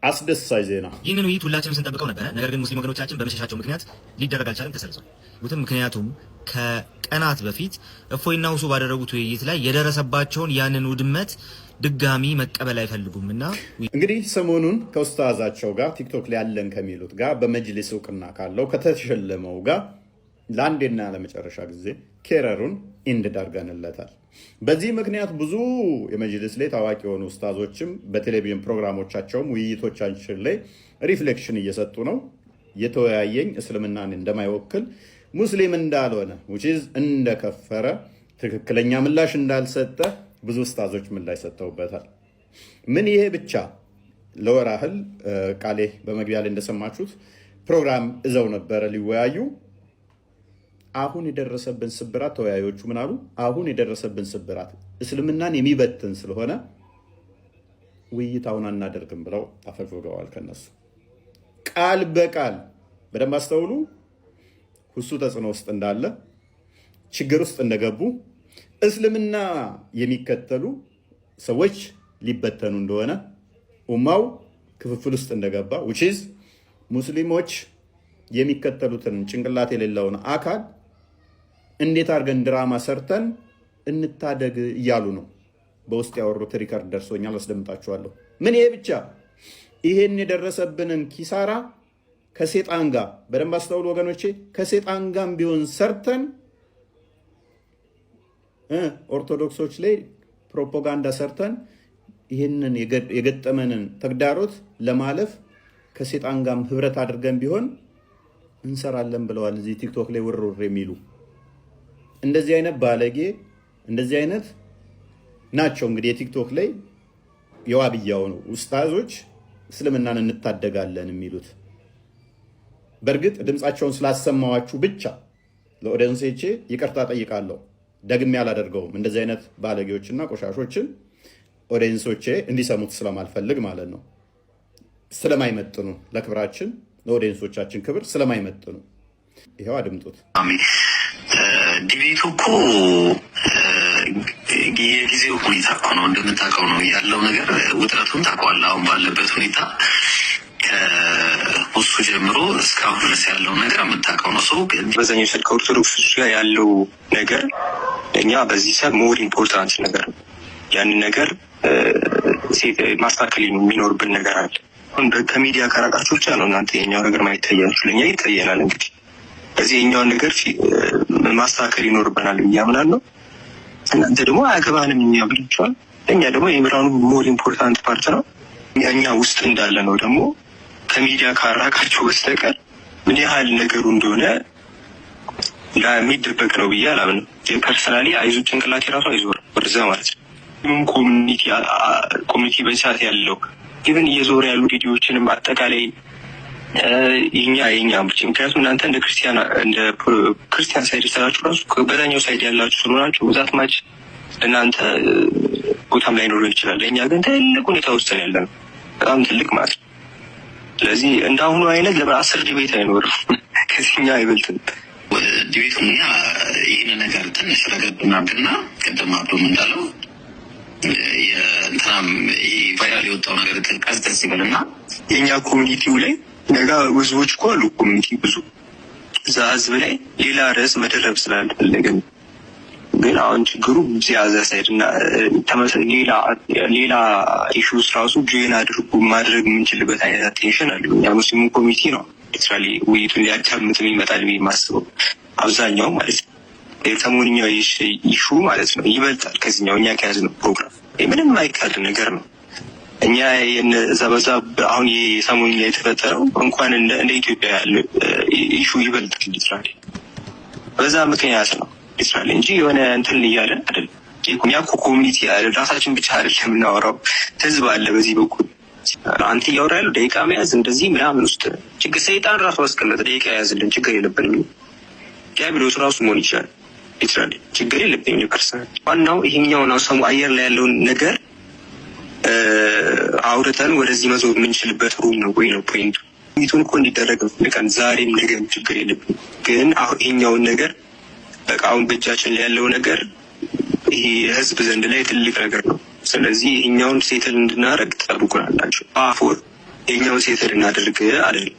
አስደሳች ዜና። ይህንን ውይይት ሁላችንም ስንጠብቀው ነበረ። ነገር ግን ሙስሊም ወገኖቻችን በመሸሻቸው ምክንያት ሊደረግ አልቻለም፣ ተሰርዟል። ምክንያቱም ከቀናት በፊት እፎይና ሁሱ ባደረጉት ውይይት ላይ የደረሰባቸውን ያንን ውድመት ድጋሚ መቀበል አይፈልጉምና እንግዲህ ሰሞኑን ከኡስታዛቸው ጋር ቲክቶክ ላይ ያለን ከሚሉት ጋር በመጅሊስ እውቅና ካለው ከተሸለመው ጋር ለአንዴና ለመጨረሻ ጊዜ ኬረሩን ኢንድ ዳርገንለታል። በዚህ ምክንያት ብዙ የመጅሊስ ላይ ታዋቂ የሆኑ ኡስታዞችም በቴሌቪዥን ፕሮግራሞቻቸውም ውይይቶቻችን ላይ ሪፍሌክሽን እየሰጡ ነው። የተወያየኝ እስልምናን እንደማይወክል ሙስሊም እንዳልሆነ ውጪዝ እንደከፈረ ትክክለኛ ምላሽ እንዳልሰጠ ብዙ ኡስታዞች ምላሽ ሰጥተውበታል። ምን ይሄ ብቻ ለወር ያህል ቃሌ በመግቢያ ላይ እንደሰማችሁት ፕሮግራም እዘው ነበረ ሊወያዩ። አሁን የደረሰብን ስብራት ተወያዮቹ ምን አሉ? አሁን የደረሰብን ስብራት እስልምናን የሚበትን ስለሆነ ውይይታውን አናደርግም ብለው አፈግፍገዋል። ከነሱ ቃል በቃል በደንብ አስተውሉ። ሁሱ ተጽዕኖ ውስጥ እንዳለ ችግር ውስጥ እንደገቡ እስልምና የሚከተሉ ሰዎች ሊበተኑ እንደሆነ ኡማው ክፍፍል ውስጥ እንደገባ ውጪዝ ሙስሊሞች የሚከተሉትን ጭንቅላት የሌለውን አካል እንዴት አድርገን ድራማ ሰርተን እንታደግ እያሉ ነው። በውስጥ ያወሩት ሪከርድ ደርሶኛል፣ አስደምጣችኋለሁ። ምን ይሄ ብቻ ይሄን የደረሰብንን ኪሳራ ከሴጣን ጋር በደንብ አስተውሉ ወገኖቼ፣ ከሴጣን ጋር ቢሆን ሰርተን ኦርቶዶክሶች ላይ ፕሮፓጋንዳ ሰርተን ይህንን የገጠመንን ተግዳሮት ለማለፍ ከሴጣን ጋርም ህብረት አድርገን ቢሆን እንሰራለን ብለዋል። እዚህ ቲክቶክ ላይ ውርውር የሚሉ እንደዚህ አይነት ባለጌ እንደዚህ አይነት ናቸው። እንግዲህ የቲክቶክ ላይ የዋብያው ነው ኡስታዞች እስልምናን እንታደጋለን የሚሉት። በእርግጥ ድምፃቸውን ስላሰማዋችሁ ብቻ ለኦዲየንሶቼ ይቅርታ ጠይቃለሁ። ደግሜ አላደርገውም። እንደዚህ አይነት ባለጌዎችና ቆሻሾችን ኦዲየንሶቼ እንዲሰሙት ስለማልፈልግ ማለት ነው። ስለማይመጥኑ ለክብራችን ለኦዲየንሶቻችን ክብር ስለማይመጥኑ ይሄው አድምጡት። ዲቤቱ እኮ የጊዜው ሁኔታ እኮ ነው፣ እንደምታውቀው ነው ያለው ነገር። ውጥረቱን ታውቀዋለህ። አሁን ባለበት ሁኔታ ከሁሱ ጀምሮ እስካሁን ድረስ ያለው ነገር የምታውቀው ነው። ሰው በዛኛው ሰድ ከኦርቶዶክስ ጋር ያለው ነገር እኛ በዚህ ሰብ ሞር ኢምፖርታንት ነገር ነው። ያንን ነገር ማስተካከል የሚኖርብን ነገር አለ። ከሚዲያ ከራቃችሁ ብቻ ነው እናንተ የኛው ነገር ማይታያችሁ፣ ለእኛ ይታየናል። እንግዲህ በዚህ የኛውን ነገር ማስተካከል ይኖርብናል ብዬ አምናለሁ። እናንተ ደግሞ አያገባንም እኛ ብላችኋል። እኛ ደግሞ የምራኑ ሞር ኢምፖርታንት ፓርት ነው። እኛ ውስጥ እንዳለ ነው። ደግሞ ከሚዲያ ካራቃችሁ በስተቀር ምን ያህል ነገሩ እንደሆነ የሚደበቅ ነው ብዬ አላምንም። ፐርሰናሊ አይዞ ጭንቅላት የራሱ አይዞር ወደዛ ማለት ነው። ኮሚኒቲ በሰዓት ያለው ኢቨን እየዞረ ያሉ ቪዲዮዎችንም አጠቃላይ የኛ ብቻ ምክንያቱም እናንተ እንደ ክርስቲያን ሳይድ ሰራችሁ ራሱ በዛኛው ሳይድ ያላችሁ ስለሆናችሁ ብዛት ማች እናንተ ቦታም ላይ ኖሮ ይችላል። እኛ ግን ትልቅ ሁኔታ ውስጥ ያለ ነው፣ በጣም ትልቅ ማለት ነው። ስለዚህ እንዳሁኑ አይነት ለ10 ዲቤት አይኖርም፣ ከዚህኛ አይበልጥም ዲቤቱ። እኛ ይህን ነገር ትንሽ ረገድናብና ቅድም አብዶም እንዳለው የእንትናም ይህ ቫይራል የወጣው ነገር ቀዝቀዝ ይበልና የእኛ ኮሚኒቲው ላይ ነጋ ብዙዎች እኮ አሉ። ኮሚኒቲ ብዙ እዛ ህዝብ ላይ ሌላ ርዕስ መደረብ ስላልፈለግን ግን አሁን ችግሩ ያዘ ሳይድ እና ሌላ ኢሹስ ራሱ ጆይን አድርጉ ማድረግ የምንችልበት አይነት አቴንሽን አለ። እኛ ሙስሊሙ ኮሚኒቲ ነው ሊትራሊ ውይይቱን ሊያዳምጥ የሚመጣል ብዬ የማስበው አብዛኛው ማለት ነው። የሰሞንኛው ኢሹ ማለት ነው ይበልጣል ከዚህኛው እኛ ከያዝነው ፕሮግራም። ምንም አይካድ ነገር ነው። እኛ እዛ በዛ አሁን የሰሞንኛ የተፈጠረው እንኳን እንደ ኢትዮጵያ ያለ ኢሹ ይበልጣል ሊትራሊ በዛ ምክንያት ነው ሊትራሊ እንጂ የሆነ እንትን እያለን አይደለም። እኛ ኮሚኒቲ ያለ ራሳችን ብቻ አይደለም የምናወራው፣ ህዝብ አለ በዚህ በኩል። አንተ እያወራ ያለው ደቂቃ መያዝ እንደዚህ ምናምን ውስጥ ችግር ሰይጣን ራሱ አስቀመጠ። ደቂቃ የያዝልን ችግር የለብንም። ዲያብሎስ ራሱ መሆን ይችላል ሊትራሊ ችግር የለብንም። ፐርሰናል ዋናው ይሄኛው ነው። ሰሙ አየር ላይ ያለውን ነገር አውርተን ወደዚህ መዞር የምንችልበት ሩም ነው ወይ ነው ፖይንቱ። ሚቱን እኮ እንዲደረግ ፍልቀን ዛሬም ነገም ችግር የለብንም። ግን አሁን ይሄኛውን ነገር በቃ አሁን በእጃችን ላይ ያለው ነገር ይሄ ህዝብ ዘንድ ላይ ትልቅ ነገር ነው። ስለዚህ ይሄኛውን ሴትል እንድናደርግ ትጠብቁናላችሁ። አፎር የኛውን ሴትል እናደርግ አይደለም።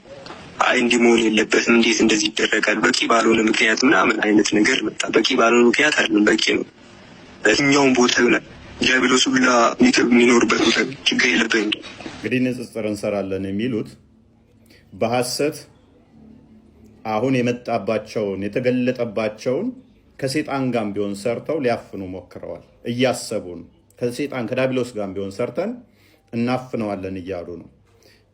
አይ እንዲህ መሆን የለበትም፣ እንዴት እንደዚህ ይደረጋል፣ በቂ ባልሆነ ምክንያት ምናምን አይነት ነገር መጣ። በቂ ባልሆነ ምክንያት አይደለም፣ በቂ ነው። በየትኛውም ቦታ ይሆናል ዲያብሎስ ሁላ የሚኖርበት ቦታ ችግር የለብንም። እንግዲህ ንጽጽር እንሰራለን የሚሉት በሐሰት አሁን የመጣባቸውን የተገለጠባቸውን ከሴጣን ጋር ቢሆን ሰርተው ሊያፍኑ ሞክረዋል። እያሰቡን ከሴጣን ከዲያብሎስ ጋር ቢሆን ሰርተን እናፍነዋለን እያሉ ነው።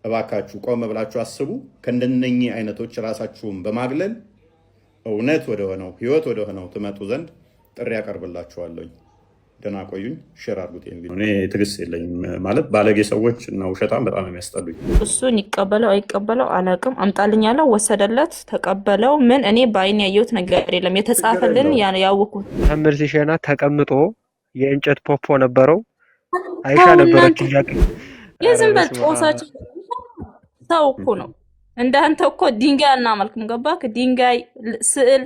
እባካችሁ ቆም ብላችሁ አስቡ። ከእንደነኚህ አይነቶች ራሳችሁን በማግለል እውነት ወደሆነው ህይወት ወደሆነው ትመጡ ዘንድ ጥሪ ያቀርብላችኋለኝ። ደህና ቆዩኝ። ሼር አድርጉት። እኔ ትዕግስት የለኝም ማለት ባለጌ ሰዎች እና ውሸታም በጣም የሚያስጠሉኝ። እሱን ይቀበለው አይቀበለው አላውቅም። አምጣልኝ ያለው ወሰደለት፣ ተቀበለው። ምን እኔ በአይን ያየሁት ነገር የለም። የተጻፈልን ያወኩት መምህር ሲሸና ተቀምጦ የእንጨት ፖፖ ነበረው። አይሻ ነበረች እያቅ የዝም በል ጦሳችን ሰው እኮ ነው። እንዳንተ እኮ ድንጋይ አናመልክም። ገባክ? ድንጋይ ስዕል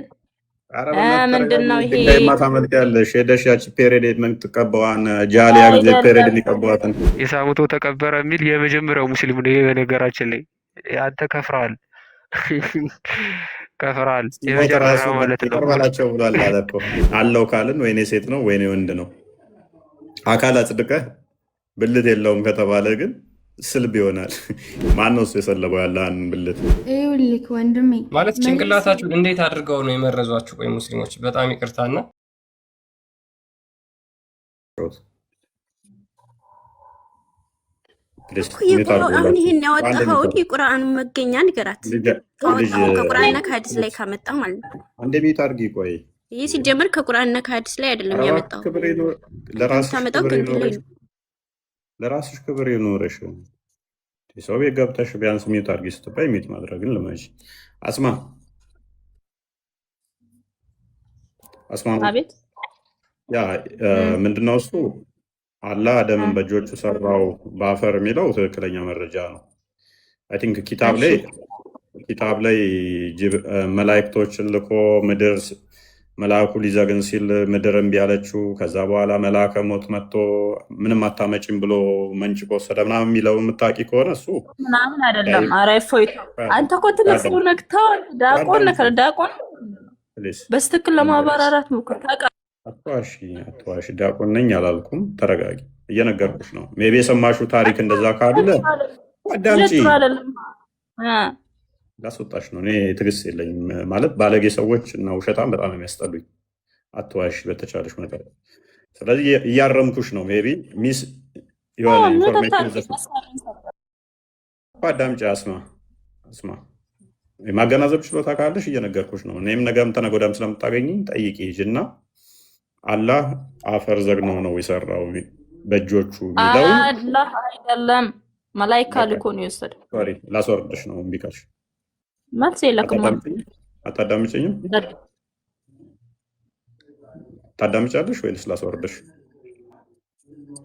ምንድነው ይሄ? ማታመልክ ያለሽ ሄደሽ ያቺ ፔሬድ የምትቀባዋን ጃሊያ ጊዜ ፔሬድ ሊቀባዋትን የሳሙቶ ተቀበረ የሚል የመጀመሪያው ሙስሊም ነው። ይሄ በነገራችን ላይ አንተ ከፍራል ከፍራል የመጀመሪያው ማለት ነው። ቀርባላቸው ብሏል አለ እኮ አለው ካልን ወይኔ ሴት ነው ወይኔ ወንድ ነው። አካል አጽድቀህ ብልት የለውም ከተባለ ግን ስልብ ይሆናል። ማነው እሱ የሰለበው ያለን ብልት? ይኸውልህ ወንድሜ ማለት ጭንቅላታችሁን እንዴት አድርገው ነው የመረዟችሁ? ቆይ ሙስሊሞች በጣም ይቅርታና አሁን ይሄን ያወጣኸው የቁርአኑ መገኛ ንገራት። ከቁርአንና ከሀዲስ ላይ ካመጣ ማለት ነው። አንዴ ቤት አድርጊ። ቆይ ይህ ሲጀመር ከቁርአንና ከሀዲስ ላይ አይደለም ያመጣው። ለራስሽ ክብር ይኖርሽ። ሰው ቤት ገብተሽ ቢያንስ ሚዩት አድርጊ ስትባይ ሚዩት ማድረግን ልመጅ። አስማ አቤት። ያ ምንድነው እሱ አላህ አደምን በእጆቹ ሰራው በአፈር የሚለው ትክክለኛ መረጃ ነው። አይ ቲንክ ኪታብ ላይ መላእክቶችን ልኮ ምድር መልአኩ ሊዘግን ሲል ምድር እምቢ አለችው። ከዛ በኋላ መልአከ ሞት መጥቶ ምንም አታመጭም ብሎ መንጭቆ ወሰደ ምናምን የሚለው የምታውቂ ከሆነ እሱ ምናምን አይደለም። ኧረ እፎይ አንተ እኮ ትልቅ ሰው ነህ። ዳቆን ነህ። ዳቆን በስትክክል ለማብራራት ሞክር። አትዋሺ። ዲያቆን ነኝ አላልኩም። ተረጋጊ። እየነገርኩሽ ነው። ሜቢ የሰማሽው ታሪክ እንደዛ ካለ አዳምጪ። ላስወጣሽ ነው። እኔ ትዕግስት የለኝም ማለት ባለጌ ሰዎች እና ውሸታም በጣም የሚያስጠሉኝ። አትዋሺ በተቻለሽ መጠን። ስለዚህ እያረምኩሽ ነው። ሜቢ ሚስ የሆነ ኢንፎርሜሽን አዳምጪ። አስማ የማገናዘብ ችሎታ ካለሽ እየነገርኩሽ ነው። እኔም ነገም ተነገ ወዲያም ስለምታገኝ ጠይቂ ሂጂና አላህ አፈር ዘግኖ ነው የሰራው በእጆቹ የሚለው አላህ አይደለም፣ መላኢካ ልኮ ነው የወሰደው። ሶሪ ላስወርድሽ ነው እምቢ ካልሽ መልስ የለኩም። አታዳምጪኝም? ታዳምጫለሽ ወይስ ላስወርድሽ?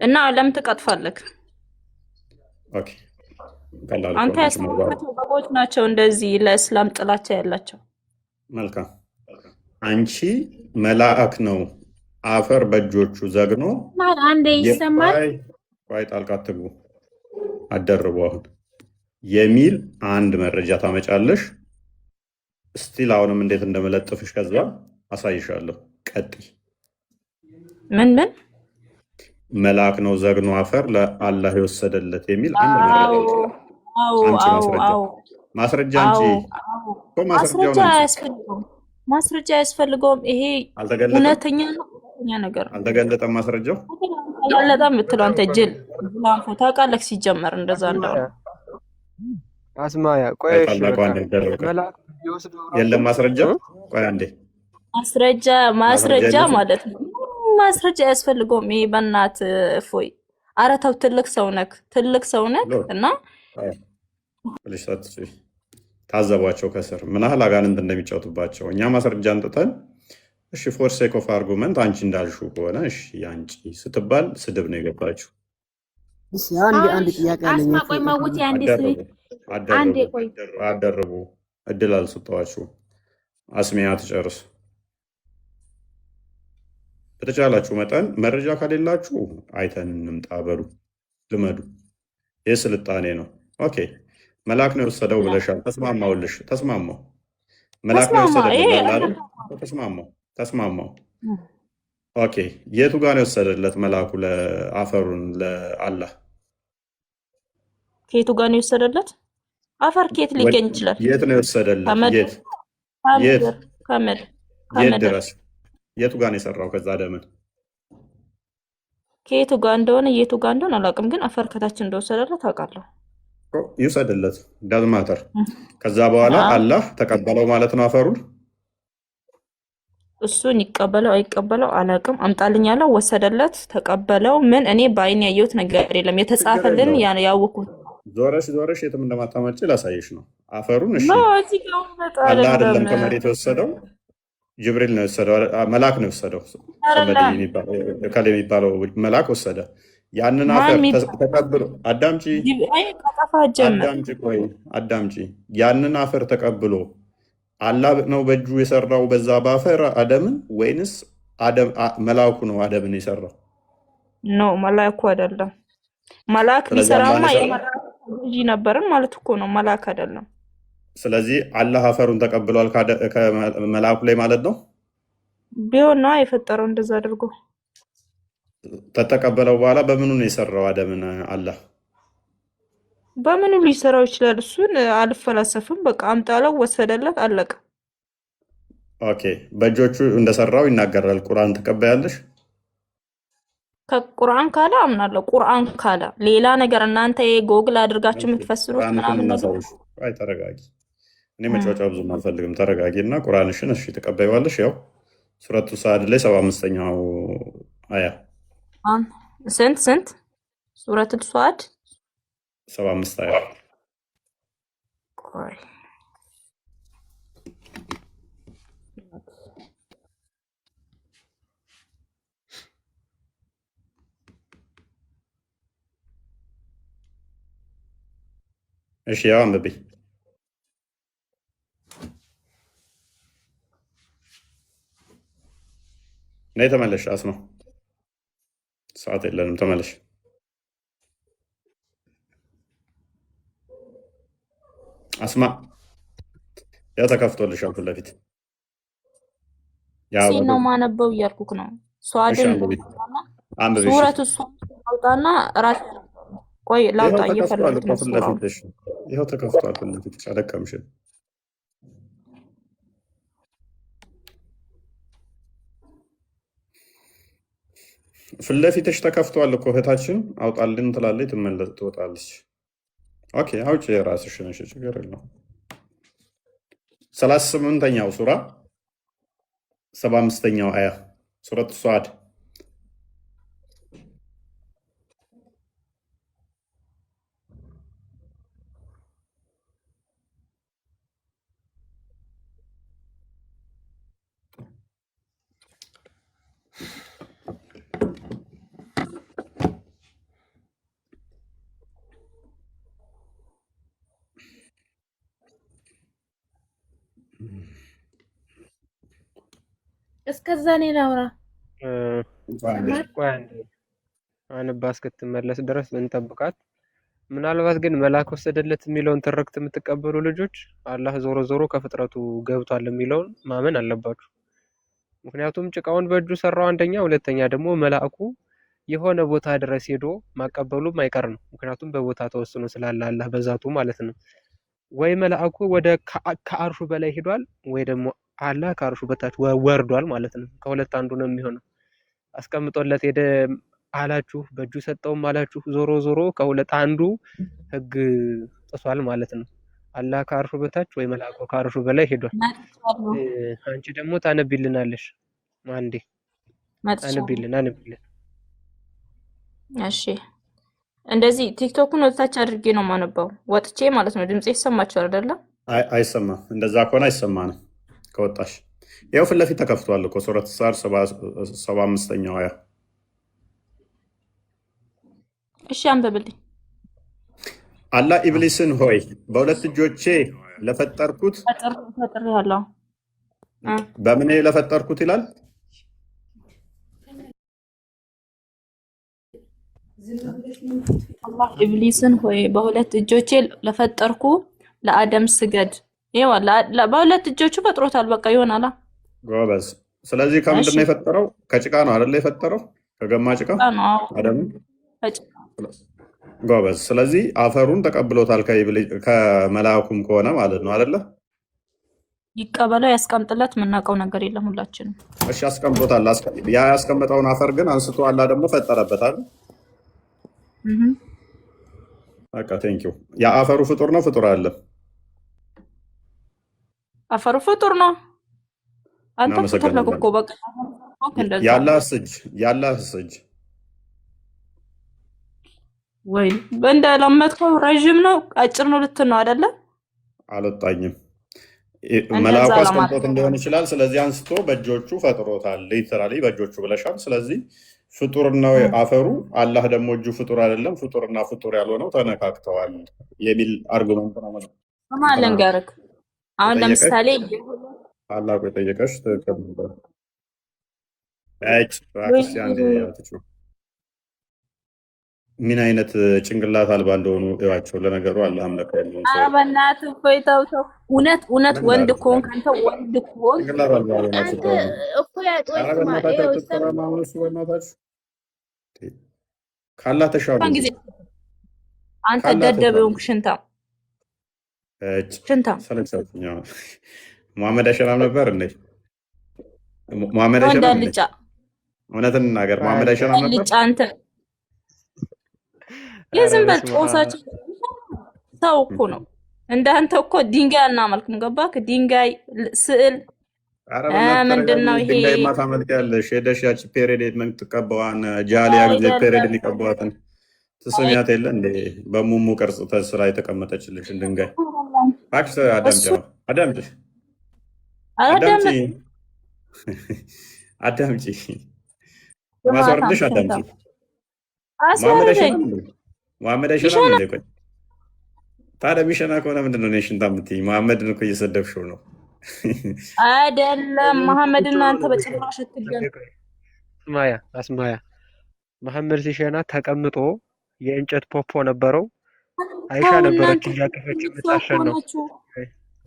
እና ለምን ትቀጥፋለህ? ኦኬ ቀላል ነው። አንተ ያስመጣቸው በጎች ናቸው እንደዚህ ለእስላም ጥላቻ ያላቸው። መልካም አንቺ መልአክ ነው አፈር በእጆቹ ዘግኖ አንዴ ይሰማል። ቆይ ጣልቃ አትግቡ፣ አደርቡ አሁን የሚል አንድ መረጃ ታመጫለሽ። ስቲል አሁንም እንዴት እንደመለጥፍሽ ከዛ አሳይሻለሁ። ቀጥይ። ምን መልአክ ነው ዘግኖ አፈር ለአላህ የወሰደለት የሚል አንድ ማስረጃ እንጂ ማስረጃ አያስፈልገውም። ይሄ እውነተኛ ነገር አልተገለጠም። ማስረጃው አልተገለጠም የምትለው አንተ ጅል ላንፎ ታውቃለህ። ሲጀመር እንደዛ እንደሆነ አስማያ ቆይ የለም ማስረጃ። ቆይ አንዴ ማስረጃ ማለት ነው። ማስረጃ አያስፈልገውም። ይሄ በእናት እፎይ። ኧረ ተው፣ ትልቅ ሰው ነህ እና ታዘቧቸው ከስር ምን ያህል አጋንንት እንደሚጫወቱባቸው። እኛ ማስረጃ አንጥተን እሺ ፎር ሴክ ኦፍ አርጉመንት አንቺ እንዳልሽው ከሆነ እሺ አንቺ ስትባል ስድብ ነው የገባችው። አንድ ጥያቄ አለኝ። አደርቡ እድል አልሰጠዋችሁ። አስሚያ ትጨርስ። በተቻላችሁ መጠን መረጃ ከሌላችሁ አይተን እንምጣ በሉ፣ ልመዱ። ይህ ስልጣኔ ነው። ኦኬ መልአክ ነው የወሰደው ብለሻል። ተስማማውልሽ፣ ተስማማው። መልአክ ነው ተስማማ። ይሄ የወሰደለት አይደል? ተስማማው፣ ተስማማው። ኦኬ የቱ ጋር ነው የወሰደለት መልአኩ ለአፈሩን ለአላህ? ከየቱ ጋር ነው የወሰደለት? አፈር ከየት ሊገኝ ይችላል? የት ነው የወሰደለት? የት ከምድር የት ድረስ? የቱ ጋር ነው የሰራው? ከዛ ደምን ከየቱ ጋር እንደሆነ የቱ ጋር እንደሆነ አላውቅም፣ ግን አፈር ከታች እንደወሰደለት አውቃለሁ። ይውሰድለት ዳዝማተር። ከዛ በኋላ አላህ ተቀበለው ማለት ነው አፈሩን። እሱን ይቀበለው አይቀበለው አላውቅም። አምጣልኝ ያለው ወሰደለት፣ ተቀበለው። ምን እኔ በአይን ያየሁት ነገር የለም። የተጻፈልን ያወኩት ዞረሽ ዞረሽ የትም እንደማታመጪ ላሳየሽ ነው አፈሩን። እሺ አላህ አይደለም ከመሬት የወሰደው፣ ጅብሪል ነው የወሰደው፣ መልአክ ነው የወሰደው። ከላይ የሚባለው መልአክ ወሰደ። ያንን አፈር ተቀብሎ አዳምጪ፣ ቆይ አዳምጪ። ያንን አፈር ተቀብሎ አላህ ነው በእጁ የሰራው በዛ በአፈር አደምን፣ ወይንስ መልአኩ ነው አደምን የሰራው? ኖ መልአኩ አይደለም። መልአክ ቢሰራማ የመልአክ ልጅ ነበርን ማለት እኮ ነው። መልአክ አይደለም። ስለዚህ አላህ አፈሩን ተቀብሏል ከመልአኩ ላይ ማለት ነው። ቢሆን ነው የፈጠረው እንደዛ አድርጎ ተተቀበለው በኋላ በምኑ ነው የሰራው አደምን? አላህ በምኑ ሊሰራው ይችላል? እሱን አልፈላሰፍም። በቃ አምጣለው፣ ወሰደለት፣ አለቀ። ኦኬ በእጆቹ እንደሰራው ይናገራል። ቁርአን ተቀበያለሽ? ከቁርአን ካለ አምናለሁ። ቁርአን ካለ ሌላ ነገር እናንተ ጎግል አድርጋችሁ የምትፈስሩት ምናምን ነገር። አይ ተረጋጊ። እኔ መጫወቻ ብዙም አልፈልግም። ተረጋጊ እና ቁርአንሽን እሺ ተቀበይዋለሽ። ያው ሱረቱ ሳድ ላይ 75ኛው አያ ስንት ሱረቱ ሳድ 75 አያ እሺ ያው አንብቤ ነይ ተመለሽ። አስማ ሰዓት የለንም። ተመለሽ። አስማ ያው ተከፍቶልሻል ፊት ለፊት ነው ማነበው እያልኩክ ነው። ሷድን አንብቤ ሱረቱ አውጣና ራስ ቆይ ላውጣ እየፈለኩት ነው። ይኸው ተከፍቷል ፊት ለፊት አደቀምሽ። ፊት ለፊትሽ ተከፍቷል እኮ እህታችን። አውጣልን ትላለች፣ ትመለስ ትወጣለች። ኦኬ አውጪ የራስሽን። እሺ ችግር የለውም። 38ኛው ሱራ 75ኛው አያ ሱረቱ ሷድ እስከዛ እኔ ላውራ አንባ እስክትመለስ ድረስ እንጠብቃት። ምናልባት ግን መልአክ ወሰደለት የሚለውን ትርክት የምትቀበሉ ልጆች አላህ ዞሮ ዞሮ ከፍጥረቱ ገብቷል የሚለውን ማመን አለባችሁ። ምክንያቱም ጭቃውን በእጁ ሰራው አንደኛ፣ ሁለተኛ ደግሞ መልአኩ የሆነ ቦታ ድረስ ሄዶ ማቀበሉም አይቀር ነው። ምክንያቱም በቦታ ተወስኖ ስላለ አላህ በዛቱ ማለት ነው። ወይ መልአኩ ወደ ከአርሹ በላይ ሄዷል፣ ወይ ደግሞ አላህ ከአርሹ በታች ወርዷል ማለት ነው። ከሁለት አንዱ ነው የሚሆነው። አስቀምጦለት ሄደ አላችሁ፣ በእጁ ሰጠውም አላችሁ፣ ዞሮ ዞሮ ከሁለት አንዱ ህግ ጥሷል ማለት ነው። አላህ ከአርሹ በታች ወይ መልአኩ ከአርሹ በላይ ሄዷል። አንቺ ደግሞ ታነቢልናለሽ። አንዴ አንብቢልን። እሺ እንደዚህ ቲክቶክን ወጥታች አድርጌ ነው የማነባው፣ ወጥቼ ማለት ነው። ድምጼ ይሰማችኋል አይደለ? አይሰማም። እንደዛ ከሆነ አይሰማንም ከወጣሽ። ያው ፊት ለፊት ተከፍቷል እኮ ሱረት ሳር 75ኛው አያ። እሺ አንብብልኝ። አላህ ኢብሊስን ሆይ በሁለት እጆቼ ለፈጠርኩት ፈጥሬያለሁ። በምን ለፈጠርኩት ይላል? አላህ ኢብሊስን ሆይ በሁለት እጆቼ ለፈጠርኩ ለአደም ስገድ። ይኸውላ በሁለት እጆቹ ፈጥሮታል። በቃ ይሆናል። ጎበዝ። ስለዚህ ከምንድን ነው የፈጠረው? ከጭቃ ነው አይደለ የፈጠረው? ከገማ ጭቃ አደም። ጎበዝ። ስለዚህ አፈሩን ተቀብሎታል ከመላኩም ከሆነ ማለት ነው አይደለ? ይቀበለው ያስቀምጥለት። የምናውቀው ነገር የለም ሁላችንም። እሺ አስቀምጦታል። ያ ያስቀመጠውን አፈር ግን አንስቶ አላህ ደግሞ ፈጠረበታል። በቃ ቴንኪው። ያ አፈሩ ፍጡር ነው ፍጡር አለ? አፈሩ ፍጡር ነው። አንተ ፍጡር ነህ እኮ በቃ ያላህስ እጅ ወይ እንደለመድከው ረዥም ነው አጭር ነው ልትል ነው አይደለ? አልወጣኝም። መላኩ አስቀምጦት ሊሆን ይችላል። ስለዚህ አንስቶ በእጆቹ ፈጥሮታል። ሊተራሊ በእጆቹ ብለሻል። ስለዚህ ፍጡር ነው አፈሩ። አላህ ደግሞ እጁ ፍጡር አይደለም። ፍጡርና ፍጡር ያልሆነው ተነካክተዋል የሚል አርጉመንት ነው ማለት ነው። ልንገርህ አሁን ለምሳሌ አላህ የጠየቀሽ ትክክል ነበር። ምን አይነት ጭንቅላት አልባ እንደሆኑ እዋቸው። ለነገሩ አላህም ለካ ያለውን ሰው በእናትህ እፎይ ተው። እውነት ወንድ ከሆንክ አንተ ወንድ ከሆንክ ጭንቅላት አልባ ሆናችሁ ካላህ ተሻሉ ጊዜ አንተ ደደብ ሆንክ ሽንታም ሰለቻችኛ። መሐመድ አይሸናም ነበር እንዴ? መሐመድ አይሸናም እንዴ? እውነትን እናገር። መሐመድ አይሸናም ነበር? አንተ የዝም በል ጦሳችን ሰው እኮ ነው። እንዳንተ እኮ ድንጋይ አናመልክም። ገባክ? ድንጋይ ስዕል ምንድን ነው ይሄ? ድንጋይ ማታመልክ ያለሽ ሄደሽ ያቺ ፔሬድ የምትቀባዋን ጃሊያ ጊዜ ፔሬድ የሚቀባዋትን ትስሚያት የለ እንዴ? በሙሙ ቅርጽ ተስራ የተቀመጠችልሽ ድንጋይ አክስ አዳምጪ ማስወርድሽ አዳምጪ። መሐመድ አይሸናም እንዴ? ቆይ ታዲያ የሚሸና ከሆነ ምንድን ነው ሽንታ የምትይኝ? መሐመድን እኮ እየሰደብሽው ነው። አይደለም መሐመድ እናንተ በጭራሽ አትገናኙ። አስማያ መሐመድ ሲሸና ተቀምጦ የእንጨት ፖፖ ነበረው። አይሻ ነበረች እያቀፈች የምታሸን ነው።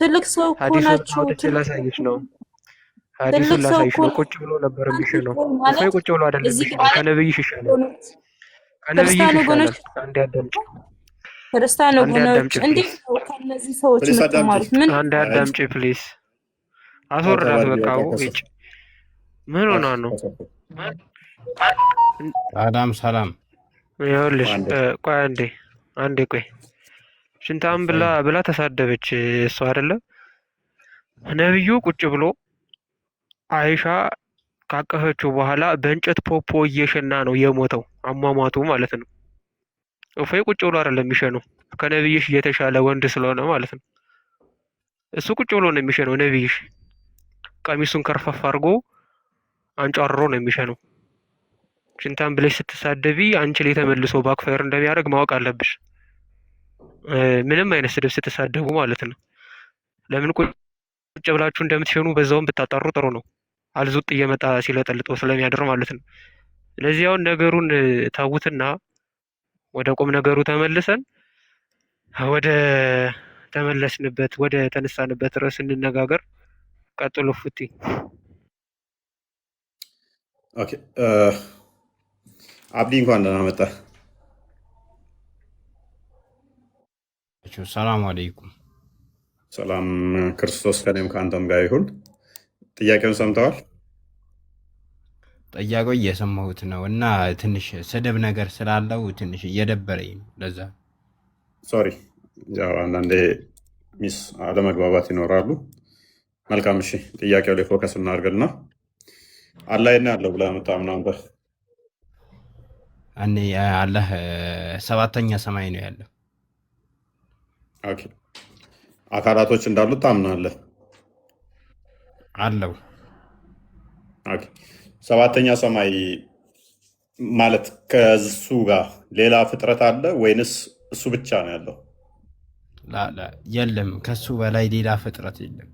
ትልቅ ሰው እኮ ናችሁ። ላሳይሽ ነው። ሀዲሱን ላሳይሽ ነው። ቁጭ ብሎ ነበር የሚሸነው። እፎይ ቁጭ ብሎ አይደለም የሚሸነው። ከነብይሽ ይሻላል። ከነብይሽ ይሻላል። አንድ አዳምጪ። ክርስቲያን ወገኖች እንዴት ነው ከነዚህ ሰዎች የምትማሩት? ምን አንድ አዳምጪ ፕሊዝ። አስወርዳት በቃ ውጭ። ምን ሆና ነው? አዳም ሰላም። ይኸውልሽ ቆይ አንዴ ቆይ። ሽንታም ብላ ተሳደበች እሷ አይደለ? ነብዩ ቁጭ ብሎ አይሻ ካቀፈችው በኋላ በእንጨት ፖፖ እየሸና ነው የሞተው። አሟሟቱ ማለት ነው። እፎይ ቁጭ ብሎ አይደለም የሚሸነው። ከነብይሽ እየተሻለ ወንድ ስለሆነ ማለት ነው። እሱ ቁጭ ብሎ ነው የሚሸነው። ነብይሽ ቀሚሱን ከርፈፍ አድርጎ አንጫርሮ ነው የሚሸነው። ሽንታም ብለሽ ስትሳደቢ አንቺ ላይ ተመልሶ ባክፋየር እንደሚያደርግ ማወቅ አለብሽ። ምንም አይነት ስድብ ስትሳደቡ ማለት ነው። ለምን ቁጭ ብላችሁ እንደምትሸኑ በዛውም ብታጣሩ ጥሩ ነው። አልዙጥ እየመጣ ሲለጠልጠው ስለሚያድር ማለት ነው። ስለዚህ አሁን ነገሩን ታውትና ወደ ቁም ነገሩ ተመልሰን ወደ ተመለስንበት ወደ ተነሳንበት ርዕስ እንነጋገር። ቀጥሎ ፉቲ። ኦኬ አብዲ እንኳን ደህና መጣ። ሰላም አለይኩም። ሰላም ክርስቶስ ከኔም ከአንተም ጋር ይሁን። ጥያቄውን ሰምተዋል? ጥያቄው እየሰማሁት ነው እና ትንሽ ስድብ ነገር ስላለው ትንሽ እየደበረኝ ነው። ለዛ ሶሪ። ያው አንዳንዴ ሚስ አለመግባባት ይኖራሉ። መልካም እሺ፣ ጥያቄው ላይ ፎከስ እናድርግና አላህ የት ነው ያለው ብለህ የምታምነው አንተ? እኔ አላህ ሰባተኛ ሰማይ ነው ያለው። ኦኬ፣ አካላቶች እንዳሉት ታምናለህ? አለው። ኦኬ፣ ሰባተኛ ሰማይ ማለት ከሱ ጋር ሌላ ፍጥረት አለ ወይንስ እሱ ብቻ ነው ያለው? የለም፣ ከሱ በላይ ሌላ ፍጥረት የለም።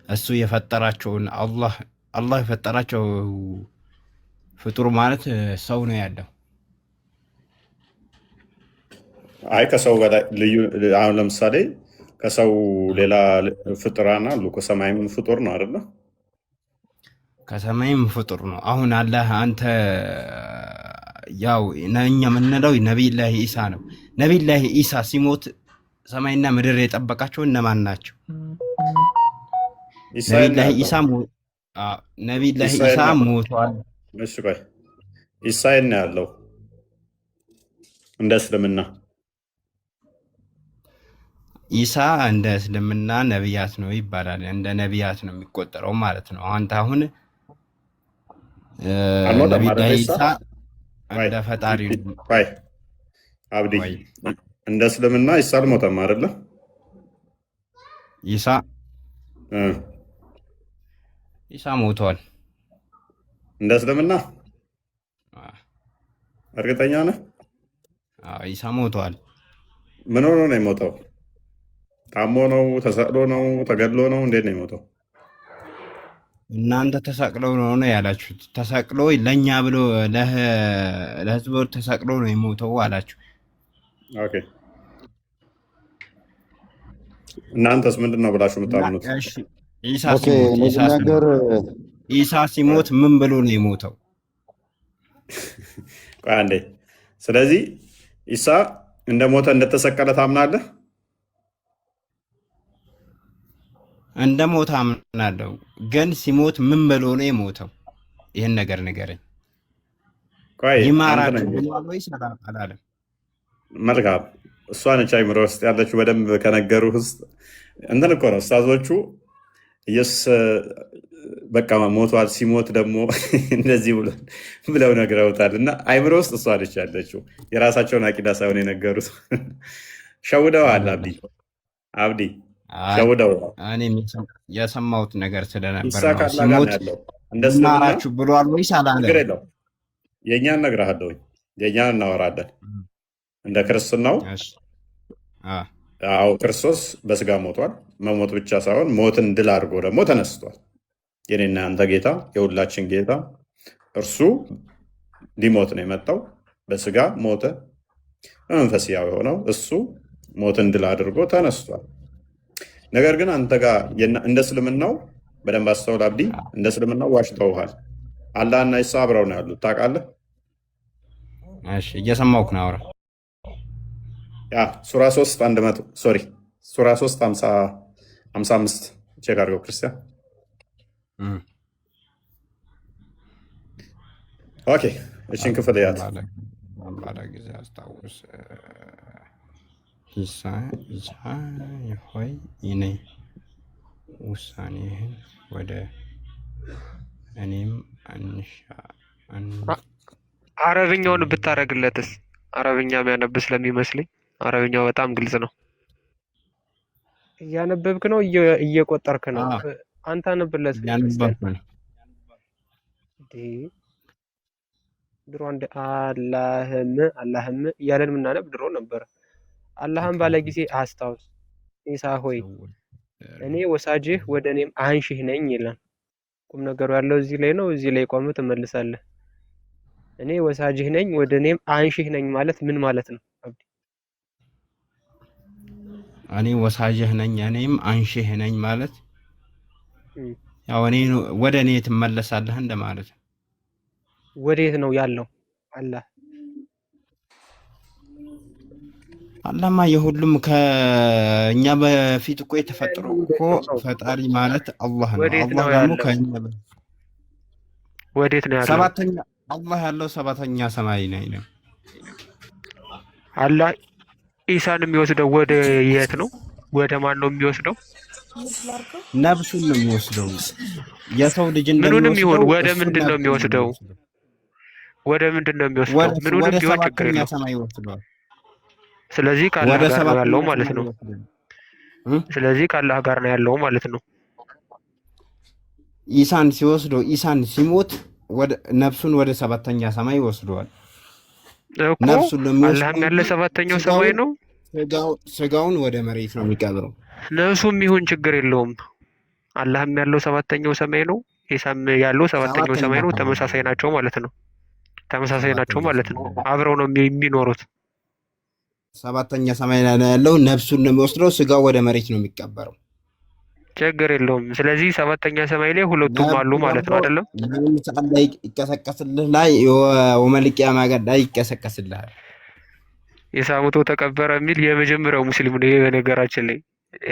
እሱ የፈጠራቸውን አላህ የፈጠራቸው ፍጡር ማለት ሰው ነው ያለው። አይ ከሰው በላይ ልዩ አሁን ለምሳሌ ከሰው ሌላ ፍጡራን አሉ። ከሰማይም ፍጡር ነው አይደለ? ከሰማይም ፍጡር ነው። አሁን አላህ አንተ ያው እኛ የምንለው ነቢይላህ ኢሳ ነው። ነቢይላህ ኢሳ ሲሞት ሰማይና ምድር የጠበቃቸው እነማን ናቸው? ነቢይላህ ኢሳ ሞቷል። እሺ ቆይ ኢሳይን ነው ያለው እንደ እስልምና። ኢሳ እንደ እስልምና ነቢያት ነው ይባላል። እንደ ነቢያት ነው የሚቆጠረው ማለት ነው። አንተ አሁን ነቢይላህ ኢሳ እንደ ፈጣሪ ቆይ አብዲ እንደ እስልምና ኢሳ አልሞተም አይደለ? ኢሳ ሞቷል እንደ እስልምና። እርግጠኛ ነህ? ኢሳ ሞቷል። ምን ሆኖ ነው የሞተው? ታሞ ነው? ተሰቅሎ ነው? ተገድሎ ነው? እንዴት ነው የሞተው? እናንተ ተሰቅለው ነው ያላችሁት። ተሰቅሎ ለእኛ ብሎ ለህዝቡ ተሰቅሎ ነው የሞተው አላችሁ። ኦኬ እናንተስ ምንድን ነው ብላችሁ የምታምኑት? ኢሳ ሲሞት ምን ብሎ ነው የሞተው? ቆይ አንዴ። ስለዚህ ኢሳ እንደ ሞተ እንደተሰቀለ ታምናለህ? እንደ ሞተ አምናለሁ፣ ግን ሲሞት ምን ብሎ ነው የሞተው? ይህን ነገር ንገረኝ። ይማራችሁ ብሏል ወይስ አላለም? መልካም፣ እሷ ነች አይምሮ ውስጥ ያለችው። በደንብ ከነገሩ ውስጥ እንትን እኮ ነው ኡስታዞቹ ኢየሱስ በቃ ሞቷል፣ ሲሞት ደግሞ እንደዚህ ብለው ነግረውታል። እና አይምሮ ውስጥ እሷ ነች ያለችው፣ የራሳቸውን አቂዳ ሳይሆን የነገሩት። ሸውደዋል። አብዲ ሸውደዋል። እኔም የሰማሁት ነገር ስለነበር ነው። ሲሞት ይማራችሁ ብሏል ወይስ አላለም? የእኛን እነግርሃለሁ፣ የእኛን እናወራለን። እንደ ክርስትናው አዎ ክርስቶስ በስጋ ሞቷል። መሞት ብቻ ሳይሆን ሞትን ድል አድርጎ ደግሞ ተነስቷል። የኔና አንተ ጌታ፣ የሁላችን ጌታ እርሱ ሊሞት ነው የመጣው። በስጋ ሞተ። በመንፈስ ያው የሆነው እሱ ሞትን ድል አድርጎ ተነስቷል። ነገር ግን አንተ ጋር እንደ እስልምናው በደንብ አስተውል አብዲ፣ እንደ እስልምናው ዋሽተውሃል። አላህ እና ኢሳ አብረው ነው ያሉት ታውቃለህ? እሺ እየሰማሁህ ነው። አውራ ያ ሱራ 3 ሱራ 3:55 ቼክ አድርገው ክርስቲያን። ኦኬ እሺን ክፍል ያት ባላ ጊዜ አስታውስ። ኢሳ ሆይ እኔ ውሳኔህን ወደ እኔም አረብኛውን ብታረግለትስ? አረብኛ የሚያነብ ስለሚመስለኝ አረብኛው በጣም ግልጽ ነው። እያነበብክ ነው? እየቆጠርክ ነው? አንተ አነብለት። ድሮ አንድ አላህም እያለን የምናነብ ድሮ ነበር። አላህም ባለ ጊዜ አስታውስ፣ ኢሳ ሆይ እኔ ወሳጅህ ወደ እኔም አንሺህ ነኝ ይላል። ቁም ነገሩ ያለው እዚህ ላይ ነው። እዚህ ላይ ቆመህ ትመልሳለህ። እኔ ወሳጅህ ነኝ ወደ እኔም አንሺህ ነኝ ማለት ምን ማለት ነው? እኔ ወሳጅህ ነኝ እኔም አንሺህ ነኝ ማለት ያው እኔ ወደ እኔ ትመለሳለህ እንደማለት ነው። ወዴት ነው ያለው አላህ? አላህማ የሁሉም ከእኛ በፊት እኮ የተፈጠረ እኮ ፈጣሪ ማለት አላህ ነው። አላህ ደግሞ ከእኛ ወዴት ነው ያለው? ሰባተኛ አላህ ያለው ሰባተኛ ሰማይ ላይ ነው። አላህ ኢሳን የሚወስደው ወደ የት ነው? ወደ ማን ነው የሚወስደው? ነብሱን ነው የሚወስደው። የሰው ልጅ ምኑንም ይሁን ወደ ምንድን ነው የሚወስደው? ወደ ምንድን ነው የሚወስደው? ምኑንም ቢሆን ችግር የለውም። ስለዚህ ከአላህ ጋር ነው ያለው ማለት ነው። ስለዚህ ከአላህ ጋር ነው ያለው ማለት ነው። ኢሳን ሲወስደው ኢሳን ሲሞት ነፍሱን ወደ ሰባተኛ ሰማይ ይወስደዋል እኮ። አላህም ያለ ሰባተኛው ሰማይ ነው። ስጋውን ወደ መሬት ነው የሚቀብረው። ነፍሱም ይሁን ችግር የለውም። አላህም ያለው ሰባተኛው ሰማይ ነው። ኢሳም ያለው ሰባተኛው ሰማይ ነው። ተመሳሳይ ናቸው ማለት ነው። ተመሳሳይ ናቸው ማለት ነው። አብረው ነው የሚኖሩት። ሰባተኛ ሰማይ ላይ ነው ያለው። ነፍሱን ነው የሚወስደው፣ ስጋው ወደ መሬት ነው የሚቀበረው። ችግር የለውም። ስለዚህ ሰባተኛ ሰማይ ላይ ሁለቱም አሉ ማለት ነው አይደለም? ለምን ሰዓት ላይ ይቀሰቀስልህ ላይ ወመልቂያ ማገድ ላይ ይቀሰቀስልሃል። የሳሙቶ ተቀበረ የሚል የመጀመሪያው ሙስሊም ነው። በነገራችን ላይ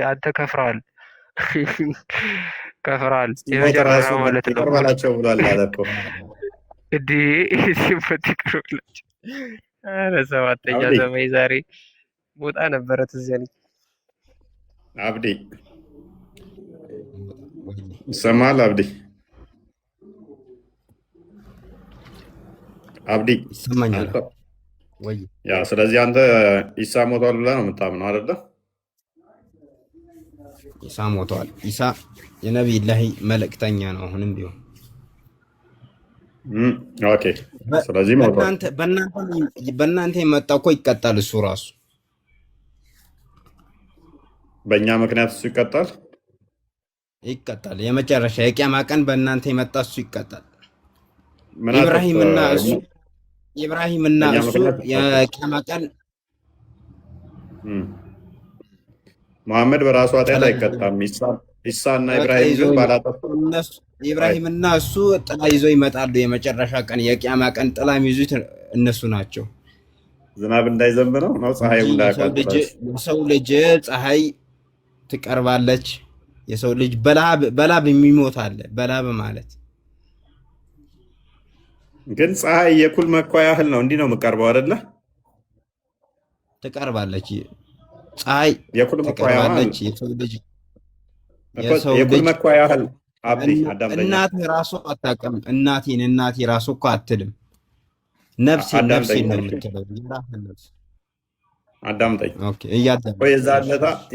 አንተ ከፍረሃል፣ ከፍረሃል። የመጀመሪያው ማለት ነው ይቀርባላቸው ብሏል አለ እኮ እንዴ ሲፈት ይቅርብላቸው። ኧረ ሰባተኛ ሰማይ ዛሬ ሞጣ ነበረ ትዝ ያለኝ። አብዲ ይሰማል? አብዲ ይሰማኛል ወይ? ያ ስለዚህ አንተ ኢሳ ሞቷል ብለህ ነው የምታምነው አይደለ? ኢሳ ሞቷል። ኢሳ የነቢይላሂ መልእክተኛ ነው አሁንም ቢሆን። ኦኬ ስለዚህ ሞቷል። በእናንተ የመጣው እኮ ይቀጣል። እሱ ራሱ በእኛ ምክንያት እሱ ይቀጣል። የመጨረሻ የቂያማ ቀን በእናንተ የመጣ እሱ ይቀጣል። ኢብራሂምና እሱ የቂያማ ቀን መሐመድ በራሱ ኃጢአት አይቀጣም። ኢሳና ኢብራሂም ግን ባላጠፉ ኢብራሂምና እሱ ጥላ ይዘው ይመጣሉ። የመጨረሻ ቀን የቂያማ ቀን ጥላ የሚይዙት እነሱ ናቸው። ዝናብ እንዳይዘንብ ነው ፀሐይ እንዳያቃጥላች። የሰው ልጅ ፀሐይ ትቀርባለች። የሰው ልጅ በላብ የሚሞት አለ። በላብ ማለት ግን ፀሐይ የኩል መኳ ያህል ነው። እንዲህ ነው የምቀርበው አይደለ? ትቀርባለች። ፀሐይ የኩል መኳ ያህል የኩል መኳ ያህል አብዲ አዳምጠኝ። እናቴ ራሱ አታውቅም። እናቴ ራሱ እኮ አትልም። ነፍሴ ነው የምትለው። አዳምጠኝ።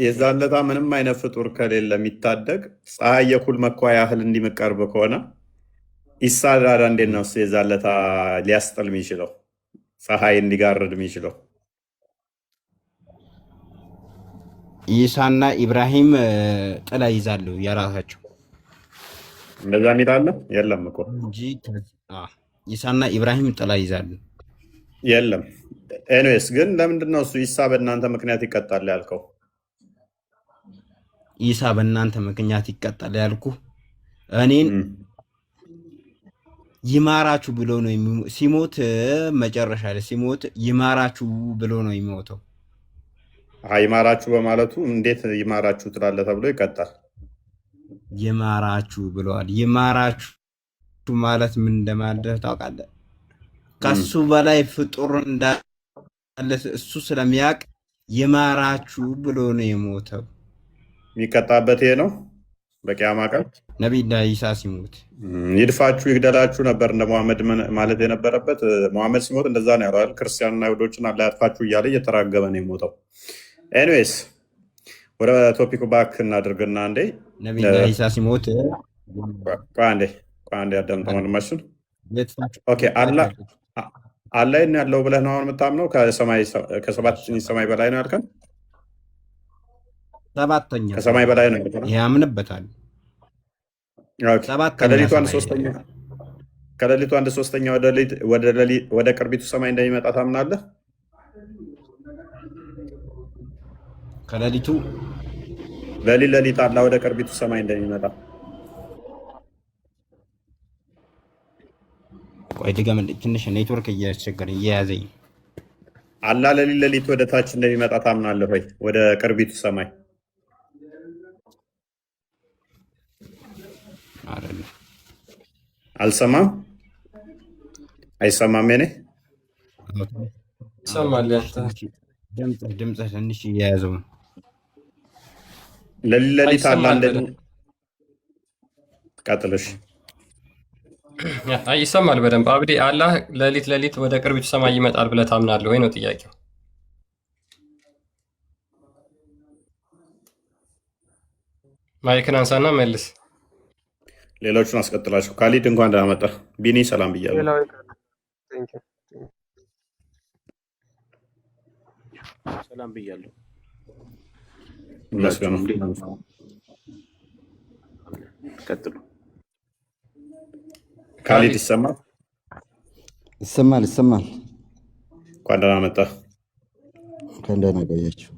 የዛን ለታ ምንም አይነት ፍጡር ከሌለ የሚታደግ ፀሐይ የኩል መኳ ያህል እንዲመቀርብ ከሆነ ኢሳ ዳዳ እንዴት ነው የዛን ለታ ሊያስጠል የሚችለው? ፀሐይ እንዲጋርድ የሚችለው? ኢሳና ኢብራሂም ጥላ ይዛሉ የራሳቸው። እንደዛ የሚል አለ? የለም እኮ እንጂ ኢሳና ኢብራሂም ጥላ ይዛሉ። የለም። ኤኒዌይስ ግን ለምንድን ነው እሱ ኢሳ በእናንተ ምክንያት ይቀጣል ያልከው? ኢሳ በእናንተ ምክንያት ይቀጣል ያልኩ እኔን ይማራችሁ ብሎ ነው ሲሞት፣ መጨረሻ ላይ ሲሞት ይማራችሁ ብሎ ነው የሚሞተው። ይማራችሁ በማለቱ እንዴት ይማራችሁ ትላለህ ተብሎ ይቀጣል። ይማራችሁ ብለዋል። ይማራችሁ ማለት ምን እንደማለት ታውቃለህ? ከሱ በላይ ፍጡር እንዳለ እሱ ስለሚያውቅ ይማራችሁ ብሎ ነው የሞተው። የሚቀጣበት ይሄ ነው። በቂያማ ቀን ነቢዩላህ ኢሳ ሲሞት ይድፋችሁ ይግደላችሁ ነበር እንደ ሙሐመድ ማለት የነበረበት። ሙሐመድ ሲሞት እንደዛ ነው ያለው። ክርስቲያንና ይሁዶችን አላህ ያጥፋችሁ እያለ እየተራገበ ነው የሞተው። ኤኒዌይስ ወደ ቶፒኩ ባክ እናድርግና አንዴ ነቢዩላህ ኢሳ ሲሞት አንዴ አዳምጠው ወንድማችን። ኦኬ አላህ ያለው ብለህ ነው አሁን የምታምነው? ከሰባተኛ ሰማይ በላይ ነው ያልከን? ሰባተኛ ከሰማይ በላይ ነው ያምንበታል። ከሌሊቱ አንድ ሶስተኛ ወደ ቅርቢቱ ሰማይ እንደሚመጣ ታምናለህ? ከሌሊቱ ሌሊት አላህ ወደ ቅርቢቱ ሰማይ እንደሚመጣ። ቆይ ድገም፣ ትንሽ ኔትወርክ እየያዘኝ። አላህ ሌሊት ወደ ታች እንደሚመጣ ታምናለህ ወይ? ወደ ቅርቢቱ ሰማይ አልሰማም። አይሰማም። ኔ ይሰማል። ድምፅህ ትንሽ እየያዘው ነው። ሌሊት አላህ ቀጥልሽ። ይሰማል በደንብ አብዲ። አላህ ሌሊት ወደ ቅርቢቱ ሰማይ ይመጣል ብለህ ታምናለህ ወይ ነው ጥያቄው? ማይክን አንሳና መልስ። ሌሎቹን አስቀጥላቸው። ካሊድ እንኳን ደህና መጣ። ቢኒ ሰላም ብያለሁ። ሰላም ብያለሁ። ይመስገን። ቀጥሉ። ካሊድ ይሰማል? ይሰማል። እንኳን ደህና መጣ። ከእንደነ ቆያችሁ።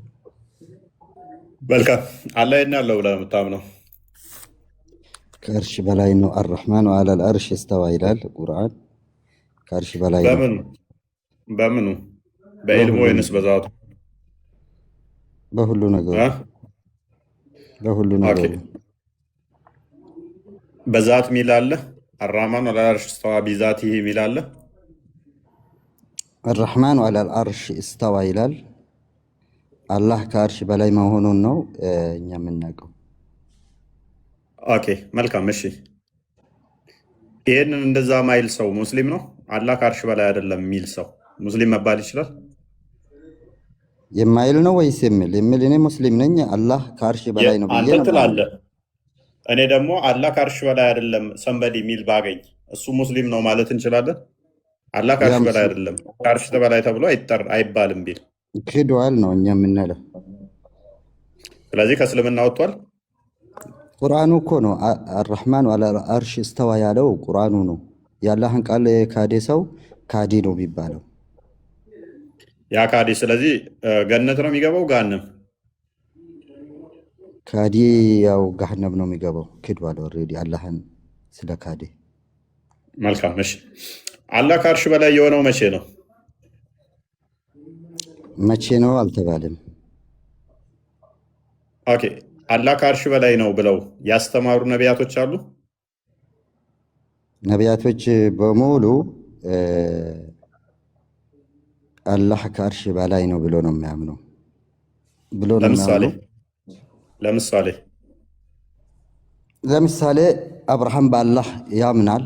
መልካም አላህ ያለው ብለህ የምታምነው ከእርሽ በላይ ነው። አርረሕማኑ አለል አርሽ እስተዋ ይላል ቁርአን። ከእርሽ በላይ ነው። በምኑ በኢልሙ ወይንስ በዛቱ? በሁሉ ነገሩ በሁሉ ነገሩ። በዛት ሚል አለ። አርረሕማኑ አለል አርሽ እስተዋ ቢዛቲሂ ሚል አለ። አርረሕማኑ አለል አርሽ እስተዋ ይላል። አላህ ከአርሽ በላይ መሆኑን ነው እኛ የምናውቀው። ኦኬ መልካም እሺ። ይህንን እንደዛ ማይል ሰው ሙስሊም ነው? አላህ ከአርሽ በላይ አይደለም የሚል ሰው ሙስሊም መባል ይችላል? የማይል ነው ወይስ የሚል? እኔ ሙስሊም ነኝ፣ አላህ ከአርሽ በላይ ነው ብዬ አንተ ትላለህ። እኔ ደግሞ አላህ ከአርሽ በላይ አይደለም ሰንበዲ የሚል ባገኝ እሱ ሙስሊም ነው ማለት እንችላለን? አላህ ከአርሽ በላይ አይደለም ከአርሽ በላይ ተብሎ አይባልም ቢል ክዷል ነው እኛ የምንለው። ስለዚህ ከእስልምና ወጥቷል። ቁርአኑ እኮ ነው አርረሕማኑ አለል አርሽ እስተዋ ያለው ቁርአኑ ነው። የአላህን ቃል ካዴ ሰው ካዲ ነው የሚባለው። ያ ካዲ ስለዚህ ገነት ነው የሚገባው ገሃነም? ካዲ ያው ገሃነም ነው የሚገባው። ክዷል ኦልሬዲ አላህን ስለ ካዴ። መልካም እሺ። አላህ ከአርሽ በላይ የሆነው መቼ ነው? መቼ ነው አልተባለም። ኦኬ አላህ ከአርሽ በላይ ነው ብለው ያስተማሩ ነቢያቶች አሉ? ነቢያቶች በሙሉ አላህ ከአርሽ በላይ ነው ብሎ ነው የሚያምነው። ለምሳሌ አብርሃም በአላህ ያምናል።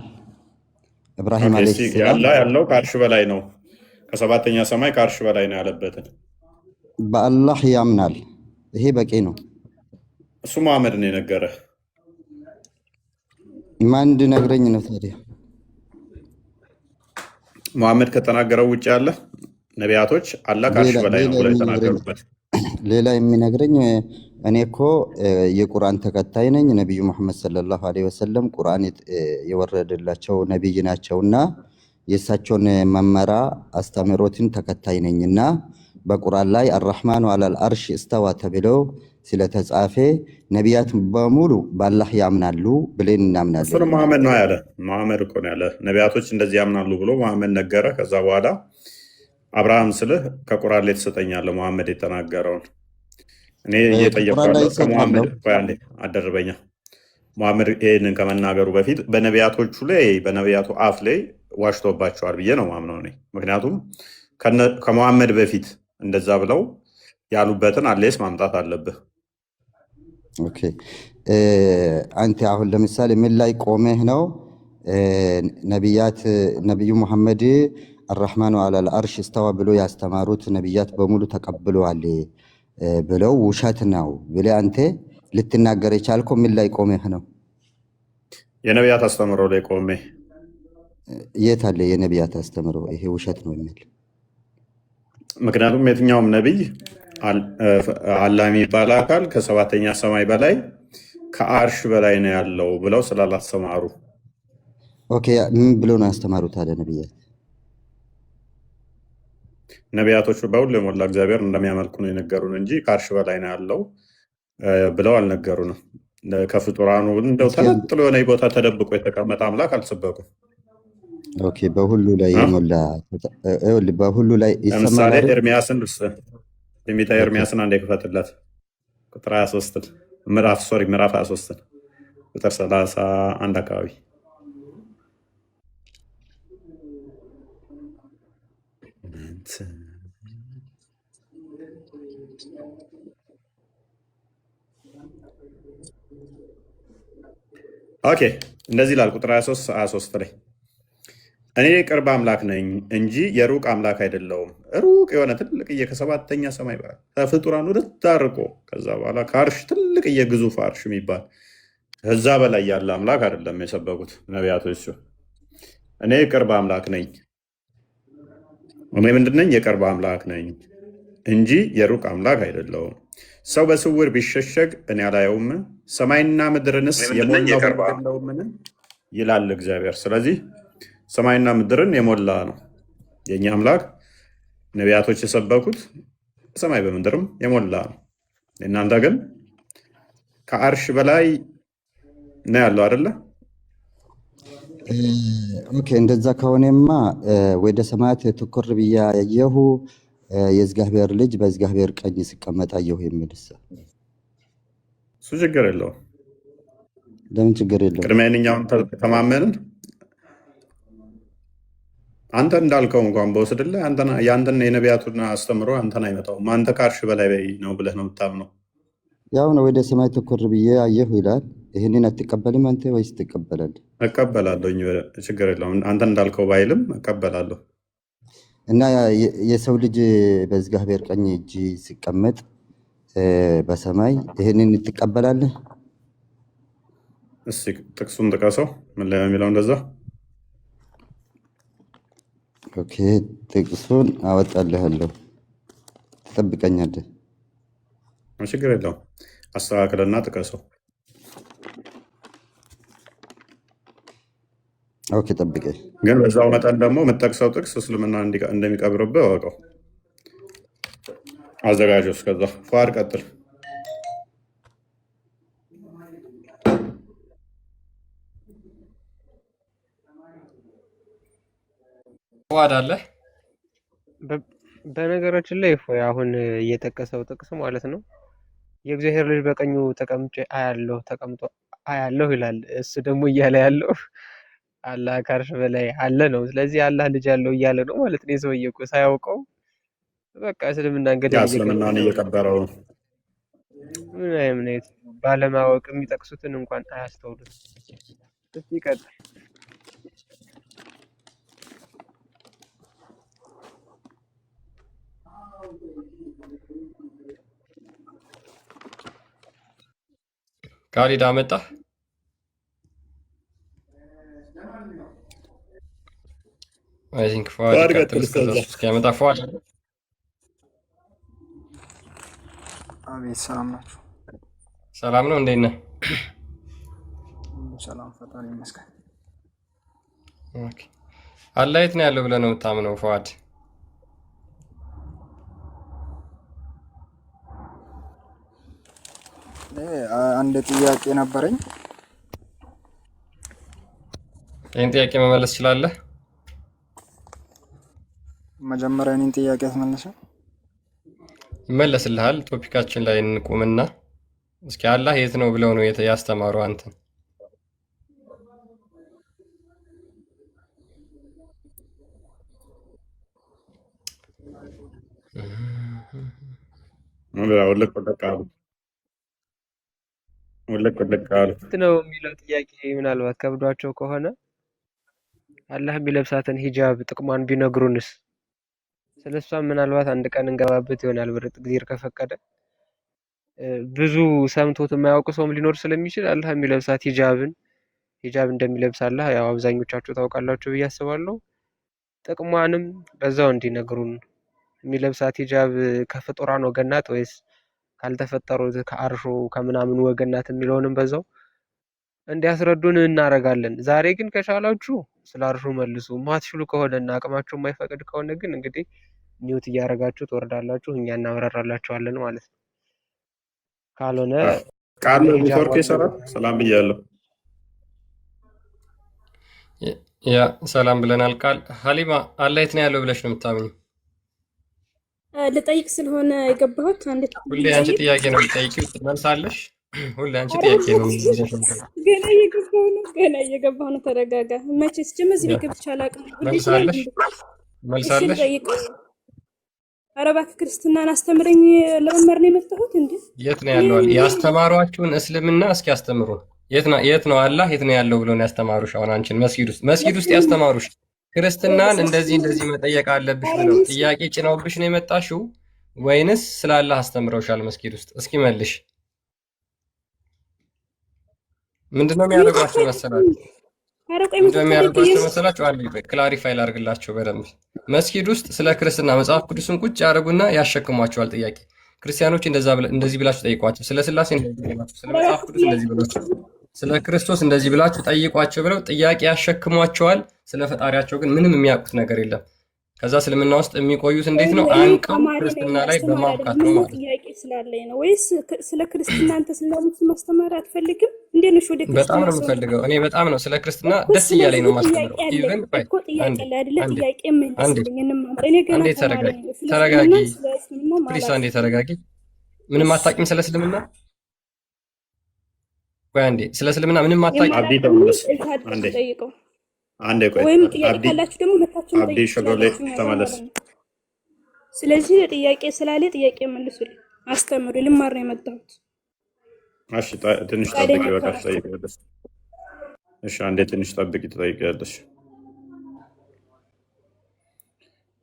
ኢብራሂም አለይሂ ሰላም አላህ ያለው ከአርሽ በላይ ነው ከሰባተኛ ሰማይ ከአርሽ በላይ ነው ያለበትን በአላህ ያምናል። ይሄ በቂ ነው። እሱ መሐመድ ነው የነገረህ። ማን እንድነግረኝ ነው ታዲያ? መሐመድ ከተናገረው ውጭ ያለ ነቢያቶች አላህ ከአርሽ በላይ ነው ብለው የተናገሩበት ሌላ የሚነግረኝ እኔ እኮ የቁርአን ተከታይ ነኝ። ነቢዩ መሐመድ ሰለላሁ ዐለይሂ ወሰለም ቁርአን የወረደላቸው ነቢይ ናቸውና የእሳቸውን መመራ አስተምህሮትን ተከታይ ነኝና በቁርአን ላይ አርረሕማኑ አለል አርሽ እስተዋ ተብለው ስለተጻፈ ነቢያት በሙሉ በአላህ ያምናሉ ብለን እናምናለን። እሱን መሐመድ ነው ያለ። መሐመድ እኮ ነው ያለ ነቢያቶች እንደዚህ ያምናሉ ብሎ መሐመድ ነገረ። ከዛ በኋላ አብርሃም ስልህ ከቁርአን ላይ ትሰጠኛለህ መሐመድ የተናገረውን። እኔ እየጠየቅኩ ከመሐመድ አደርበኛ መሐመድ ይህንን ከመናገሩ በፊት በነቢያቶቹ ላይ በነቢያቱ አፍ ላይ ዋሽቶባቸዋል ብዬ ነው ማምነው እኔ። ምክንያቱም ከመሐመድ በፊት እንደዛ ብለው ያሉበትን አሌስ ማምጣት አለብህ። ኦኬ አንተ አሁን ለምሳሌ ምን ላይ ቆመህ ነው ነቢዩ መሐመድ አርረሕማኑ አለል አርሽ እስተዋ ብሎ ያስተማሩት ነቢያት በሙሉ ተቀብለዋል ብለው ውሸት ነው ብለህ አንተ ልትናገር የቻልከው ምን ላይ ቆመህ ነው? የነቢያት አስተምሮ ላይ ቆሜ። የት አለ የነቢያት አስተምሮ ይሄ ውሸት ነው የሚል? ምክንያቱም የትኛውም ነቢይ አላህ የሚባል አካል ከሰባተኛ ሰማይ በላይ ከአርሽ በላይ ነው ያለው ብለው ስላላስተማሩ። ኦኬ ምን ብሎ ነው ያስተማሩት አለ ነቢያት? ነቢያቶቹ በሁሉ የሞላ እግዚአብሔር እንደሚያመልኩ ነው የነገሩን እንጂ ከአርሽ በላይ ነው ያለው ብለው አልነገሩንም። ከፍጡራኑ እንደው ተነጥሎ የሆነ ቦታ ተደብቆ የተቀመጠ አምላክ አልሰበኩም። ኦኬ በሁሉ ላይ የሞላ በሁሉ ላይ ለምሳሌ ኤርሚያስን ትንቢተ ኤርሚያስን አንዴ ክፈትለት ቁጥር 23 ምዕራፍ 23 ቁጥር 31 አካባቢ ኦኬ እንደዚህ ይላል። ቁጥር 23 ላይ እኔ ቅርብ አምላክ ነኝ እንጂ የሩቅ አምላክ አይደለውም። ሩቅ የሆነ ትልቅዬ ከሰባተኛ ሰማይ በላይ ከፍጡራን ወደ ታርቆ ከዛ በኋላ ከአርሽ ትልቅዬ ግዙፍ አርሽ የሚባል ከዛ በላይ ያለ አምላክ አይደለም የሰበኩት ነቢያቶች። እኔ ቅርብ አምላክ ነኝ። እኔ ምንድን ነኝ? የቅርብ አምላክ ነኝ እንጂ የሩቅ አምላክ አይደለውም። ሰው በስውር ቢሸሸግ እኔ አላየውም፣ ሰማይና ምድርንስ የሞላውምን ይላል እግዚአብሔር። ስለዚህ ሰማይና ምድርን የሞላ ነው የእኛ አምላክ። ነቢያቶች የሰበኩት ሰማይ በምድርም የሞላ ነው። እናንተ ግን ከአርሽ በላይ ነው ያለው አይደለ? ኦኬ፣ እንደዛ ከሆነማ ወደ ሰማያት ትኩር ብዬ ያየሁ የእግዚአብሔር ልጅ በእግዚአብሔር ቀኝ ሲቀመጥ አየሁ የሚልስ እሱ ችግር የለውም። ለምን ችግር የለውም? ቅድሚያ እኛውን ተማመንን። አንተ እንዳልከው እንኳን በወስድልህ የአንተን የነቢያቱን አስተምሮ አንተን አይመጣውም። አንተ ከአርሽ በላይ ነው ብለህ ነው የምታምነው። ያው ነው ወደ ሰማይ ትኩር ብዬ አየሁ ይላል። ይህንን አትቀበልም አንተ ወይስ ትቀበላለህ? እቀበላለሁ፣ ችግር የለውም። አንተ እንዳልከው ባይልም እቀበላለሁ። እና የሰው ልጅ በእግዚአብሔር ቀኝ እጅ ሲቀመጥ በሰማይ ይህንን ትቀበላለህ? እስኪ ጥቅሱን ጥቀሰው። ምን ላይ ነው የሚለው? እንደዛ ኦኬ፣ ጥቅሱን አወጣልሃለሁ፣ ትጠብቀኛለህ። ችግር የለውም። አስተካክልና ጥቀሰው። ኦኬ፣ ጠብቀኝ። ግን በዛው መጠን ደግሞ የምጠቅሰው ጥቅስ እስልምና እንደሚቀብርብህ እወቀው። አዘጋጀው። እስከዛ ፏድ ቀጥል። ፏድ አለ። በነገራችን ላይ እፎይ አሁን እየጠቀሰው ጥቅስ ማለት ነው የእግዚአብሔር ልጅ በቀኙ ተቀምጬ አያለሁ ተቀምጦ አያለሁ ይላል። እሱ ደግሞ እያለ ያለው አላህ ከአርሽ በላይ አለ ነው። ስለዚህ አላህ ልጅ ያለው እያለ ነው ማለት ነው። የሰውዬ እኮ ሳያውቀው በቃ እስልምና እንግዲህ እስልምናን እየቀበረው ነው። ምን አይነት ባለማወቅ የሚጠቅሱትን እንኳን አያስተውሉት። እስቲ ይቀጥል። ካሊድ አመጣ። አይ ቲንክ ፏድ ይቀጥል። እስኪያመጣ ፏድ። አቤት፣ ሰላም ናችሁ? ሰላም ነው። እንዴት ነህ? ሰላም፣ ፈጣሪ ይመስገን። ኦኬ፣ አላህ የት ነው ያለው ብለህ ነው የምታምነው ፏድ? አንድ ጥያቄ ነበረኝ። ይህን ጥያቄ መመለስ ትችላለህ? መጀመሪያ እኔን ጥያቄ አትመልስም? ይመለስልሃል። ቶፒካችን ላይ እንቁምና እስኪ አላህ የት ነው ብለው ነው ያስተማሩ አንተን? ነው የሚለው ጥያቄ ምናልባት ከብዷቸው ከሆነ አላህ የሚለብሳትን ሂጃብ ጥቅሟን ቢነግሩንስ? ስለሷም ምናልባት አንድ ቀን እንገባበት ይሆናል በርግጥ ጊዜር ከፈቀደ። ብዙ ሰምቶት የማያውቁ ሰውም ሊኖር ስለሚችል አላህ የሚለብሳት ሂጃብ እንደሚለብስ አላህ ያው አብዛኞቻችሁ ታውቃላችሁ ብዬ አስባለሁ። ጥቅሟንም በዛው እንዲነግሩን። የሚለብሳት ሂጃብ ከፍጡራን ወገን ናት ወይስ ካልተፈጠሩት ከአርሾ ከምናምን ወገን ናት የሚለውንም በዛው እንዲያስረዱን እናደርጋለን። ዛሬ ግን ከቻላችሁ ስለ አርሾ መልሱ። ማትችሉ ከሆነና አቅማችሁ የማይፈቅድ ከሆነ ግን እንግዲህ ኒውት እያደረጋችሁ ትወርዳላችሁ፣ እኛ እናብራራላችኋለን ማለት ነው። ካልሆነ ቃል ኔትወርክ ይሰራል። ሰላም ብያለሁ። ያ ሰላም ብለናል። ቃል ሀሊማ አላህ የት ነው ያለው ብለሽ ነው የምታምኙ? ልጠይቅ ስለሆነ የገባሁት ሁሌ አንቺ ጥያቄ ነው የምትጠይቂው፣ ትመልሳለሽ። ሁሌ አንቺ ጥያቄ ነው። ገና እየገባሁ ነው። ተረጋጋ። መቼስ ጀመር እዚህ ገብቼ አላውቅም። መልሳለሽ። ኧረ እባክህ ክርስትናን አስተምረኝ ለመማር ነው የመጣሁት። እንዴ የት ነው ያለው? ያስተማሯችሁን እስልምና እስኪ ያስተምሩን። የት ነው አላህ የት ነው ያለው ብሎ ነው ያስተማሩሽ? አሁን አንቺን መስጊድ ውስጥ ያስተማሩሽ ክርስትናን እንደዚህ መጠየቅ አለብሽ ብለው ጥያቄ ጭነውብሽ ነው የመጣሽው ወይንስ ስለ አላህ አስተምረውሻል መስጊድ ውስጥ? እስኪ መልሽ። ምንድነው የሚያደርጓቸው መሰላችሁ? አንድ ክላሪፋይ ላድርግላቸው በደንብ። መስጊድ ውስጥ ስለ ክርስትና መጽሐፍ ቅዱስን ቁጭ ያደርጉና ያሸክሟቸዋል ጥያቄ። ክርስቲያኖች እንደዚህ ብላችሁ ጠይቋቸው፣ ስለ ስላሴ እንደዚህ ብላችሁ፣ ስለ መጽሐፍ ቅዱስ እንደዚህ ብላችሁ፣ ስለ ክርስቶስ እንደዚህ ብላችሁ ጠይቋቸው ብለው ጥያቄ ያሸክሟቸዋል። ስለ ፈጣሪያቸው ግን ምንም የሚያውቁት ነገር የለም። ከዛ እስልምና ውስጥ የሚቆዩት እንዴት ነው? አንቀው ክርስትና ላይ በማብቃት ነው ማለት ነው። ጥያቄ ስላለኝ ነው ወይስ ስለ ክርስትና አንተ ስለምን ማስተማር አትፈልግም? እንዴት ነው ወደ ክርስትና? በጣም ነው የምፈልገው እኔ በጣም ነው ስለ ክርስትና ደስ እያለኝ ነው ማስተምረው። ኢቭን ባይ ተረጋጊ ፕሊስ፣ አንዴ ተረጋጊ። ምንም አታውቂም ስለ እስልምና? ቆይ አንዴ፣ ስለ እስልምና ምንም አታውቂም? አንዴ ቆይ፣ ወይም ጥያቄ ካላችሁ ደግሞ መታችሁ አብዲ ሸጎሌ ተመለስ። ስለዚህ ጥያቄ ስላለ ጥያቄ መልሱልኝ፣ አስተምሩ። ልማር ነው የመጣሁት። እሺ ትንሽ ጠብቂ፣ በቃ ትጠይቂያለሽ። እሺ አንዴ ትንሽ ጠብቂ፣ ትጠይቂያለሽ።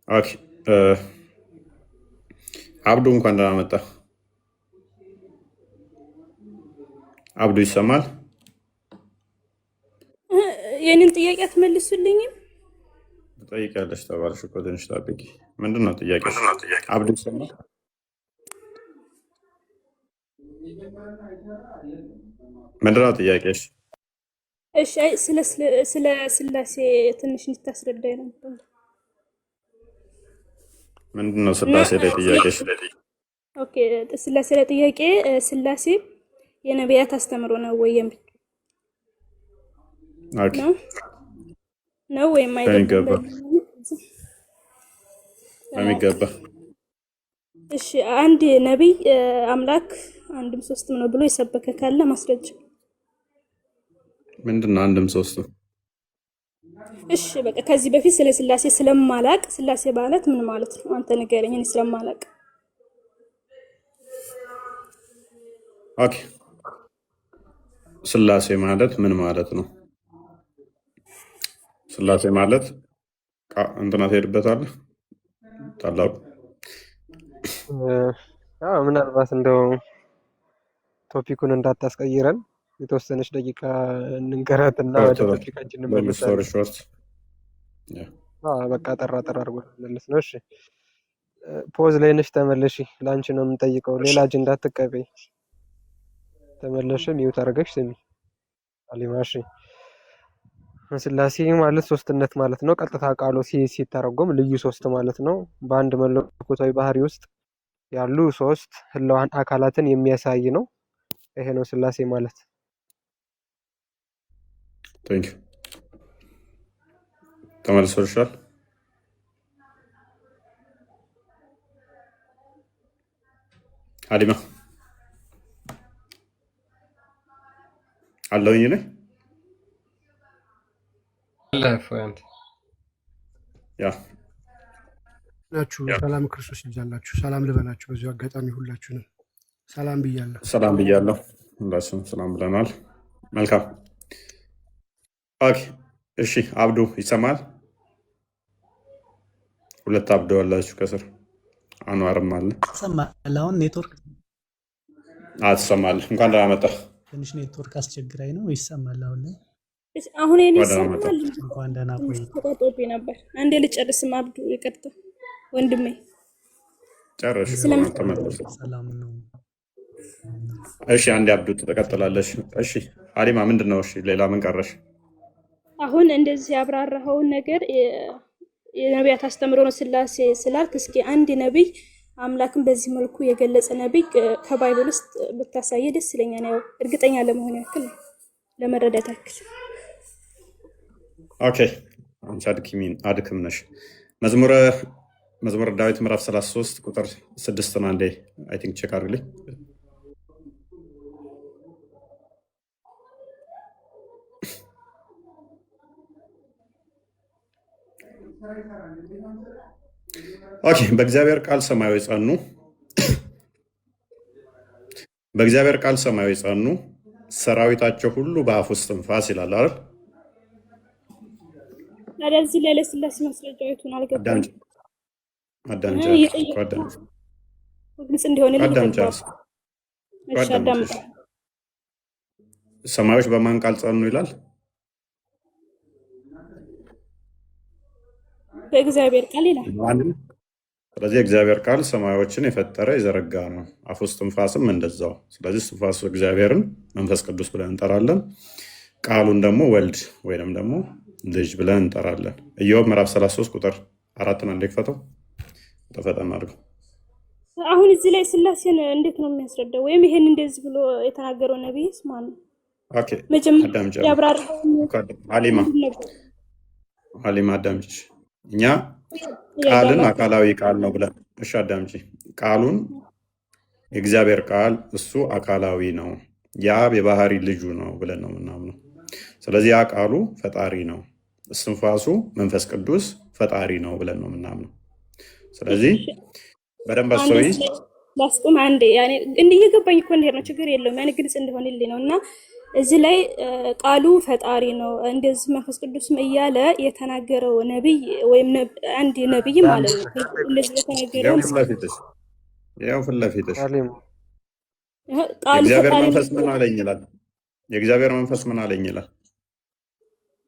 ኦኬ አብዱ እንኳን ደህና መጣ። አብዱ ይሰማል? የኔን ጥያቄ አትመልሱልኝም? ትጠይቂያለሽ ተባልሽ እኮ ትንሽ ጠብቂ። ምንድን ነው ጥያቄሽ? አብዱ ይሰማል? ምንድን ነው ጥያቄሽ? እሺ ስለ ስላሴ ትንሽ እንድታስረዳኝ ነበር። ምንድን ነው ስላሴ ላይ ጥያቄሽ? ኦኬ ስላሴ ላይ ጥያቄ፣ ስላሴ የነቢያት አስተምሮ ነው ወይ የሚል ነው ወይም አይደለም? በሚገባ። እሺ አንድ ነቢይ አምላክ አንድም ሶስትም ነው ብሎ የሰበከ ካለ ማስረጃ ምንድን ነው? አንድም ሶስትም። እሺ በቃ ከዚህ በፊት ስለ ስላሴ ስለማላቅ ስላሴ ማለት ምን ማለት ነው አንተ ንገረኝ፣ እኔ ስለማላቅ። ኦኬ ስላሴ ማለት ምን ማለት ነው? ስላሴ ማለት እንትና ትሄድበታለህ ታላቁ። ምናልባት እንደው ቶፒኩን እንዳታስቀይረን የተወሰነች ደቂቃ እንንገራትና ወደ ቶፒካችን እንመለሳለን። በቃ ጠራ አድርጎ መለስ ነው። እሺ ፖዝ ላይ ነሽ፣ ተመለሺ። ለአንቺ ነው የምንጠይቀው፣ ሌላ አጀንዳ አትቀበይ። ተመለሽ፣ ሚውት አድርገሽ ስሚ አሊማ። እሺ ስላሴ ማለት ሶስትነት ማለት ነው። ቀጥታ ቃሉ ሲተረጎም ልዩ ሶስት ማለት ነው። በአንድ መለኮታዊ ባህሪ ውስጥ ያሉ ሶስት ህላዋን አካላትን የሚያሳይ ነው። ይሄ ነው ስላሴ ማለት። ቴንክ ዩ። ተመልሶልሻል። አሊማ አለውኝ ነኝ ናችሁ። ሰላም ክርስቶስ ይብዛላችሁ። ሰላም ልበላችሁ በዚሁ አጋጣሚ ሁላችሁንም ሰላም ብያለሁ። ሰላም ብያለሁ። ሁላችሁም ሰላም ብለናል። መልካም ኦኬ። እሺ አብዱ ይሰማል? ሁለት አብዱ አላችሁ ከስር፣ አንዋርም አለ። ይሰማል? አሁን ኔትወርክ ትሰማለህ? እንኳን ደህና መጣህ። ትንሽ ኔትወርክ አስቸግራኝ ነው። ይሰማል አሁን ላይ? አሁን እኔ ይሰማል። እንኳን ደህና ቆይ። ተቆጥቶብኝ ነበር። አንዴ ልጨርስም። አብዱ ይቅርታ ወንድሜ። ጨርሽ። ሰላም ነው። እሺ አንዴ አብዱ ትቀጥላለሽ። እሺ አሊማ ምንድን ነው? እሺ ሌላ ምን ቀረሽ? አሁን እንደዚህ ያብራራኸውን ነገር የነቢያት አስተምሮ ነው ስላሴ ስላልክ፣ እስኪ አንድ ነቢይ አምላክን በዚህ መልኩ የገለጸ ነቢይ ከባይብል ውስጥ ብታሳየ ደስ ይለኛል። ያው እርግጠኛ ለመሆን ያክል ለመረዳት ያክል። ኦኬ አንቺ አድክም ነሽ። መዝሙረ ዳዊት ምዕራፍ 33 ቁጥር 6 አንዴ አይ ቲንክ ቼክ አድርግልኝ። ኦኬ በእግዚአብሔር ቃል ሰማያዊ ጸኑ፣ በእግዚአብሔር ቃል ሰማያዊ ጸኑ፣ ሰራዊታቸው ሁሉ በአፍ ውስጥ ትንፋስ ይላል አይደል? ስለዚህ ለስላሴ ማስረጃዎቹን አልገባም። አዳምጪ ግልጽ እንዲሆን ሰማዮች በማን ቃል ጸኑ ይላል? በእግዚአብሔር ቃል ይላል። ስለዚህ እግዚአብሔር ቃል ሰማዮችን የፈጠረ የዘረጋ ነው። አፍ ውስጥ ትንፋስም እንደዛው። ስለዚህ ትንፋሱ እግዚአብሔርን መንፈስ ቅዱስ ብለን እንጠራለን። ቃሉን ደግሞ ወልድ ወይንም ደግሞ ልጅ ብለን እንጠራለን። ኢዮብ ምዕራፍ 33 ቁጥር 4ን አንዴ ክፈተው ተፈጠን አድርገው። አሁን እዚህ ላይ ስላሴን እንዴት ነው የሚያስረዳው? ወይም ይሄን እንደዚህ ብሎ የተናገረው ነብይስ ማን ነው? ኦኬ መጀመሪያ አዳምጪ ያብራራው ሀሊማ አዳምጪ። እኛ ቃልን አካላዊ ቃል ነው ብለን እሺ አዳምጪ። ቃሉን የእግዚአብሔር ቃል እሱ አካላዊ ነው፣ የአብ የባህሪ ልጁ ነው ብለን ነው የምናምነው። ስለዚህ ያ ቃሉ ፈጣሪ ነው፣ እስትንፋሱ መንፈስ ቅዱስ ፈጣሪ ነው ብለን ነው የምናምነው። ስለዚህ በደንብ አስተውይ። ላስቁም አንዴ። ያኔ እየገባኝ እኮ እንደሄድ ነው፣ ችግር የለውም። ያኔ ግልጽ እንደሆነልኝ ነው። እና እዚህ ላይ ቃሉ ፈጣሪ ነው እንደዚህ መንፈስ ቅዱስም እያለ የተናገረው ነብይ ወይም አንድ ነብይ ማለት ነው። እንደዚህ የተናገረው ያው ፊት ለፊትሽ የእግዚአብሔር መንፈስ ምን አለኝ ይላል። የእግዚአብሔር መንፈስ ምን አለኝ ይላል።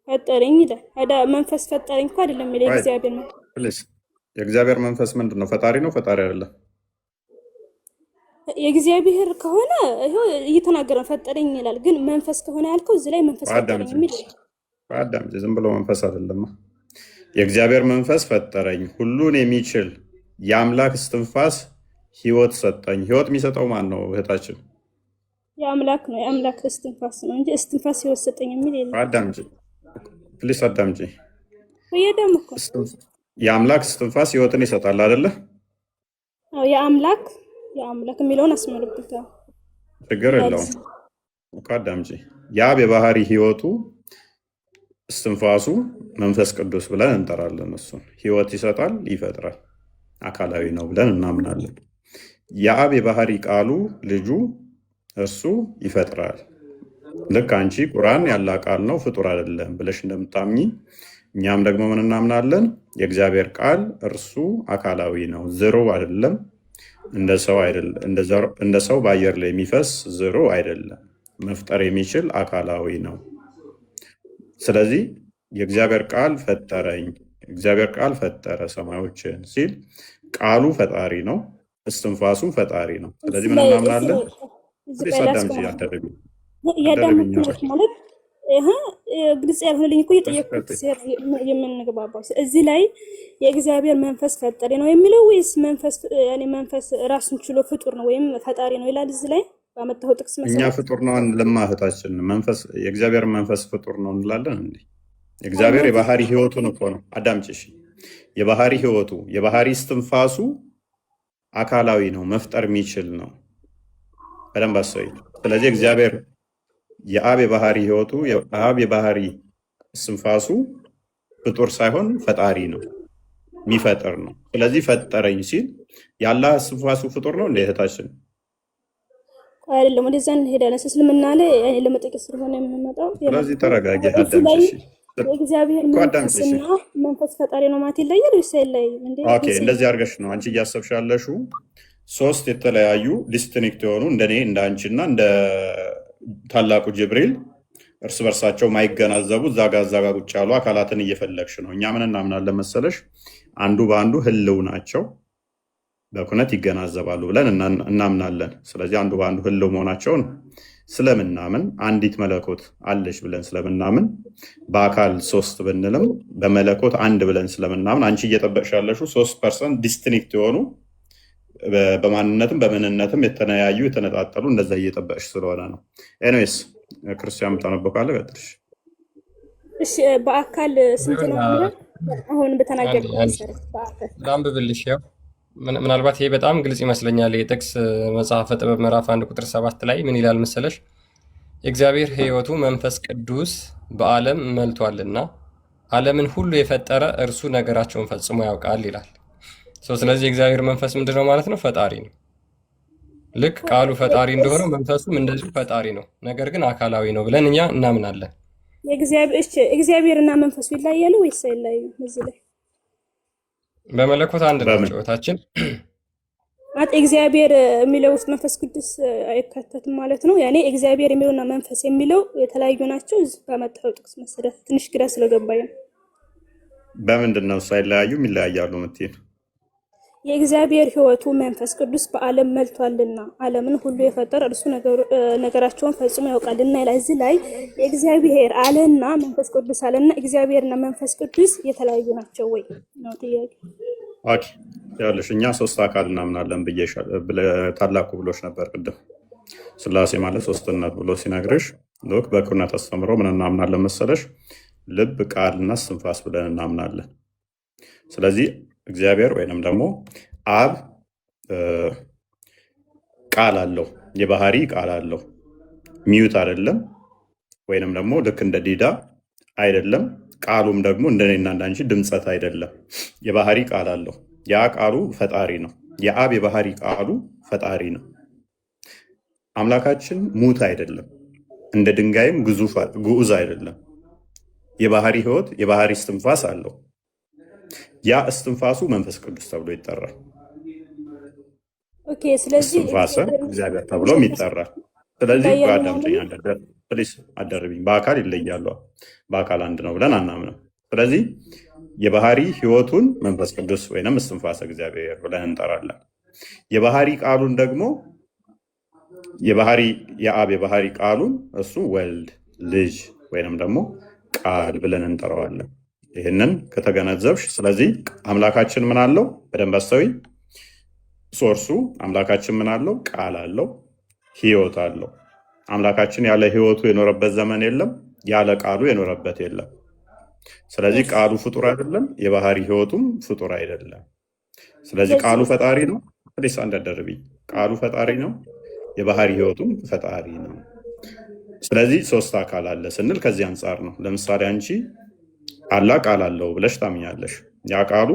ፈጠረኝ ይላል። አዳ መንፈስ ፈጠረኝ እኮ አይደለም የሚለው የእግዚአብሔር መንፈስ። የእግዚአብሔር መንፈስ ምንድን ነው? ፈጣሪ ነው ፈጣሪ አይደለም? የእግዚአብሔር ከሆነ ይሄው እየተናገረ ፈጠረኝ ይላል። ግን መንፈስ ከሆነ ያልከው እዚህ ላይ መንፈስ ፈጠረኝ የሚል አዳምጪ። ዝም ብሎ መንፈስ አይደለም። የእግዚአብሔር መንፈስ ፈጠረኝ፣ ሁሉን የሚችል የአምላክ እስትንፋስ ህይወት ሰጠኝ። ህይወት የሚሰጠው ማን ነው እህታችን? የአምላክ ነው። የአምላክ እስትንፋስ ነው እንጂ እስትንፋስ ህይወት ሰጠኝ የሚል የለም። አዳምጪ ፕሊስ አዳምጪ። ወይደም እኮ የአምላክ እስትንፋስ ህይወትን ይሰጣል አይደለ? አዎ የአምላክ የሚለውን አስመልክታ ችግር የለውም እኮ አዳምጪ። የአብ የባህሪ ህይወቱ እስትንፋሱ መንፈስ ቅዱስ ብለን እንጠራለን። እሱን ህይወት ይሰጣል፣ ይፈጥራል፣ አካላዊ ነው ብለን እናምናለን። የአብ የባህሪ ቃሉ ልጁ እርሱ ይፈጥራል። ልክ አንቺ ቁርአን ያለ ቃል ነው ፍጡር አይደለም ብለሽ እንደምታምኚ እኛም ደግሞ ምን እናምናለን? የእግዚአብሔር ቃል እርሱ አካላዊ ነው፣ ዝሩ አይደለም፣ እንደ ሰው በአየር ላይ የሚፈስ ዝሩ አይደለም፣ መፍጠር የሚችል አካላዊ ነው። ስለዚህ የእግዚአብሔር ቃል ፈጠረኝ፣ እግዚአብሔር ቃል ፈጠረ ሰማዮችን ሲል ቃሉ ፈጣሪ ነው፣ እስትንፋሱም ፈጣሪ ነው። ስለዚህ ምን እናምናለን? አዳምጪ ማለት ግልጽ ያልሆነልኝ እኮ እየጠየኩት የምንግባባው እዚህ ላይ የእግዚአብሔር መንፈስ ፈጣሪ ነው የሚለው ወይስ መንፈስ ራሱን ችሎ ፍጡር ነው ወይም ፈጣሪ ነው ይላል? እዚህ ላይ ባመጣው ጥቅስ መሰረት እኛ ፍጡር ነው ለማህታችን መንፈስ የእግዚአብሔር መንፈስ ፍጡር ነው እንላለን እንዴ? የእግዚአብሔር የባህሪ ህይወቱን እኮ ነው። አዳምጪ እሺ። የባህሪ ህይወቱ የባህሪ እስትንፋሱ አካላዊ ነው፣ መፍጠር የሚችል ነው። በደንብ አስተውይ። ስለዚህ እግዚአብሔር የአብ የባህሪ ህይወቱ የአብ የባህሪ እስትንፋሱ ፍጡር ሳይሆን ፈጣሪ ነው፣ የሚፈጥር ነው። ስለዚህ ፈጠረኝ ሲል የአላህ እስትንፋሱ ፍጡር ነው እንደ እህታችን አይደለም። ወደዛ እንሄዳለን። እስልምና ላይ ለመጠቀስ ስለሆነ የምንመጣው። ስለዚህ ተረጋጊ። አዳምጪ። እግዚአብሔር መንፈስና መንፈስ ፈጣሪ ነው ማለት ይለያል ወይስ አይለያይም? ኦኬ እንደዚህ አድርገሽ ነው አንቺ እያሰብሽ ያለሽው። ሶስት የተለያዩ ዲስቲንክት የሆኑ እንደኔ እንደ አንቺና እንደ ታላቁ ጅብሪል እርስ በርሳቸው ማይገናዘቡ እዛ ጋ ቁጭ ያሉ አካላትን እየፈለግሽ ነው። እኛ ምን እናምናለን መሰለሽ? አንዱ በአንዱ ህልው ናቸው፣ በኩነት ይገናዘባሉ ብለን እናምናለን። ስለዚህ አንዱ በአንዱ ህልው መሆናቸውን ስለምናምን አንዲት መለኮት አለች ብለን ስለምናምን በአካል 3 ብንልም በመለኮት 1 ብለን ስለምናምን አንቺ እየጠበቅሽ ያለሽው 3% ዲስቲንክት የሆኑ በማንነትም በምንነትም የተለያዩ የተነጣጠሉ እንደዛ እየጠበቅሽ ስለሆነ ነው። ኤኒዌይስ ክርስቲያን የምታነበው ካለ ቀጥልሽ። እሺ በአካል ስንት ነው? አሁን በተናገርኩት መሰረት በአካል ላንብብልሽ። ያው ምናልባት ይሄ በጣም ግልጽ ይመስለኛል። የጥቅስ መጽሐፈ ጥበብ ምዕራፍ 1 ቁጥር 7 ላይ ምን ይላል መሰለሽ? የእግዚአብሔር ሕይወቱ መንፈስ ቅዱስ በዓለም መልቷልና ዓለምን ሁሉ የፈጠረ እርሱ ነገራቸውን ፈጽሞ ያውቃል ይላል። ስለዚህ የእግዚአብሔር መንፈስ ምንድነው ማለት ነው? ፈጣሪ ነው። ልክ ቃሉ ፈጣሪ እንደሆነ መንፈሱም እንደዚሁ ፈጣሪ ነው፣ ነገር ግን አካላዊ ነው ብለን እኛ እናምናለን። እግዚአብሔርና መንፈሱ ይለያያሉ ወይስ አይለያዩም? እዚህ ላይ በመለኮት አንድ ናቸው። ህይወታችን ማለት እግዚአብሔር የሚለው ውስጥ መንፈስ ቅዱስ አይካተትም ማለት ነው። ያኔ እግዚአብሔር የሚለውና መንፈስ የሚለው የተለያዩ ናቸው። እዚህ ባመጣው ጥቅስ መሰረት ትንሽ ግራ ስለገባኝ ነው። በምንድን ነው ሳይለያዩ ይለያያሉ የምትይው? የእግዚአብሔር ሕይወቱ መንፈስ ቅዱስ በዓለም መልቷልና ዓለምን ሁሉ የፈጠረ እርሱ ነገራቸውን ፈጽሞ ያውቃልና ይላል። እዚህ ላይ የእግዚአብሔር አለና መንፈስ ቅዱስ አለና እግዚአብሔርና መንፈስ ቅዱስ የተለያዩ ናቸው ወይ ነው ጥያቄ። ኦኬ ያለሽ እኛ ሶስት አካል እናምናለን ታላቁ ብሎሽ ነበር ቅድም። ስላሴ ማለት ሶስትነት ብሎ ሲነግርሽ ሎክ በኩርነት አስተምሮ ምን እናምናለን መሰለሽ? ልብ ቃልና እስትንፋስ ብለን እናምናለን። ስለዚህ እግዚአብሔር ወይንም ደግሞ አብ ቃል አለው፣ የባህሪ ቃል አለው። ሚዩት አይደለም፣ ወይንም ደግሞ ልክ እንደ ዲዳ አይደለም። ቃሉም ደግሞ እንደኔና እንዳንቺ ድምፀት አይደለም። የባህሪ ቃል አለው። ያ ቃሉ ፈጣሪ ነው። የአብ የባህሪ ቃሉ ፈጣሪ ነው። አምላካችን ሙት አይደለም፣ እንደ ድንጋይም ግዑዝ አይደለም። የባህሪ ህይወት፣ የባህሪ እስትንፋስ አለው። ያ እስትንፋሱ መንፈስ ቅዱስ ተብሎ ይጠራል። ኦኬ ስለዚህ እስትንፋሰ እግዚአብሔር ተብሎም ይጠራል። ስለዚህ በአዳምጠኛ ፕሊስ አደርብኝ። በአካል ይለያሉ፣ በአካል አንድ ነው ብለን አናምንም። ስለዚህ የባህሪ ህይወቱን መንፈስ ቅዱስ ወይንም እስትንፋሰ እግዚአብሔር ብለን እንጠራለን። የባህሪ ቃሉን ደግሞ የአብ የባህሪ ቃሉን እሱ ወልድ ልጅ ወይንም ደግሞ ቃል ብለን እንጠራዋለን። ይህንን ከተገነዘብሽ፣ ስለዚህ አምላካችን ምን አለው? በደንብ አስተዊ። ሶርሱ አምላካችን ምን አለው? ቃል አለው፣ ህይወት አለው። አምላካችን ያለ ህይወቱ የኖረበት ዘመን የለም፣ ያለ ቃሉ የኖረበት የለም። ስለዚህ ቃሉ ፍጡር አይደለም፣ የባህሪ ህይወቱም ፍጡር አይደለም። ስለዚህ ቃሉ ፈጣሪ ነው። ፕሊስ አንዳደርብኝ። ቃሉ ፈጣሪ ነው፣ የባህሪ ህይወቱም ፈጣሪ ነው። ስለዚህ ሶስት አካል አለ ስንል ከዚህ አንጻር ነው። ለምሳሌ አንቺ አላህ ቃል አለው ብለሽ ታምኛለሽ። ያ ቃሉ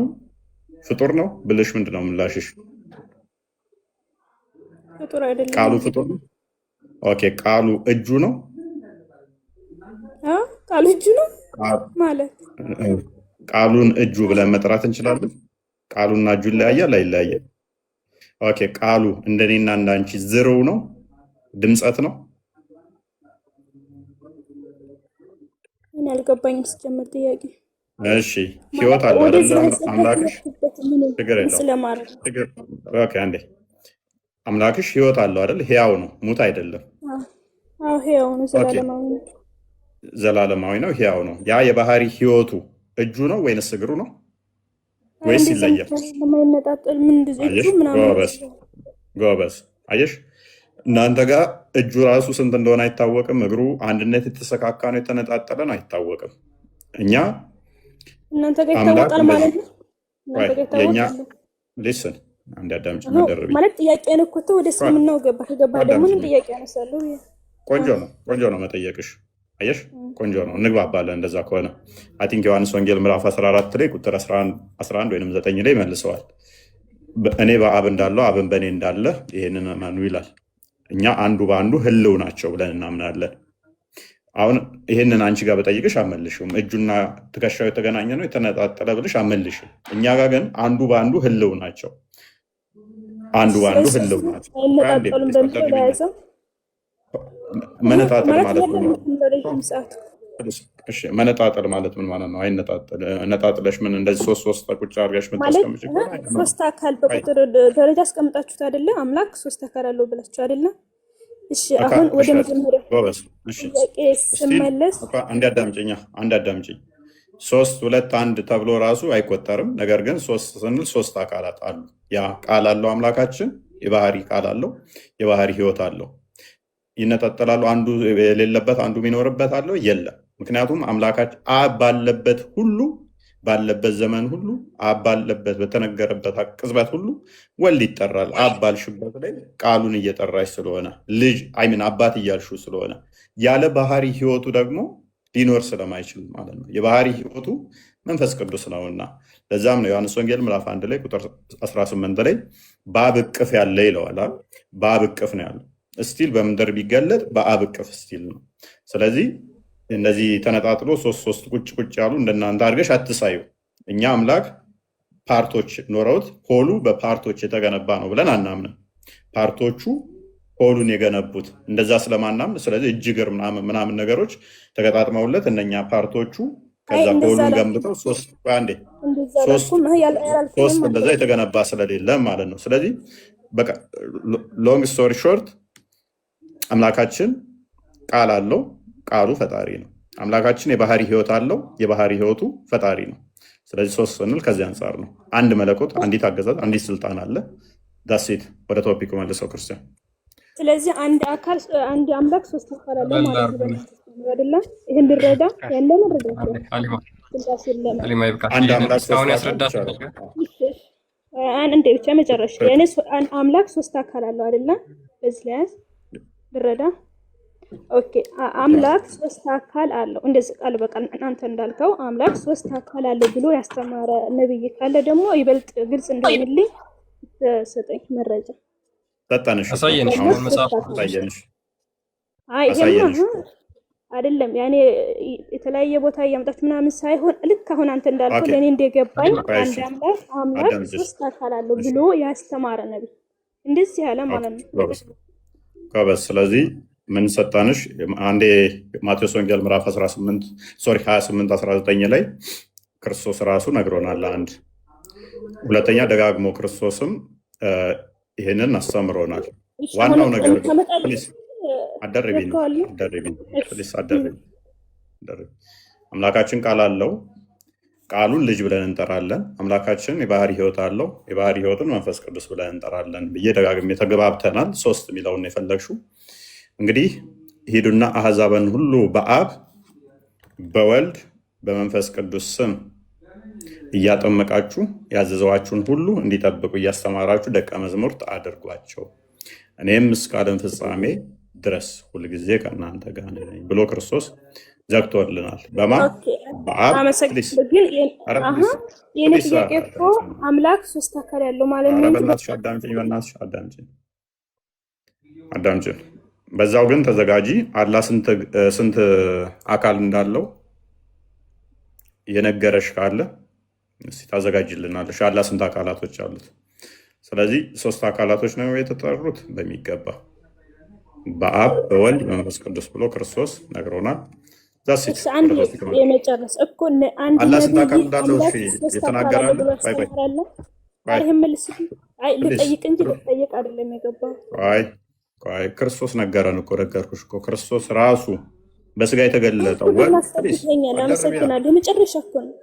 ፍጡር ነው ብለሽ ምንድነው ምላሽሽ? ፍጡር አይደለም። ቃሉ ፍጡር ነው። ኦኬ ቃሉ እጁ ነው። ቃሉ እጁ ነው ማለት ቃሉን እጁ ብለን መጥራት እንችላለን። ቃሉና እጁ ይለያያል አይለያየም? ኦኬ ቃሉ እንደኔና እንዳንቺ ዝርው ነው፣ ድምፀት ነው። እኔ አልገባኝም ስጀምር ጥያቄ። እሺ ህይወት አለ አይደል? አምላክሽ ችግር የለውም። ኦኬ አንዴ አምላክሽ ህይወት አለው አይደል? ህያው ነው፣ ሙት አይደለም። አዎ ህያው ነው፣ ዘላለማዊ ነው። ዘላለማዊ ነው፣ ህያው ነው። ያ የባህሪ ህይወቱ እጁ ነው ወይንስ እግሩ ነው ወይስ ይለያል? ለማይነጣጠል ምን እጁ ምናምን። ጎበዝ አየሽ። እናንተ ጋር እጁ ራሱ ስንት እንደሆነ አይታወቅም። እግሩ አንድነት የተሰካካ ነው የተነጣጠለ ነው አይታወቅም። እኛ እናንተ ጋር ይታወቃል ማለት ነው። የኛ ሊስን አንድ አዳምጭ መደረብ ማለት ጥያቄ ነው እኮ ወደ እስልምናው ገባ ከገባ ደግሞ ምን ጥያቄ ያነሳለሁ። ቆንጆ ነው መጠየቅሽ። አየሽ ቆንጆ ነው፣ እንግባባለን። እንደዛ ከሆነ አይ ቲንክ ዮሐንስ ወንጌል ምዕራፍ 14 ላይ ቁጥር 11 ወይም 9 ላይ መልሰዋል። እኔ በአብ እንዳለው አብን በእኔ እንዳለ ይሄንን እመኑ ይላል። እኛ አንዱ በአንዱ ህልው ናቸው ብለን እናምናለን። አሁን ይህንን አንቺ ጋር በጠይቅሽ አመልሽም። እጁና ትከሻው የተገናኘ ነው የተነጣጠለ ብልሽ አመልሽም። እኛ ጋር ግን አንዱ በአንዱ ህልው ናቸው። አንዱ በአንዱ ህልው ናቸው። መነጣጠል ማለት ምን ማለት ነው? ነጣጥለሽ ምን እንደዚህ ሶስት ቁጭ አድርገሽ ማለት ሶስት አካል በቁጥር ደረጃ አስቀምጣችሁት አይደለ? አምላክ ሶስት አካል አለው ብላችሁ አይደለ? እሺ አሁን ወደ መጀመሪያ ጥያቄ ስመለስ አንድ አዳምጪኝ። 3 2 1 ተብሎ ራሱ አይቆጠርም። ነገር ግን ሶስት ስንል ሶስት አካላት አሉ። ያ ቃል አለው አምላካችን፣ የባህሪ ቃል አለው፣ የባህሪ ህይወት አለው። ይነጣጠላሉ። አንዱ የሌለበት አንዱ የሚኖርበት አለው የለም። ምክንያቱም አምላካችን አብ ባለበት ሁሉ ባለበት ዘመን ሁሉ አብ ባለበት በተነገረበት ቅጽበት ሁሉ ወልድ ይጠራል። አብ ባልሽበት ላይ ቃሉን እየጠራሽ ስለሆነ ልጅ አይምን አባት እያልሹ ስለሆነ ያለ ባህሪ ህይወቱ ደግሞ ሊኖር ስለማይችል ማለት ነው። የባህሪ ህይወቱ መንፈስ ቅዱስ ነውና ለዛም ነው ዮሐንስ ወንጌል ምዕራፍ 1 ላይ ቁጥር 18 ላይ በአብ እቅፍ ያለ ይለዋል። በአብ እቅፍ ነው ያለው። ስቲል በምድር ቢገለጥ በአብ እቅፍ ስቲል ነው። ስለዚህ እነዚህ ተነጣጥሎ ሶስት ቁጭ ያሉ እንደናንተ አድርገሽ አትሳዩ። እኛ አምላክ ፓርቶች ኖረውት ሆሉ በፓርቶች የተገነባ ነው ብለን አናምንም። ፓርቶቹ ሆሉን የገነቡት እንደዛ ስለማናምን፣ ስለዚህ እጅግር ምናምን ነገሮች ተገጣጥመውለት እነኛ ፓርቶቹ ከዛ እንደዛ ፖሉን አላልኩም። ገንብተው ሶስት አንዴ እንደዛ ሶስት አላልኩም። ያላልኩኝም ሶስት እንደዛ የተገነባ ስለሌለ ማለት ነው። ስለዚህ በቃ ሎንግ ስቶሪ ሾርት አምላካችን ቃል አለው፣ ቃሉ ፈጣሪ ነው። አምላካችን የባህሪ ህይወት አለው፣ የባህሪ ህይወቱ ፈጣሪ ነው። ስለዚህ ሶስት ስንል ከዚህ አንጻር ነው። አንድ መለኮት፣ አንዲት አገዛዝ፣ አንዲት ስልጣን አለ። ዳሴት ወደ ቶፒኩ መልሰው ክርስቲያን። ስለዚህ አንድ አካል አንድ አምላክ ሶስት አካል አለው ማለት ነው አይደለ? ይሄን ልረዳ ያለ መረዳት ሀሊማ ይብቃ። አንድ አምላክ ሶስት አሁን አካል ያስረዳት ይቻላል። አንዴ ብቻ መጨረሻ ያኔ አምላክ ሶስት አካል አለው አይደለ? በዚህ ላይ ልረዳ። ኦኬ አምላክ ሶስት አካል አለው። እንደዚህ ቃል በቃል አንተ እንዳልከው አምላክ ሶስት አካል አለው ብሎ ያስተማረ ነብይ ካለ ደግሞ ይበልጥ ግልጽ እንደሆነልኝ ሰጠኝ መረጃ። ሰጠንሽ፣ አሳየንሽ፣ አሁን መጽሐፍ አሳየንሽ። አይ አይደለም ያኔ የተለያየ ቦታ እያመጣች ምናምን ሳይሆን ልክ አሁን አንተ እንዳልከው ለኔ እንደገባኝ አንድ አምላክ ሶስት አካል አለው ብሎ ያስተማረ ነብይ እንደዚህ ያለ ማለት ነው። ጎበዝ። ስለዚህ ምን ሰጣንሽ? አንዴ ማቴዎስ ወንጌል ምዕራፍ 28 19 ላይ ክርስቶስ ራሱ ነግሮናል። አንድ ሁለተኛ ደጋግሞ ክርስቶስም ይህንን አስተምሮናል። ዋናው ነገር ፕሊዝ አደረብኝ አምላካችን ቃል አለው። ቃሉን ልጅ ብለን እንጠራለን። አምላካችን የባህሪ ህይወት አለው። የባህሪ ህይወትን መንፈስ ቅዱስ ብለን እንጠራለን ብዬ ደጋግሜ ተገባብተናል። ሶስት የሚለውን የፈለግሽው እንግዲህ ሂዱና አህዛብን ሁሉ በአብ በወልድ በመንፈስ ቅዱስ ስም እያጠመቃችሁ ያዘዘዋችሁን ሁሉ እንዲጠብቁ እያስተማራችሁ ደቀ መዝሙርት አድርጓቸው፣ እኔም እስከ ዓለም ፍጻሜ ድረስ ሁልጊዜ ከእናንተ ጋር ነኝ ብሎ ክርስቶስ ዘግቶልናል። በማን በአብ። የኔ ጥያቄ እኮ አምላክ ሶስት አካል ያለው ማለት ነው። በእናትሽ አዳምጪኝ። በዛው ግን ተዘጋጂ። አላህ ስንት አካል እንዳለው የነገረሽ ካለ ታዘጋጅልናለሽ። አላህ ስንት አካላቶች አሉት? ስለዚህ ሶስት አካላቶች ነው የተጠሩት በሚገባ በአብ በወልድ በመንፈስ ቅዱስ ብሎ ክርስቶስ ነግሮናል። የመጨረስ እኮ አላህ ስንት አካል እንዳለው የተናገራለ። ልጠይቅ እንጂ ልጠይቅ አይደለም የገባው። ቆይ ክርስቶስ ነገረን እኮ ነገርኩሽ እኮ ክርስቶስ ራሱ በስጋ የተገለጠው አመሰግናለሁ። የመጨረሻ እኮ ነው።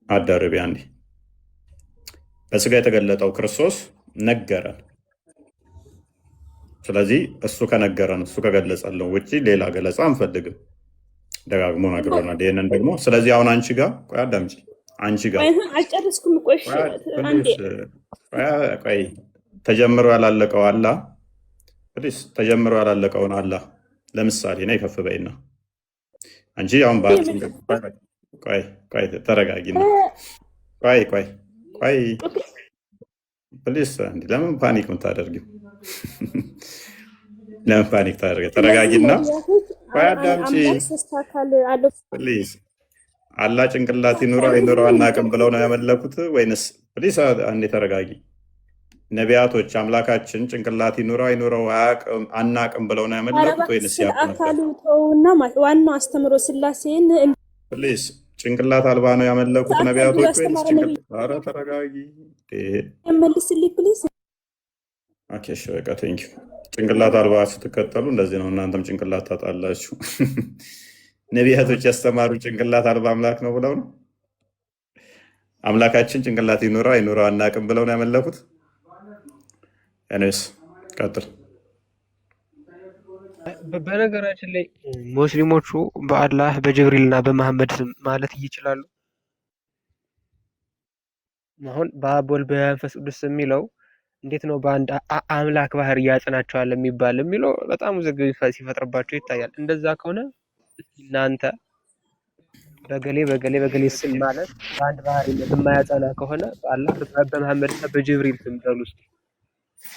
አደርቢ አንዴ በስጋ የተገለጠው ክርስቶስ ነገረን። ስለዚህ እሱ ከነገረን እሱ ከገለጸልን ውጭ ሌላ ገለጻ አንፈልግም። ደጋግሞ ነግሮናል ይሄንን ደግሞ። ስለዚህ አሁን አንቺ ጋር ቆይ አዳምጪ። አንቺ ጋር አልጨረስኩም። ቆይ ቆይ ተጀምሮ ያላለቀው አላህ ፕሊስ ተጀምሮ ያላለቀውን አላህ ለምሳሌ ነው ከፍ በይና አንቺ አሁን ቆይ ተረጋጊና ቆይ ፕሊስ እንዲ ለምን ፓኒክ የምታደርጊው? ለምን ፓኒክ ታደርጊ? ተረጋጊና ቆይ አዳምጪ ፕሊስ። አላህ ጭንቅላት ይኑረው አይኑረው አናውቅም ብለው ነው ያመለኩት ወይንስ? ፕሊስ አንዴ ተረጋጊ። ነቢያቶች አምላካችን ጭንቅላት ይኑረው አይኑረው አናውቅም ብለው ነው ያመለኩት ወይንስ አካሉ ተውና ዋናው አስተምሮ ስላሴን ፕሊስ ጭንቅላት አልባ ነው ያመለኩት ነቢያቶች ወይንስ ጭንቅላት? ኧረ ተረጋጊ። መልስልኝ ፕሊስ። ኦኬ እሺ በቃ ቴንክ ዩ። ጭንቅላት አልባ ስትከተሉ እንደዚህ ነው፣ እናንተም ጭንቅላት ታጣላችሁ። ነቢያቶች ያስተማሩ ጭንቅላት አልባ አምላክ ነው ብለው ነው። አምላካችን ጭንቅላት ይኑረው አይኑረው አናውቅም ብለው ነው ያመለኩት። እኔስ ቀጥል። በነገራችን ላይ ሙስሊሞቹ በአላህ በጅብሪል እና በመሐመድ ስም ማለት ይችላሉ። አሁን በአብ ወልድ በመንፈስ ቅዱስ የሚለው እንዴት ነው በአንድ አምላክ ባህር ያጽናቸዋል የሚለው በጣም ውዝግብ ሲፈጥርባቸው ይታያል። እንደዛ ከሆነ እናንተ በገሌ ስም ማለት በአንድ ባህሪነት የማያጸና ከሆነ በአላህ በመሐመድ እና በጅብሪል ስም በሉ ውስጥ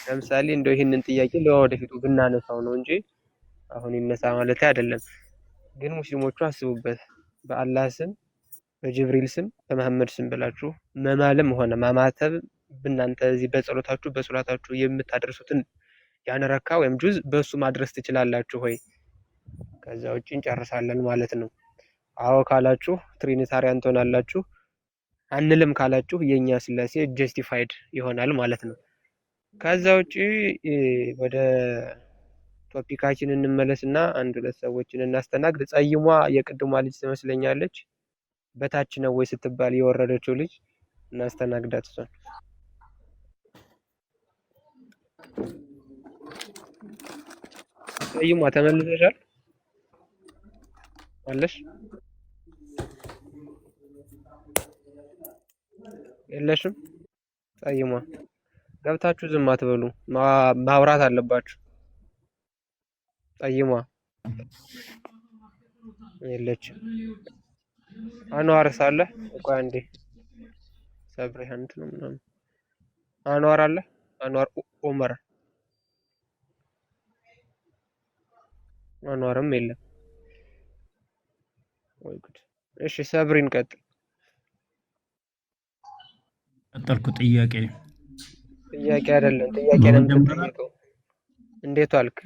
ለምሳሌ እንደው ይህንን ጥያቄ ለወደፊቱ ብናነሳው ነው እንጂ አሁን ይነሳ ማለት አይደለም። ግን ሙስሊሞቹ አስቡበት። በአላህ ስም በጅብሪል ስም በመሐመድ ስም ብላችሁ መማለም ሆነ ማማተብ እናንተ እዚህ በጸሎታችሁ በሶላታችሁ የምታደርሱትን ያን ረካ ወይም ጁዝ በሱ ማድረስ ትችላላችሁ ወይ? ከዛ ውጭ እንጨርሳለን ማለት ነው። አዎ ካላችሁ ትሪኒታሪያን ትሆናላችሁ፣ አንልም ካላችሁ የኛ ስላሴ ጀስቲፋይድ ይሆናል ማለት ነው። ከዛ ውጭ ወደ ቶፒካችን እንመለስና አንድ ሁለት ሰዎችን እናስተናግድ። ጸይሟ የቅድሟ ልጅ ትመስለኛለች። በታች ነው ወይ ስትባል የወረደችው ልጅ እናስተናግዳት እሷን። ጸይሟ ተመልሰሻል አለሽ? የለሽም? ጸይሟ ገብታችሁ ዝም አትበሉ፣ ማውራት አለባችሁ። ጸይሟ የለችም። አንዋር ሳለ ቆይ አንዴ ሰብሪ አንተ ነው ምናምን አንዋር አለ? አንዋር ኡመር አንዋርም የለም። ወይ ጉድ። እሺ ሰብሪን ቀጥል። ቀጠልኩ። ጥያቄ አይደለም ጥያቄ ነው የምትጠይቀው። እንዴት ዋልክ?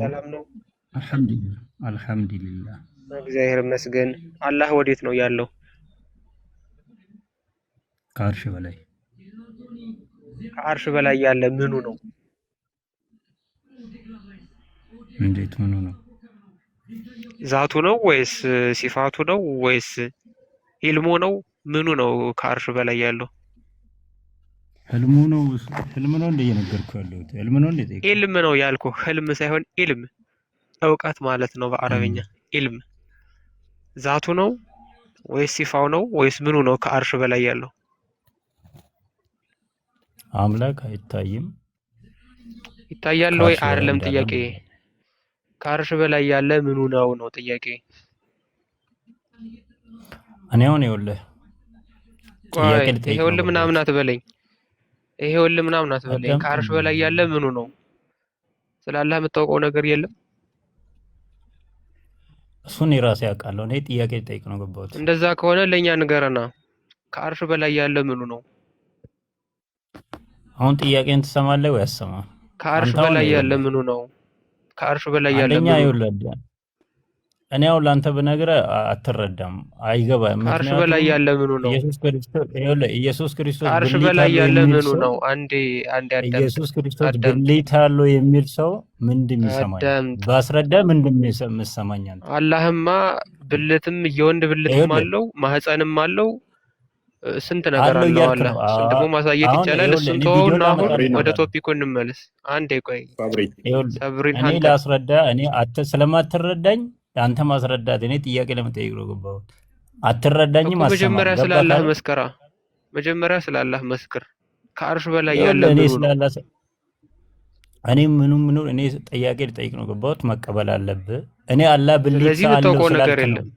ሰላም ነው? አልሐምዱሊላህ እግዚአብሔር ይመስገን። አላህ ወዴት ነው ያለው? ከአርሽ በላይ። ከአርሽ በላይ ያለ ምኑ ነው? እንዴት ምኑ ነው? ዛቱ ነው ወይስ ሲፋቱ ነው ወይስ ኢልሙ ነው? ምኑ ነው ከአርሽ በላይ ያለው? ህልሙ ነው? ህልም ነው እንደ እየነገርኩህ ያለሁት ህልም ነው እንደ ጠይቅ። ኢልም ነው ያልኩህ። ህልም ሳይሆን ኢልም እውቀት ማለት ነው በአረብኛ። ኢልም ዛቱ ነው ወይስ ሲፋው ነው ወይስ ምኑ ነው ከአርሽ በላይ ያለው? አምላክ አይታይም። ይታያል ወይ? አይደለም ጥያቄ። ከአርሽ በላይ ያለ ምኑ ነው ነው ጥያቄ። እኔ አሁን ይኸውልህ ጥያቄ ልጠይቅ። ይኸውልህ ምናምን አትበለኝ። ይኸውልህ ምናምን አትበለኝ። ከአርሽ በላይ ያለ ምኑ ነው? ስላላህ የምታውቀው ነገር የለም? እሱን የራሴ ያውቃለሁ። እኔ ጥያቄ ልጠይቅ ነው ገባሁት። እንደዛ ከሆነ ለኛ ንገረና። ከአርሽ በላይ ያለ ምኑ ነው? አሁን ጥያቄን ትሰማለህ ወይ አትሰማም? ከአርሽ በላይ ያለ ምኑ ነው? ከአርሽ በላይ ያለ ምኑ ነው? ይኸውልህ እኔ አሁን ለአንተ ብነግርህ አትረዳም፣ አይገባም። ከአርሽ በላይ ያለ ምኑ ነው? ኢየሱስ ክርስቶስ ከአርሽ በላይ ያለ ምኑ ነው? አንዴ አዳምጥ። ኢየሱስ ክርስቶስ ብልት አለው የሚል ሰው ምንድን ይሰማኛል? ባስረዳ ምንድን የምሰማኝ አንተ? አላህማ ብልትም የወንድ ብልትም አለው ማህፀንም አለው ስንት ነገር አለው። አላህ እሱን ደግሞ ማሳየት ይቻላል። እሱን ተወውና አሁን ወደ ቶፒኩ እንመለስ። አንዴ ቆይ ሰብሪን እኔ ላስረዳ። እኔ ስለማትረዳኝ አንተ ማስረዳት እኔ ጥያቄ ለመጠየቅ ነው ገባሁት። አትረዳኝም። መጀመሪያ ስላላህ መስከራ መጀመሪያ ስላላህ መስክር። ከአርሽ በላይ ያለ እኔ ምኑ እኔ ጥያቄ ልጠይቅ ነው ገባሁት። መቀበል አለብህ። እኔ አላህ ብልት ስለዚህ የምታውቀው ነገር የለም።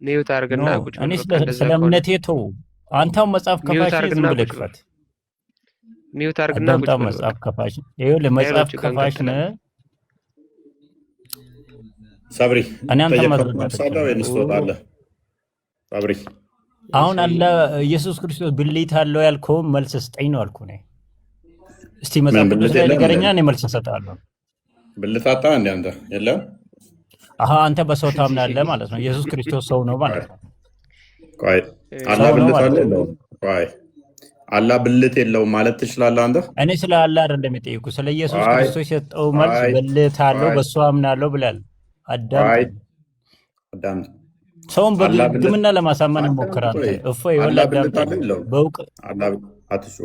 ኒውት አድርግና ቁጭ እኔ ስለ እምነቴ ተው። አንተው መጽሐፍ ከፋሽ ዝም ብለህ ክፈት። ኒውት አድርግና ቁጭ በል። መጽሐፍ ከፋሽ ይኸውልህ መጽሐፍ ከፋሽ ነህ ሰብሪ። እኔ አንተ ሰብሪ አሁን አለ ኢየሱስ ክርስቶስ ብልት አለው ያልከው መልስ ስጠኝ ነው አልኩህ። እኔ እስቲ መጽሐፍ ቅዱስ ላይ ንገረኛ፣ እኔ መልስ እሰጥሃለሁ። ብልት አጣ እንደ አንተ የለም። አንተ በሰው ታምናለህ ማለት ነው። ኢየሱስ ክርስቶስ ሰው ነው ማለት ነው። ቆይ አላህ ብልት አለ የለውም? ቆይ አላህ ብልት የለውም ማለት ትችላለህ አንተ? እኔ ስለ አላህ አይደለም የጠየኩህ፣ ስለ ኢየሱስ ክርስቶስ የሰጠው መልስ ብልት አለው በሱ አምናለሁ ብላል። አዳም ሰውን በግምና ለማሳመን ሞክራል። እፎይ ይወላል በውቅ አትሹ።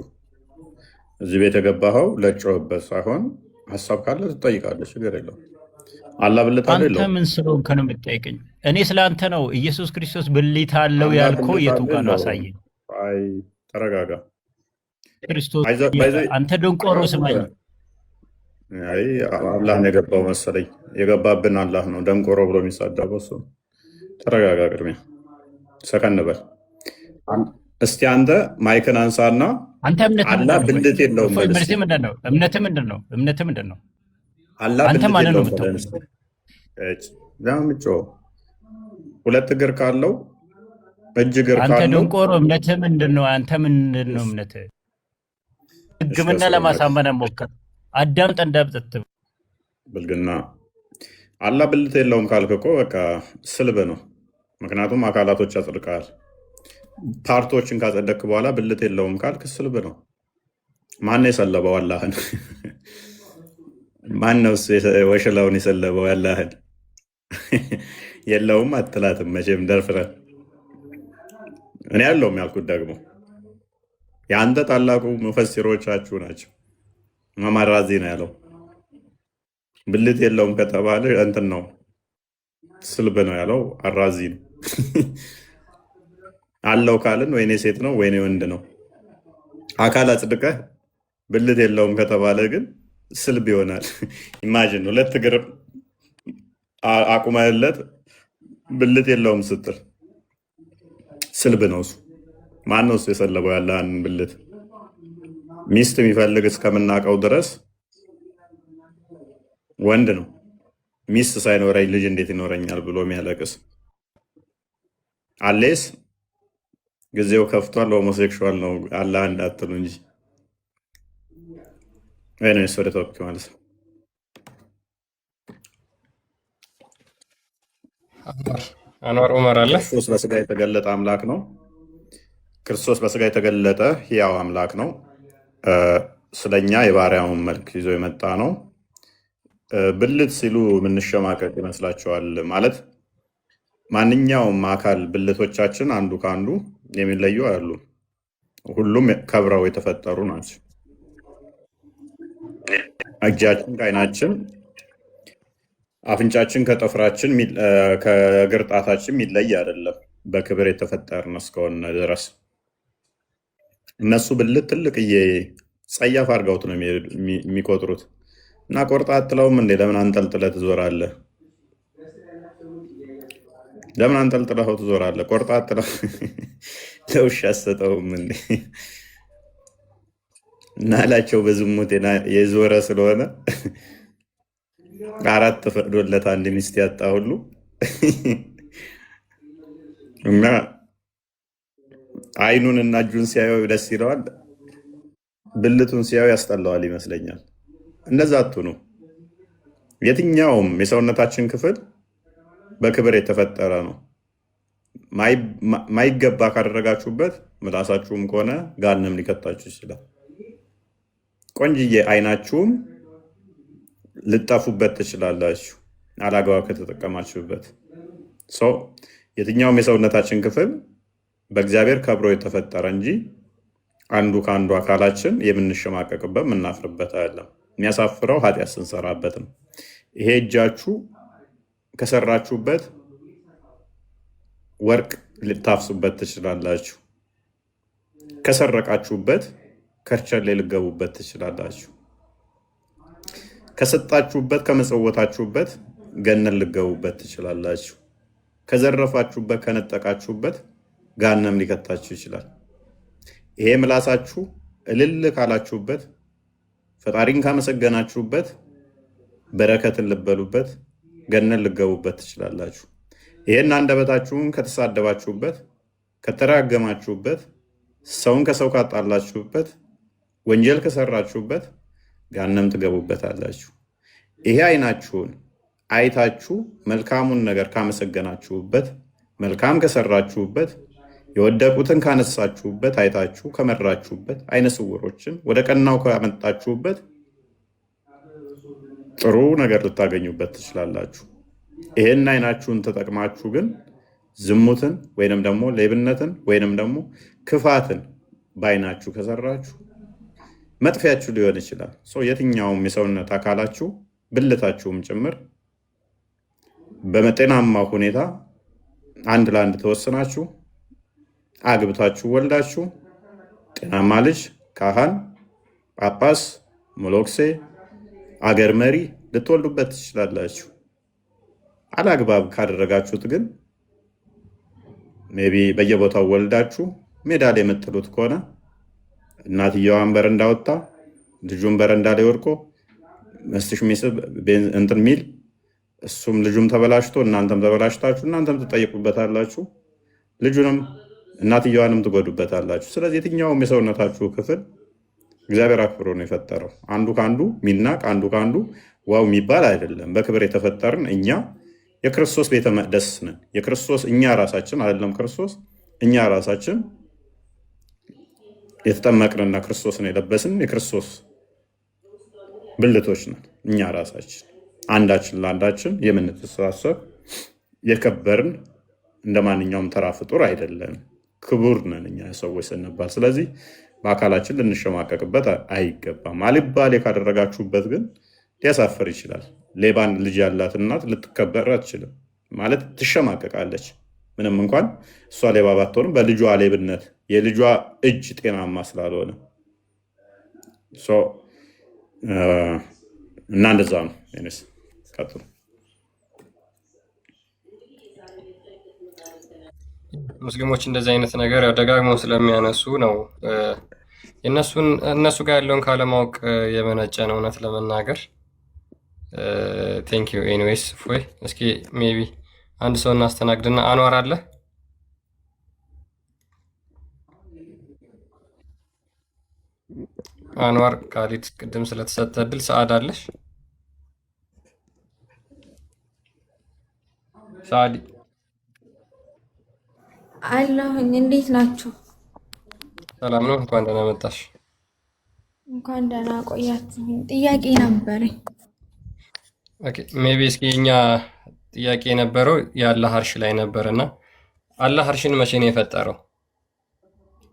እዚህ ቤት የገባኸው ለጮህበት ሳይሆን ሀሳብ ካለ ትጠይቃለህ፣ ችግር የለውም። አላህ ብልት አለ የለውም? አንተ ምን ስለሆንክ ነው የምትጠይቀኝ? እኔ ስለ አንተ ነው። ኢየሱስ ክርስቶስ ብልት አለው ያልከው የቱ ጋር ነው? አሳየኝ። አይ ተረጋጋ። ክርስቶስ አንተ ደንቆሮ ስማኝ። አይ አላህ ነው የገባው መሰለኝ። የገባብን አላህ ነው። ደንቆሮ ብሎ የሚሳደበው እሱ። ተረጋጋ። ቅድሚያ ሰከን በል እስቲ። አንተ ማይክን አንሳና አላህ ብልት የለውም ማለት እምነትህ ምንድን ነው? እምነትህ ምንድን ነው? አላህ አንተ ማንን ነው የምትለው? ሁለት እግር ካለው እጅ እግር ካለው አንተ ደንቆሮ እምነትህ ምንድን ነው? አንተ ምንድን ነው እምነትህ? ሕክምና ለማሳመን ሞከር። አዳምጥ እንዳብጠት ብልግና አላህ ብልት የለውም ካልክ እኮ በቃ ስልብ ነው። ምክንያቱም አካላቶች ያጽድቃል። ፓርቶችን ካጸደቅክ በኋላ ብልት የለውም ካልክ ስልብ ነው። ማነው የሰለበው አላህን? ማነው ወሽላውን የሰለበው ያላህን? የለውም አትላትም መቼም ደፍረን። እኔ ያለውም ያልኩት ደግሞ የአንተ ታላቁ ሙፈሲሮቻችሁ ናቸው። መማራዚ ነው ያለው። ብልት የለውም ከተባለ እንትን ነው ስልብ ነው ያለው። አራዚ ነው። አለው ካልን ወይኔ ሴት ነው ወይኔ ወንድ ነው። አካል አጽድቀህ ብልት የለውም ከተባለ ግን ስልብ ይሆናል። ኢማጂን 2 እግር አቁመህለት ብልት የለውም ስትል ስልብ ነው እሱ። ማነው እሱ የሰለበው ያለህን ብልት? ሚስት የሚፈልግ እስከምናውቀው ድረስ ወንድ ነው። ሚስት ሳይኖረኝ ልጅ እንዴት ይኖረኛል ብሎ የሚያለቅስ አሌስ ጊዜው ከፍቷል። ሆሞሴክሹዋል ነው አላህ እንዳትሉ እንጂ ወይ ነው ወደ ቶፒክ ማለት ነው። አንዋር ዑመር አለ። ክርስቶስ በስጋ የተገለጠ አምላክ ነው። ክርስቶስ በስጋ የተገለጠ ሕያው አምላክ ነው። ስለኛ የባሪያውን መልክ ይዞ የመጣ ነው። ብልት ሲሉ የምንሸማቀቅ ይመስላቸዋል። ማለት ማንኛውም አካል ብልቶቻችን አንዱ ከአንዱ የሚለዩ አሉ። ሁሉም ከብረው የተፈጠሩ ናቸው። እጃችን ከዓይናችን፣ አፍንጫችን ከጥፍራችን፣ ከእግር ጣታችን የሚለይ አይደለም። በክብር የተፈጠርን እስከሆነ ድረስ እነሱ ብልት ትልቅዬ ጸያፍ አድርገውት ነው የሚቆጥሩት። እና ቆርጣ አጥለውም እንዴ? ለምን አንጠልጥለህ ትዞራለህ? ለምን አንጠልጥለኸው ትዞራለህ? ቆርጣ አጥለው ለውሻ አሰጠውም እንዴ? ናላቸው በዝሙት የዞረ ስለሆነ 4 ፈቅዶለት አንድ ሚስት ያጣ ሁሉ እና አይኑን እና እጁን ሲያየው ደስ ይለዋል፣ ብልቱን ሲያየው ያስጠላዋል ይመስለኛል። እንደዛ አትሁኑ። የትኛውም የሰውነታችን ክፍል በክብር የተፈጠረ ነው። ማይገባ ካደረጋችሁበት ምላሳችሁም ከሆነ ጋንም ሊከታችሁ ይችላል። ቆንጅዬ አይናችሁም ልጠፉበት ትችላላችሁ አላግባብ ከተጠቀማችሁበት። ሰው የትኛውም የሰውነታችን ክፍል በእግዚአብሔር ከብሮ የተፈጠረ እንጂ አንዱ ከአንዱ አካላችን የምንሸማቀቅበት የምናፍርበት አይደለም። የሚያሳፍረው ኃጢአት ስንሰራበት ነው። ይሄ እጃችሁ ከሰራችሁበት ወርቅ ልታፍሱበት ትችላላችሁ። ከሰረቃችሁበት ከርቸሌ ልገቡበት ትችላላችሁ። ከሰጣችሁበት ከመጸወታችሁበት ገነን ልገቡበት ትችላላችሁ። ከዘረፋችሁበት ከነጠቃችሁበት ጋነም ሊከታችሁ ይችላል። ይሄ ምላሳችሁ እልል ካላችሁበት፣ ፈጣሪን ካመሰገናችሁበት በረከትን ልበሉበት፣ ገነን ልገቡበት ትችላላችሁ። ይሄን አንደበታችሁን ከተሳደባችሁበት፣ ከተራገማችሁበት፣ ሰውን ከሰው ካጣላችሁበት፣ ወንጀል ከሰራችሁበት ጋነም ትገቡበታላችሁ። ይሄ አይናችሁን አይታችሁ መልካሙን ነገር ካመሰገናችሁበት፣ መልካም ከሰራችሁበት፣ የወደቁትን ካነሳችሁበት፣ አይታችሁ ከመራችሁበት፣ አይነ ስውሮችን ወደ ቀናው ካመጣችሁበት ጥሩ ነገር ልታገኙበት ትችላላችሁ። ይሄን አይናችሁን ተጠቅማችሁ ግን ዝሙትን ወይንም ደግሞ ሌብነትን ወይንም ደግሞ ክፋትን በአይናችሁ ከሰራችሁ መጥፊያችሁ ሊሆን ይችላል። የትኛውም የሰውነት አካላችሁ ብልታችሁም ጭምር በጤናማ ሁኔታ አንድ ለአንድ ተወስናችሁ አግብታችሁ ወልዳችሁ ጤናማ ልጅ፣ ካህን፣ ጳጳስ፣ ሞሎክሴ፣ አገር መሪ ልትወልዱበት ትችላላችሁ። አላግባብ ካደረጋችሁት ግን ሜይ ቢ በየቦታው ወልዳችሁ ሜዳ ላይ የምጥሉት ከሆነ እናትየዋን በረንዳ ወጣ ልጁን በረንዳ ላይ ወድቆ መስትሽ ሚስብ እንትን ሚል እሱም ልጁም ተበላሽቶ እናንተም ተበላሽታችሁ እናንተም ትጠይቁበታላችሁ፣ ልጁንም እናትየዋንም ትጎዱበታላችሁ። ስለዚህ የትኛውም የሰውነታችሁ ክፍል እግዚአብሔር አክብሮ ነው የፈጠረው። አንዱ ከአንዱ ሚናቅ፣ አንዱ ከአንዱ ዋው የሚባል አይደለም። በክብር የተፈጠርን እኛ የክርስቶስ ቤተ መቅደስ ነን። የክርስቶስ እኛ ራሳችን አይደለም ክርስቶስ እኛ ራሳችን የተጠመቅንና ክርስቶስን የለበስን የክርስቶስ ብልቶች ነን። እኛ ራሳችን አንዳችን ለአንዳችን የምንተሳሰብ የከበርን እንደ ማንኛውም ተራ ፍጡር አይደለም። ክቡር ነን እኛ ሰዎች ስንባል። ስለዚህ በአካላችን ልንሸማቀቅበት አይገባም። አልባሌ ካደረጋችሁበት ግን ሊያሳፍር ይችላል። ሌባን ልጅ ያላት እናት ልትከበር አትችልም ማለት ትሸማቀቃለች። ምንም እንኳን እሷ ሌባ ባትሆንም በልጇ ሌብነት የልጇ እጅ ጤናማ ስላልሆነ እና እንደዛ ነው። ኔስ ቀጥሉ። ሙስሊሞች እንደዚህ አይነት ነገር ደጋግመው ስለሚያነሱ ነው እነሱ ጋር ያለውን ካለማወቅ የመነጨ ነው። እውነት ለመናገር ቴንክ ዩ ኤኒዌይስ። ፎይ እስኪ ሜቢ አንድ ሰው እናስተናግድና አንዋር አለ አንዋር ካሊድ ቅድም ስለተሰጠ እድል ሰዓድ አለሽ ሰዓዲ አለሁኝ። እንዴት ናችሁ? ሰላም ነው። እንኳን ደህና መጣሽ። እንኳን ደህና ቆያችሁኝ። ጥያቄ ነበረኝ። ኦኬ ሜቢ እስኪ እኛ ጥያቄ የነበረው የአላህ አርሽ ላይ ነበርና አላህ አርሽን መቼ ነው የፈጠረው?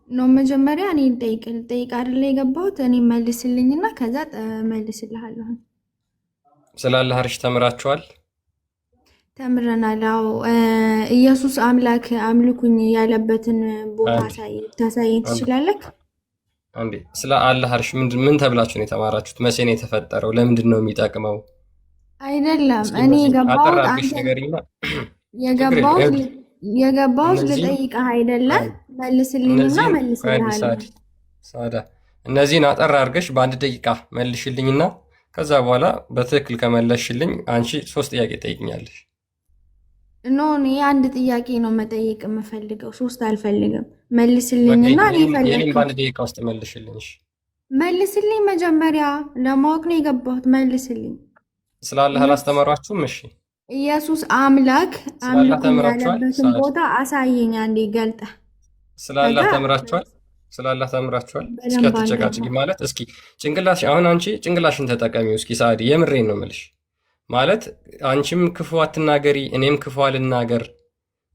ነው መጀመሪያ እኔ ጠይቅ አይደል የገባሁት። እኔ መልስልኝና ከዛ መልስልሃለሁ። ስለ አላህ አርሽ ተምራችኋል? ተምረናል። አዎ ኢየሱስ አምላክ አምልኩኝ ያለበትን ቦታ ታሳየኝ ትችላለህ? አንዴ ስለ አላህ አርሽ ምን ተብላችሁ ነው የተማራችሁት? መቼ ነው የተፈጠረው? ለምንድን ነው የሚጠቅመው? አይደለም እኔ የገባሁት ልጠይቅህ አይደለም። መልስልኝና መልስልሃለሁ። ሳዳ እነዚህን አጠር አድርገሽ በአንድ ደቂቃ መልሽልኝና ከዛ በኋላ በትክክል ከመለስሽልኝ አንቺ 3 ጥያቄ ጠይቅኛለሽ። ኖ እኔ አንድ ጥያቄ ነው መጠየቅ የምፈልገው፣ 3 አልፈልግም። መልስልኝና እኔም በአንድ ደቂቃ ውስጥ መልሽልኝ። መልስልኝ። መጀመሪያ ለማወቅ ነው የገባሁት። መልስልኝ። ስለ አላህ አላስተማሯችሁም? እሺ ኢየሱስ አምላክ አምልኩኝ ያለበትን ቦታ አሳየኝ አንዴ ገልጠህ። ስለ አላህ ተምራችኋል? ስለ አላህ ተምራችኋል? እስኪ አትጨቃጭቂ። ማለት እስኪ ጭንቅላሽ አሁን አንቺ ጭንቅላሽን ተጠቀሚው እስኪ ሳዲ፣ የምሬን ነው የምልሽ። ማለት አንቺም ክፉ አትናገሪ፣ እኔም ክፉ አልናገር።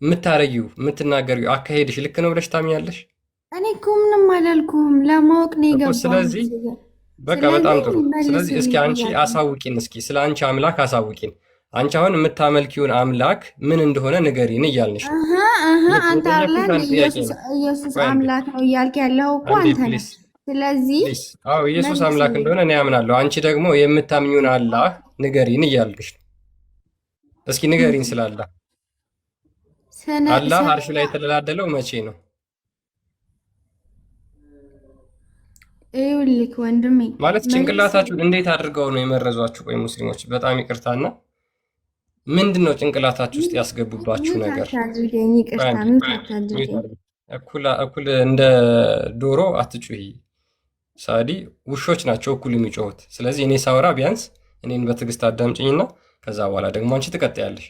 የምትናገሪው አካሄድሽ ልክ ነው ብለሽ ታምኛለሽ? እኔ እኮ ምንም አላልኩም፣ ለማወቅ ነው የገባሁት። ስለዚህ በቃ በጣም ጥሩ። ስለዚህ እስኪ አንቺ አሳውቂን፣ እስኪ ስለ አንቺ አምላክ አሳውቂን። አንቺ አሁን የምታመልኪውን አምላክ ምን እንደሆነ ንገሪን እያልንሽ አንተ አለን ኢየሱስ አምላክ ነው እያልክ ያለው እኮ አንተ ነህ። ስለዚህ አዎ ኢየሱስ አምላክ እንደሆነ እኔ አምናለሁ። አንቺ ደግሞ የምታምኚውን አላህ ንገሪን እያልሽ ነው። እስኪ ንገሪን ስለ አላህ። አላህ አርሽ ላይ የተደላደለው መቼ ነው? ይኸውልህ ወንድሜ ማለት ጭንቅላታችሁን እንዴት አድርገው ነው የመረዟችሁ? ቆይ ሙስሊሞች በጣም ይቅርታና ምንድን ነው ጭንቅላታችሁ ውስጥ ያስገቡባችሁ ነገር? እኩል እንደ ዶሮ አትጩሂ ሳዲ፣ ውሾች ናቸው እኩል የሚጮሁት። ስለዚህ እኔ ሳወራ ቢያንስ እኔን በትዕግስት አዳምጭኝና ከዛ በኋላ ደግሞ አንቺ ትቀጥያለሽ።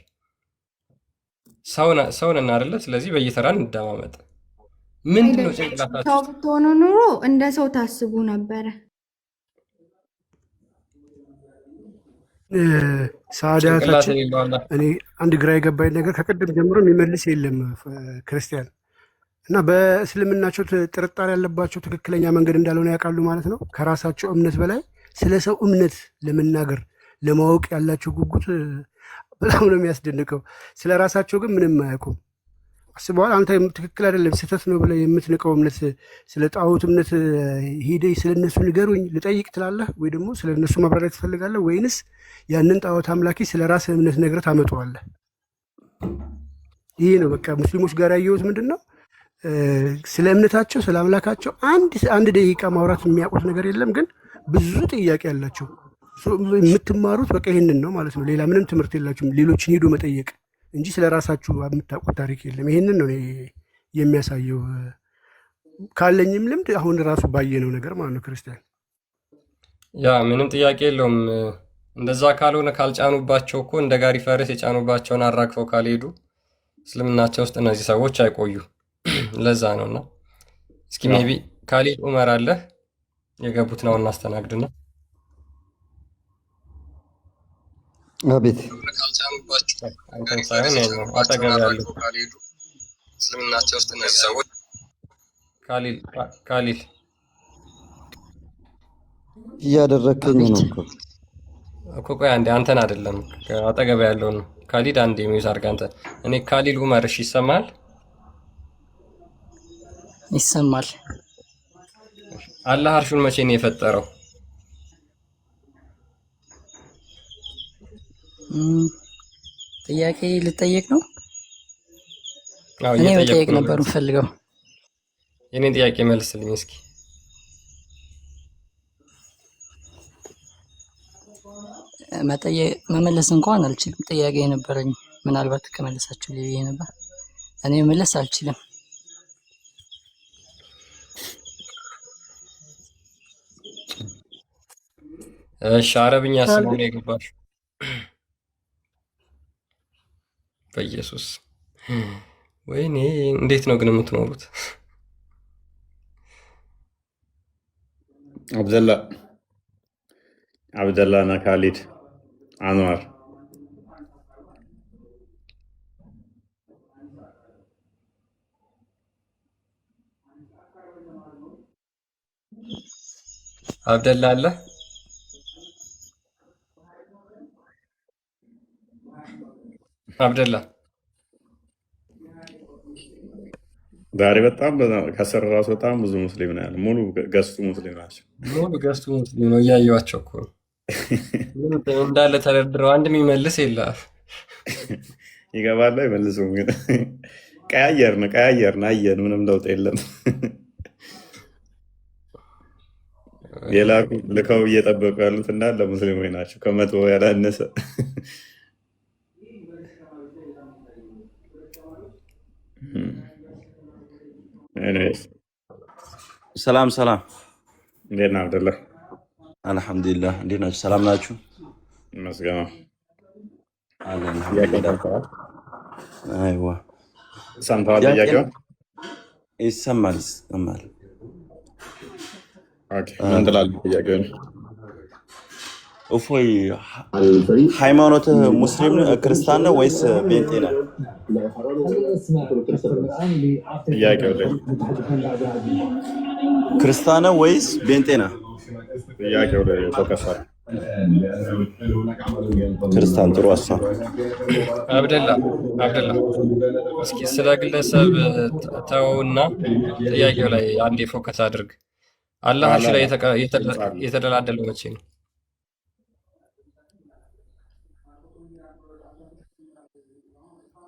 ሰውን እና አይደለ? ስለዚህ በየተራ እንደማመጥ። ምንድን ነው ጭንቅላታችሁ? ሰው ብትሆኑ ኑሮ እንደ ሰው ታስቡ ነበረ። ሳዳታችን እኔ አንድ ግራ የገባኝ ነገር ከቅድም ጀምሮ የሚመልስ የለም ክርስቲያን እና በእስልምናቸው ጥርጣሬ ያለባቸው ትክክለኛ መንገድ እንዳልሆነ ያውቃሉ ማለት ነው። ከራሳቸው እምነት በላይ ስለ ሰው እምነት ለመናገር ለማወቅ ያላቸው ጉጉት በጣም ነው የሚያስደንቀው። ስለ ራሳቸው ግን ምንም አያውቁም። አስበዋል። አንተ ትክክል አይደለም ስህተት ነው ብለህ የምትንቀው እምነት ስለ ጣዖት እምነት ሄደህ ስለ እነሱ ንገሩኝ ልጠይቅ ትላለህ ወይ ደግሞ ስለ እነሱ ማብራሪያ ትፈልጋለህ ወይንስ ያንን ጣዖት አምላኪ ስለ ራስህ እምነት ነግረህ ታመጣዋለህ? ይህ ነው በቃ ሙስሊሞች ጋር ያየሁት ምንድን ነው ስለ እምነታቸው ስለ አምላካቸው አንድ ደቂቃ ማውራት የሚያውቁት ነገር የለም፣ ግን ብዙ ጥያቄ ያላቸው። የምትማሩት በቃ ይህንን ነው ማለት ነው። ሌላ ምንም ትምህርት የላችሁም። ሌሎችን ሄዶ መጠየቅ እንጂ ስለ ራሳችሁ የምታውቁት ታሪክ የለም። ይህንን ነው የሚያሳየው ካለኝም ልምድ አሁን ራሱ ባየነው ነገር ማለት ነው። ክርስቲያን ያ ምንም ጥያቄ የለውም እንደዛ ካልሆነ ካልጫኑባቸው እኮ እንደ ጋሪ ፈረስ የጫኑባቸውን አራግፈው ካልሄዱ እስልምናቸው ውስጥ እነዚህ ሰዎች አይቆዩ። ለዛ ነውና እስኪ ሜቢ ካሊድ ዑመር አለ የገቡት ነው እናስተናግድና። አቤት አንተን ሳይሆን ያኛው አጠገብ ያለው እስልምናቸው ውስጥ እነዚህ ሰዎች ካሊል እያደረከኝ ነው እኮ ቆይ አንዴ አንተን አይደለም አጠገብ ያለው ነው ካሊድ አንዴ ሚውት አድርግ አንተ እኔ ካሊል ዑመር እሺ ይሰማል ይሰማል አላህ አርሹን መቼ ነው የፈጠረው ጥያቄ ልጠየቅ ነው አዎ እኔ መጠየቅ ነበር የምፈልገው የኔን ጥያቄ መልስልኝ እስኪ መመለስ እንኳን አልችልም ጥያቄ ነበረኝ ምናልባት ከመለሳችሁ ልዬ ነበር እኔ መመለስ አልችልም እሺ አረብኛ ስለሆነ የገባሽ በኢየሱስ ወይኔ እንዴት ነው ግን የምትኖሩት አብደላ እና ካሊድ አንዋር አብደላ አለ አብደላ ዛሬ በጣም ከስር ራሱ በጣም ብዙ ሙስሊም ነው ያለው። ሙሉ ገስቱ ሙስሊም ናቸው። ሙሉ ገስቱ ሙስሊም ነው እያየኋቸው እኮ እንዳለ ተደርድረው አንድ የሚመልስ የለም። ይገባል አይመልሱም። ግን ቀያየርን አየን፣ ምንም ለውጥ የለም። የላኩ ልከው እየጠበቁ ያሉት እንዳለ ሙስሊሞች ናቸው፣ ከመቶ ያላነሰ። ሰላም እንዴት ነህ አብደላ? አልሐምዱሊላህ። እንዴት ናችሁ? ሰላም ናችሁ? ይመስገን። አይዋ ሰምተዋል? ጥያቄውን ይሰማል። ምን ትላለህ? ጥያቄውን እፎይ ሃይማኖትህ ሙስሊም ክርስቲያን ነው ወይስ ጴንጤ ነህ? ጥያቄው ላይ ክርስቲያን ነው ወይስ ጴንጤ ነህ? ጥያቄው ላይ ፎከስ ክርስቲያን። ጥሩ ሀሳብ። አብደላ እስኪ ስለ ግለሰብ ተውና ጥያቄው ላይ አንዴ ፎከስ አድርግ። አላህ አርሽ ላይ የተደላደለው መቼ ነው?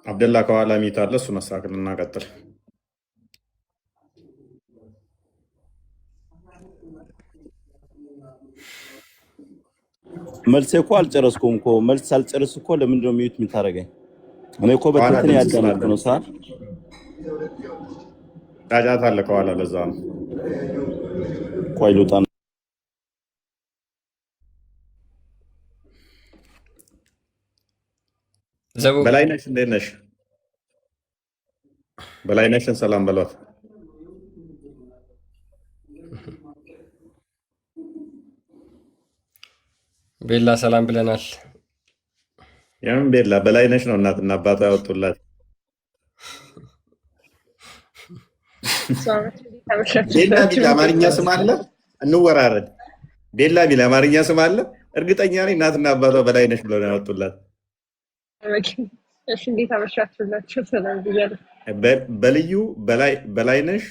አብደላ ከኋላ ሚት አለ፣ እሱን አስተካክል እና ቀጥል። መልሴ እኮ አልጨረስኩም እኮ። መልስ ሳልጨርስ እኮ ለምንድን ነው ሚዩት የምታደርገኝ? እኔ እኮ በትክክል ያዳመጥኩ ነው። ሳር ጫጫታ አለ ከኋላ፣ ለዛ ነው። ቆይ ልውጣ። በላይነሽ እንዴት ነሽ? በላይነሽን ሰላም በሏት። ቤላ ሰላም ብለናል። የምን ቤላ? በላይነሽ ነው እናትና አባቷ ያወጡላት። ቤላ ቢል አማርኛ ስም አለ? እንወራረድ። ቤላ ቢል አማርኛ ስም አለ? እርግጠኛ ነኝ እናትና አባቷ በላይነሽ ብለው ነው ያወጡላት። እሺ እንዴት አመሻችሁላችሁ? ሰላም ብያለሁ። በልዩ በላይነሽ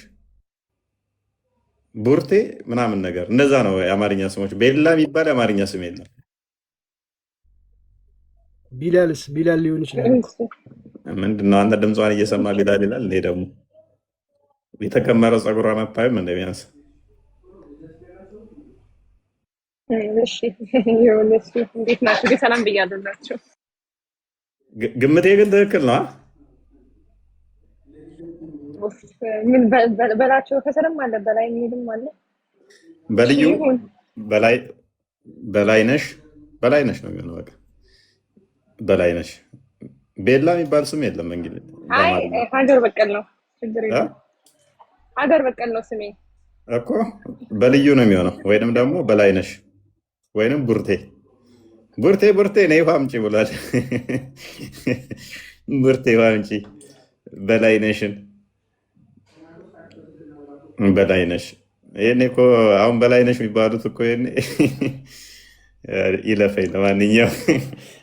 ቡርቴ ምናምን ነገር እንደዛ ነው የአማርኛ ስሞች። ቤላ የሚባል የአማርኛ ስም የለም። ቢላል ሊሆን ይችላል። ምንድነው አንተ ድምጿን እየሰማ ቢላል ይላል። እኔ ደግሞ የተከመረው ፀጉሯን አታይም እንደሚያንስ። እሺ ይኸውልህ፣ እንዴት ናችሁ? ሰላም ብያለሁላችሁ። ግምቴ ግን ትክክል ነው። ምን በላቸው? ከስርም አለ በላይ የሚሄድም አለ። በልዩ በላይነሽ በላይነሽ ነው የሚሆነው። በቃ በላይነሽ። ቤላ የሚባል ስም የለም እንግዲህ። አይ ሀገር በቀል ነው፣ ችግር የለም። ሀገር በቀል ነው ስሜ እኮ በልዩ ነው የሚሆነው። ወይንም ደግሞ በላይነሽ ወይንም ቡርቴ ቡርቴ ነይ ውሃ አምጪ ብሏል። ቡርቴ ውሃ አምጪ። በላይነሽን በላይነሽ ይሄኔ እኮ አሁን በላይነሽ የሚባሉት እኮ ይሄኔ ይለፈኝ። ለማንኛውም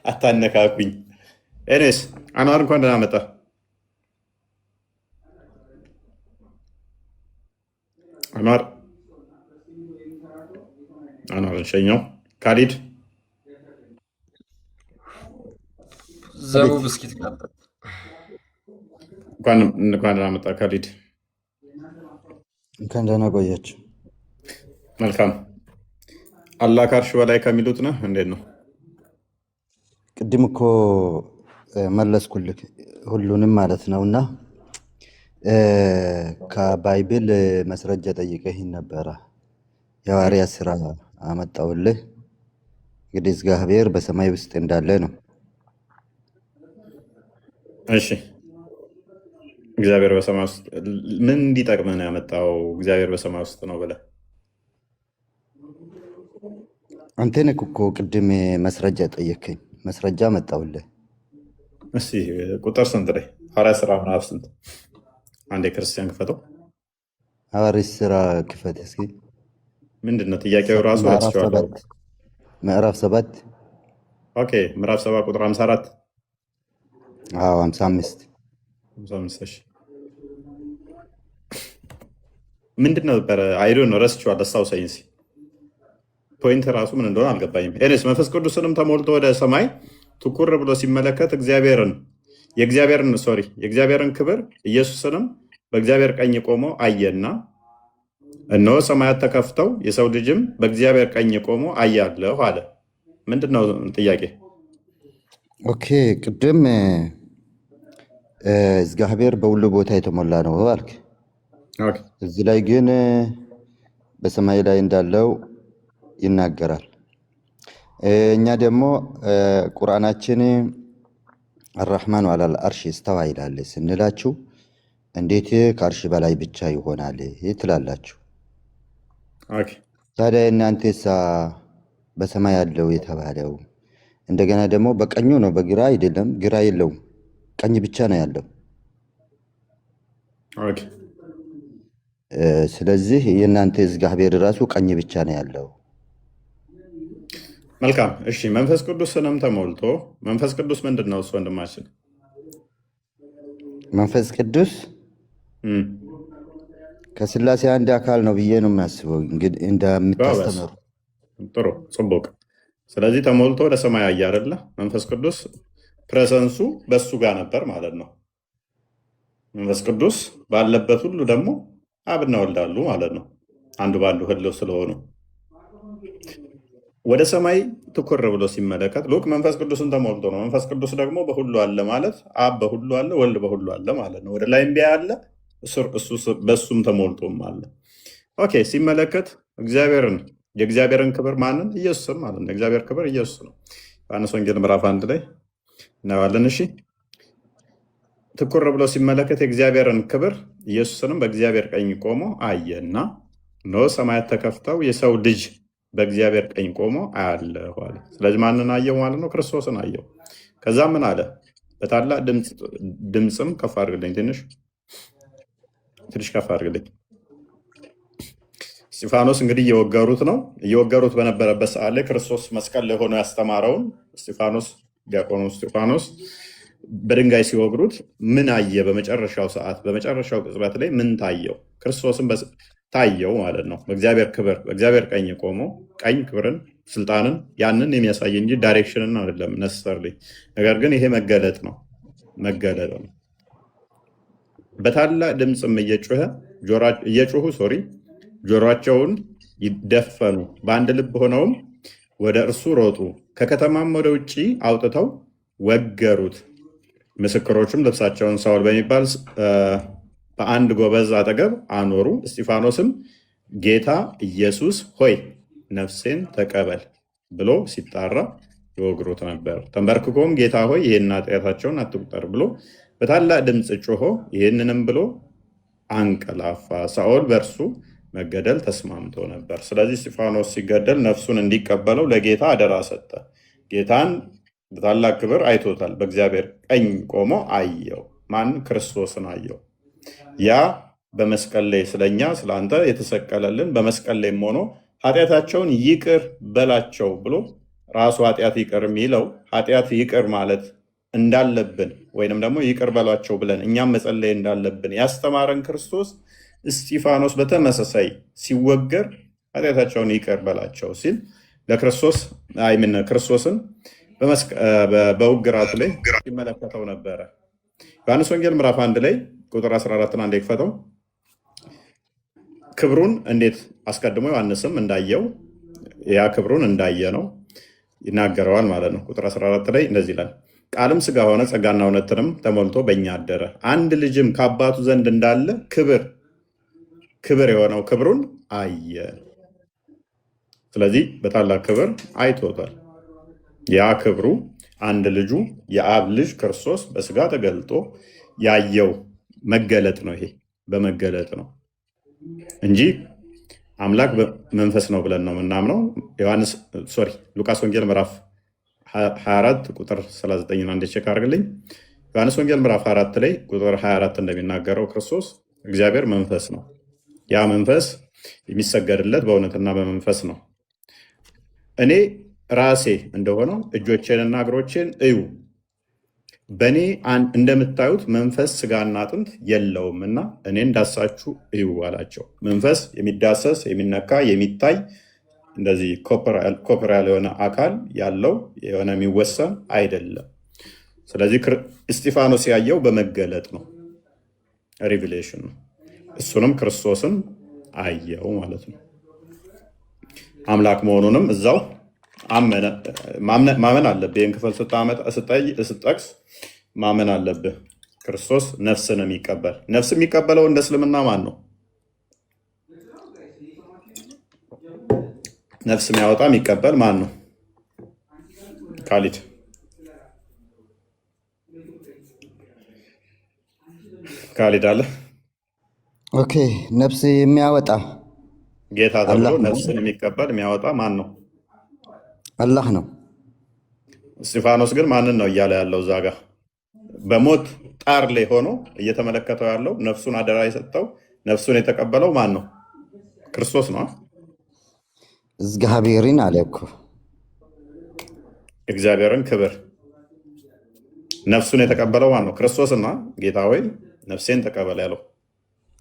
አታነካኩኝ። እኔስ አንዋር እንኳን ደህና መጣ። አንዋርን ሸኘው። ካሊድ ዘቡብ እስኪ ትቀበል። እንኳን ደህና መጣ ካሊድ። እንኳን ደህና ቆያችሁ። መልካም። አላህ ከአርሽ በላይ ከሚሉት ነህ? እንዴት ነው? ቅድም እኮ መለስኩልህ ሁሉንም ማለት ነው። እና ከባይብል መስረጃ ጠይቀህ ነበረ። የሐዋርያት ስራ አመጣውልህ። እንግዲህ እግዚአብሔር በሰማይ ውስጥ እንዳለ ነው። እሺ፣ እግዚአብሔር በሰማይ ውስጥ ምን እንዲጠቅምህ ነው ያመጣው? እግዚአብሔር በሰማይ ውስጥ ነው ብለህ አንተ ነህ እኮ ቅድም መስረጃ ጠየከኝ። መስረጃ መጣውልህ። እስቲ ቁጥር ስንት ላይ? ሐዋርያት ስራ ምዕራፍ ስንት? አንድ የክርስቲያን ክፈተው። ሐዋርያት ስራ ክፈት እስኪ። ምንድን ነው ጥያቄው? ራሱ ምዕራፍ 7 ኦኬ፣ ምዕራፍ 7 ቁጥር 54 55 እሺ፣ ምንድን ነበር? አይዶ ነው ረስቼዋለሁ። አስታውሰኝ እስኪ። ፖይንት ራሱ ምን እንደሆነ አልገባኝም። ኤኒስ መንፈስ ቅዱስንም ተሞልቶ ወደ ሰማይ ትኩር ብሎ ሲመለከት የእግዚአብሔርን ክብር ኢየሱስንም በእግዚአብሔር ቀኝ ቆሞ አየና፣ እነሆ ሰማያት ተከፍተው የሰው ልጅም በእግዚአብሔር ቀኝ ቆሞ አያለሁ አለ። ምንድን ነው ጥያቄ? ኦኬ፣ ቅድም እግዚአብሔር በሁሉ ቦታ የተሞላ ነው አልክ። እዚህ ላይ ግን በሰማይ ላይ እንዳለው ይናገራል። እኛ ደግሞ ቁርአናችን አራህማኑ አላል አርሽ እስተዋ ይላል ስንላችሁ እንዴት ከአርሽ በላይ ብቻ ይሆናል ትላላችሁ? ታዲያ እናንተሳ በሰማይ ያለው የተባለው እንደገና ደግሞ በቀኙ ነው፣ በግራ አይደለም። ግራ የለውም፣ ቀኝ ብቻ ነው ያለው። ስለዚህ የእናንተ እግዚአብሔር ራሱ ቀኝ ብቻ ነው ያለው። መልካም። እሺ፣ መንፈስ ቅዱስንም ተሞልቶ መንፈስ ቅዱስ ምንድን ነው እሱ? ወንድማችን መንፈስ ቅዱስ ከስላሴ አንድ አካል ነው ብዬ ነው የሚያስበው እንደምታስተምሩ። ጥሩ ጽቡቅ። ስለዚህ ተሞልቶ ወደ ሰማይ አየ አይደለ? መንፈስ ቅዱስ ፕሬዘንሱ በሱ ጋር ነበር ማለት ነው። መንፈስ ቅዱስ ባለበት ሁሉ ደግሞ አብና ወልዳሉ ማለት ነው። አንዱ በአንዱ ህልው ስለሆኑ ወደ ሰማይ ትኩር ብሎ ሲመለከት ሉክ መንፈስ ቅዱስን ተሞልቶ ነው። መንፈስ ቅዱስ ደግሞ በሁሉ አለ ማለት አብ በሁሉ አለ፣ ወልድ በሁሉ አለ ማለት ነው። ወደ ላይ ቢያ አለ በሱም ተሞልቶም አለ። ኦኬ፣ ሲመለከት የእግዚአብሔርን ክብር ማንን? ኢየሱስን ማለት ነው። የእግዚአብሔር ክብር ኢየሱስ ነው። ዮሐንስ ወንጌል ምዕራፍ 1 ላይ እናየዋለን። እሺ፣ ትኩር ብሎ ሲመለከት የእግዚአብሔርን ክብር ኢየሱስንም በእግዚአብሔር ቀኝ ቆሞ አየና፣ እነሆ ሰማያት ተከፍተው የሰው ልጅ በእግዚአብሔር ቀኝ ቆሞ አያለሁ አለ። ስለዚህ ማንን አየው ማለት ነው? ክርስቶስን አየው። ከዛ ምን አለ? በታላቅ ድምፅም ከፍ አድርግልኝ፣ ትንሽ ከፍ አድርግልኝ። እስጢፋኖስ እንግዲህ እየወገሩት ነው። እየወገሩት በነበረበት ሰዓት ላይ ክርስቶስ መስቀል ላይ ሆኖ ያስተማረውን ዲያቆኑ እስጢፋኖስ በድንጋይ ሲወግሩት ምን አየ? በመጨረሻው ሰዓት በመጨረሻው ቅጽበት ላይ ምን ታየው? ክርስቶስን ታየው ማለት ነው። በእግዚአብሔር ቀኝ ቆሞ ቀኝ ክብርን፣ ስልጣንን ያንን የሚያሳይ እንጂ ዳይሬክሽንን አይደለም ነሰር። ነገር ግን ይሄ መገለጥ ነው። በታላቅ ድምፅም እየጮሁ ጆሮአቸውን ይደፈኑ፣ በአንድ ልብ ሆነውም ወደ እርሱ ሮጡ። ከከተማም ወደ ውጭ አውጥተው ወገሩት። ምስክሮቹም ልብሳቸውን ሳውል በሚባል በአንድ ጎበዝ አጠገብ አኖሩ። እስጢፋኖስም ጌታ ኢየሱስ ሆይ ነፍሴን ተቀበል ብሎ ሲጣራ ይወግሩት ነበር። ተንበርክኮም ጌታ ሆይ ይህን ኃጢአታቸውን አትቁጠር ብሎ በታላቅ ድምፅ ጮሆ ይህንንም ብሎ አንቀላፋ። ሳኦል በእርሱ መገደል ተስማምቶ ነበር። ስለዚህ እስጢፋኖስ ሲገደል ነፍሱን እንዲቀበለው ለጌታ አደራ ሰጠ። ጌታን በታላቅ ክብር አይቶታል። በእግዚአብሔር ቀኝ ቆሞ አየው። ማን? ክርስቶስን አየው። ያ በመስቀል ላይ ስለኛ ስለአንተ የተሰቀለልን በመስቀል ላይም ሆኖ ኃጢአታቸውን ይቅር በላቸው ብሎ ራሱ ኃጢአት ይቅር የሚለው ኃጢአት ይቅር ማለት እንዳለብን ወይንም ደግሞ ይቅር በላቸው ብለን እኛም መጸለይ እንዳለብን ያስተማረን ክርስቶስ እስጢፋኖስ በተመሳሳይ ሲወገር ኃጢአታቸውን ይቅር በላቸው ሲል ለክርስቶስ ክርስቶስን በውግራቱ ላይ ሲመለከተው ነበረ። ዮሐንስ ወንጌል ምዕራፍ 1 ላይ ቁጥር 14 አንድ ይክፈተው። ክብሩን እንዴት አስቀድሞ ዮሐንስም እንዳየው ያ ክብሩን እንዳየ ነው ይናገረዋል ማለት ነው። ቁጥር 14 ላይ እንደዚህ ይላል፣ ቃልም ሥጋ ሆነ ጸጋና እውነትንም ተሞልቶ በእኛ አደረ፣ አንድ ልጅም ከአባቱ ዘንድ እንዳለ ክብር የሆነው ክብሩን አየ። ስለዚህ በታላቅ ክብር አይቶታል። ያ ክብሩ አንድ ልጁ የአብ ልጅ ክርስቶስ በስጋ ተገልጦ ያየው መገለጥ ነው። ይሄ በመገለጥ ነው እንጂ አምላክ መንፈስ ነው ብለን ነው የምናምነው። ሉቃስ ወንጌል ምዕራፍ 24 ቁጥር 39 አንድ ቼክ አድርግልኝ። ዮሐንስ ወንጌል ምዕራፍ 4 ላይ ቁጥር 24 እንደሚናገረው ክርስቶስ እግዚአብሔር መንፈስ ነው። ያ መንፈስ የሚሰገድለት በእውነትና በመንፈስ ነው። እኔ ራሴ እንደሆነው እጆቼንና እግሮቼን እዩ፣ በእኔ እንደምታዩት መንፈስ ስጋና አጥንት የለውም እና እኔ እንዳሳችሁ እዩ አላቸው። መንፈስ የሚዳሰስ የሚነካ የሚታይ እንደዚህ ኮፐራል የሆነ አካል ያለው የሆነ የሚወሰን አይደለም። ስለዚህ እስጢፋኖስ ያየው በመገለጥ ነው፣ ሪቪሌሽን ነው። እሱንም ክርስቶስን አየው ማለት ነው። አምላክ መሆኑንም እዛው ማመን አለብህ። ይህን ክፍል ስጠቅስ ማመን አለብህ። ክርስቶስ ነፍስን የሚቀበል ነፍስ የሚቀበለው እንደ እስልምና ማን ነው? ነፍስ የሚያወጣ የሚቀበል ማን ነው? ካሊድ አለ። ኦኬ፣ ነፍስ የሚያወጣ ጌታ ተብሎ ነፍስን የሚቀበል የሚያወጣ ማን ነው? አላህ ነው። እስጢፋኖስ ግን ማንን ነው እያለ ያለው? እዛ ጋ በሞት ጣር ላይ ሆኖ እየተመለከተው ያለው ነፍሱን አደራ የሰጠው ነፍሱን የተቀበለው ማን ነው? ክርስቶስ ነው። እግዚአብሔርን አለ እኮ እግዚአብሔርን ክብር ነፍሱን የተቀበለው ማን ነው? ክርስቶስና ጌታ ወይ ነፍሴን ተቀበል ያለው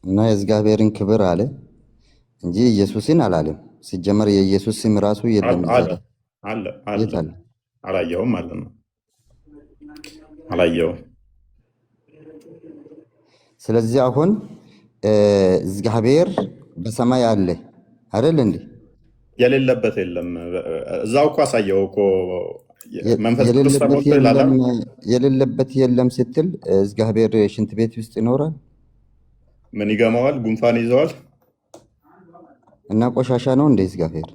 እና የእግዚአብሔርን ክብር አለ እንጂ ኢየሱስን አላለም። ሲጀመር የኢየሱስ ስም ራሱ የለም። አለ አላየውም ማለት ነው። አላየውም። ስለዚህ አሁን እግዚአብሔር በሰማይ አለ አይደል እንዴ? የሌለበት የለም። እዛው እኮ አሳየው እኮ መንፈስ ቅዱስ ተሞልቶ ይላል። የሌለበት የለም ስትል እግዚአብሔር ሽንት ቤት ውስጥ ይኖራል? ምን ይገማዋል? ጉንፋን ይዘዋል እና ቆሻሻ ነው እንደ እግዚአብሔር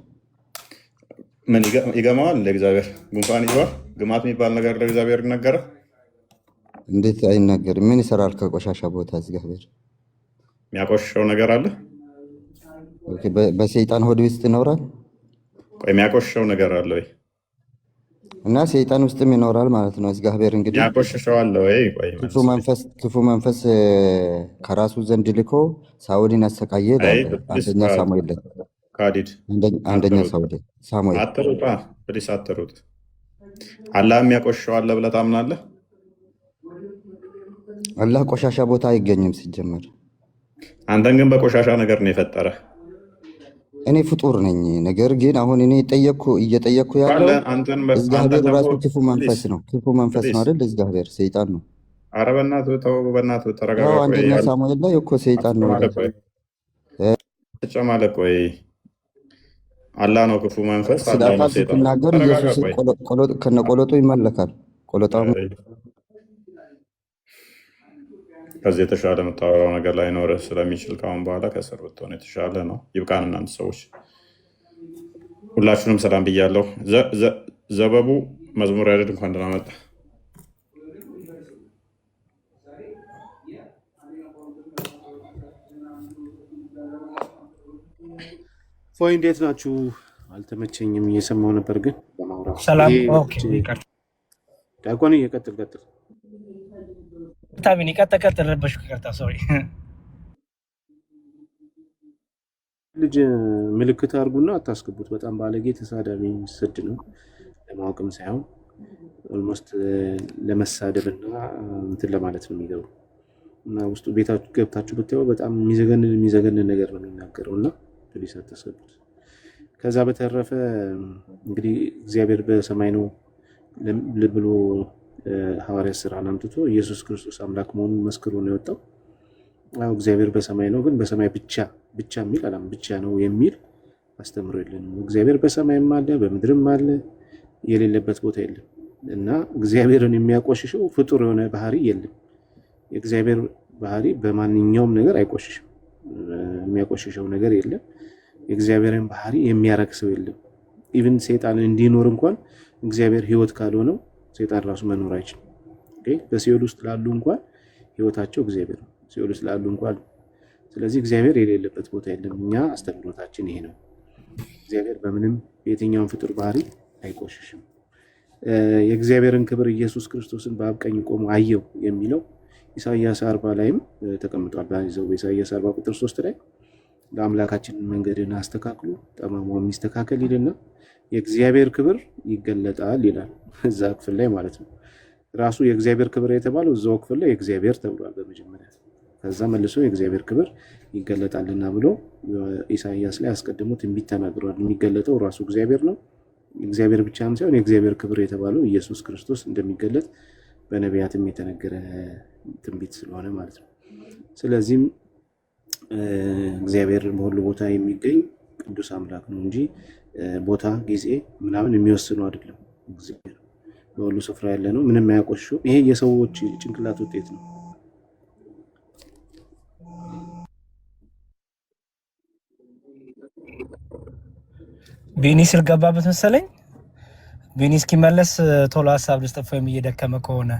ምን ይገማዋል? ለእግዚአብሔር ጉንፋን ይዘዋል? ግማት የሚባል ነገር ለእግዚአብሔር ይነገራል? እንዴት አይነገርም? ምን ይሰራል ከቆሻሻ ቦታ እግዚአብሔር? የሚያቆሽሸው ነገር አለ? በሰይጣን ሆድ ውስጥ ይኖራል? ቆይ የሚያቆሽሸው ነገር አለ ወይ? እና ሰይጣን ውስጥም ይኖራል ማለት ነው። እግዚአብሔር እንግዲህ የሚያቆሽሸው አለ ወይ? ቆይ ክፉ መንፈስ ከራሱ ዘንድ ልኮ ሳኦልን አሰቃየ ይላል አንደኛ ሳሙኤል ላይ። አንደኛ ሳሙኤል አትሩጣ ፕሊስ አትሩጥ። አላህ የሚያቆሽሸው አለ ብለህ ታምናለህ? አላህ ቆሻሻ ቦታ አይገኝም ሲጀመር። አንተን ግን በቆሻሻ ነገር ነው የፈጠረ። እኔ ፍጡር ነኝ። ነገር ግን አሁን እኔ እየጠየቅኩ ያለው እግዚአብሔር ራሱ ክፉ መንፈስ ነው። ክፉ መንፈስ ነው አይደል? እግዚአብሔር ሰይጣን ነው። ኧረ በእናትህ ተው፣ በእናትህ ተረጋጋ። አንደኛ ሳሙኤል ላይ እኮ ሰይጣን ነው ተጨማለቅ። ወይ አላህ ነው ክፉ መንፈስ። ስለ አካል ስትናገር ኢየሱስ ከነቆለጡ ይመለካል። ቆለጣ ከዚህ የተሻለ የምታወራው ነገር ላይኖርህ ስለሚችል ከአሁን በኋላ ከስር ብትሆን የተሻለ ነው። ይብቃን። እናንተ ሰዎች ሁላችሁንም ሰላም ብያለሁ። ዘበቡ መዝሙር ያሬድ እንኳን ደህና መጣ። ፎይ እንዴት ናችሁ? አልተመቸኝም፣ እየሰማሁ ነበር ግን ለማውራት ሰላም። ኦኬ ዲያቆን እየቀጥል ታቢኒ ቀጥል ረበሽኩ። ይቅርታ ሶሪ። ልጅ ምልክት አድርጉና አታስገቡት። በጣም ባለጌ ተሳዳቢ ስድ ነው። ለማወቅም ሳይሆን ኦልሞስት ለመሳደብና እንትን ለማለት ነው የሚገቡ እና ውስጡ ቤታችሁ ገብታችሁ ብታዩ በጣም የሚዘገንን ነገር ነው የሚናገረው እና ፕሊስ አታስገቡት። ከዛ በተረፈ እንግዲህ እግዚአብሔር በሰማይ ነው ብሎ ሐዋርያት ሥራን አምጥቶ ኢየሱስ ክርስቶስ አምላክ መሆኑን መስክሮ ነው የወጣው። አዎ እግዚአብሔር በሰማይ ነው፣ ግን በሰማይ ብቻ የሚል አላም ብቻ ነው የሚል አስተምሮ የለንም። እግዚአብሔር በሰማይም አለ በምድርም አለ፣ የሌለበት ቦታ የለም እና እግዚአብሔርን የሚያቆሽሸው ፍጡር የሆነ ባህሪ የለም። የእግዚአብሔር ባህሪ በማንኛውም ነገር አይቆሽሽም፣ የሚያቆሽሸው ነገር የለም። የእግዚአብሔርን ባህሪ የሚያረክሰው የለም። ኢቭን ሰይጣን እንዲኖር እንኳን እግዚአብሔር ህይወት ካልሆነው ሰይጣን ራሱ መኖር አይችልም። በሲኦል ውስጥ ላሉ እንኳን ህይወታቸው እግዚአብሔር ነው፣ ሲኦል ውስጥ ላሉ እንኳን። ስለዚህ እግዚአብሔር የሌለበት ቦታ የለም። እኛ አስተምህሮታችን ይሄ ነው። እግዚአብሔር በምንም የትኛውን ፍጡር ባህሪ አይቆሽሽም። የእግዚአብሔርን ክብር ኢየሱስ ክርስቶስን በአብ ቀኝ ቆሞ አየው የሚለው ኢሳይያስ 40 ላይም ተቀምጧል። በኢሳይያስ 40 ቁጥር 3 ላይ ለአምላካችን መንገድን አስተካክሉ ጠማማው የሚስተካከል ይልና የእግዚአብሔር ክብር ይገለጣል ይላል። እዛ ክፍል ላይ ማለት ነው። ራሱ የእግዚአብሔር ክብር የተባለው እዛው ክፍል ላይ የእግዚአብሔር ተብሏል በመጀመሪያ። ከዛ መልሶ የእግዚአብሔር ክብር ይገለጣልና ብሎ ኢሳይያስ ላይ አስቀድሞ ትንቢት ተናግሯል። የሚገለጠው ራሱ እግዚአብሔር ነው። እግዚአብሔር ብቻም ሳይሆን የእግዚአብሔር ክብር የተባለው ኢየሱስ ክርስቶስ እንደሚገለጥ በነቢያትም የተነገረ ትንቢት ስለሆነ ማለት ነው። ስለዚህም እግዚአብሔር በሁሉ ቦታ የሚገኝ ቅዱስ አምላክ ነው እንጂ ቦታ ጊዜ ምናምን የሚወስነው አይደለም። እግዚአብሔር በሁሉ ስፍራ ያለ ነው፣ ምንም አያቆሽሽም። ይሄ የሰዎች ጭንቅላት ውጤት ነው። ቢኒ ስልገባበት መሰለኝ። ቢኒ እስኪመለስ ቶሎ ሀሳብ ልስጥ። ፎይም እየደከመ ከሆነ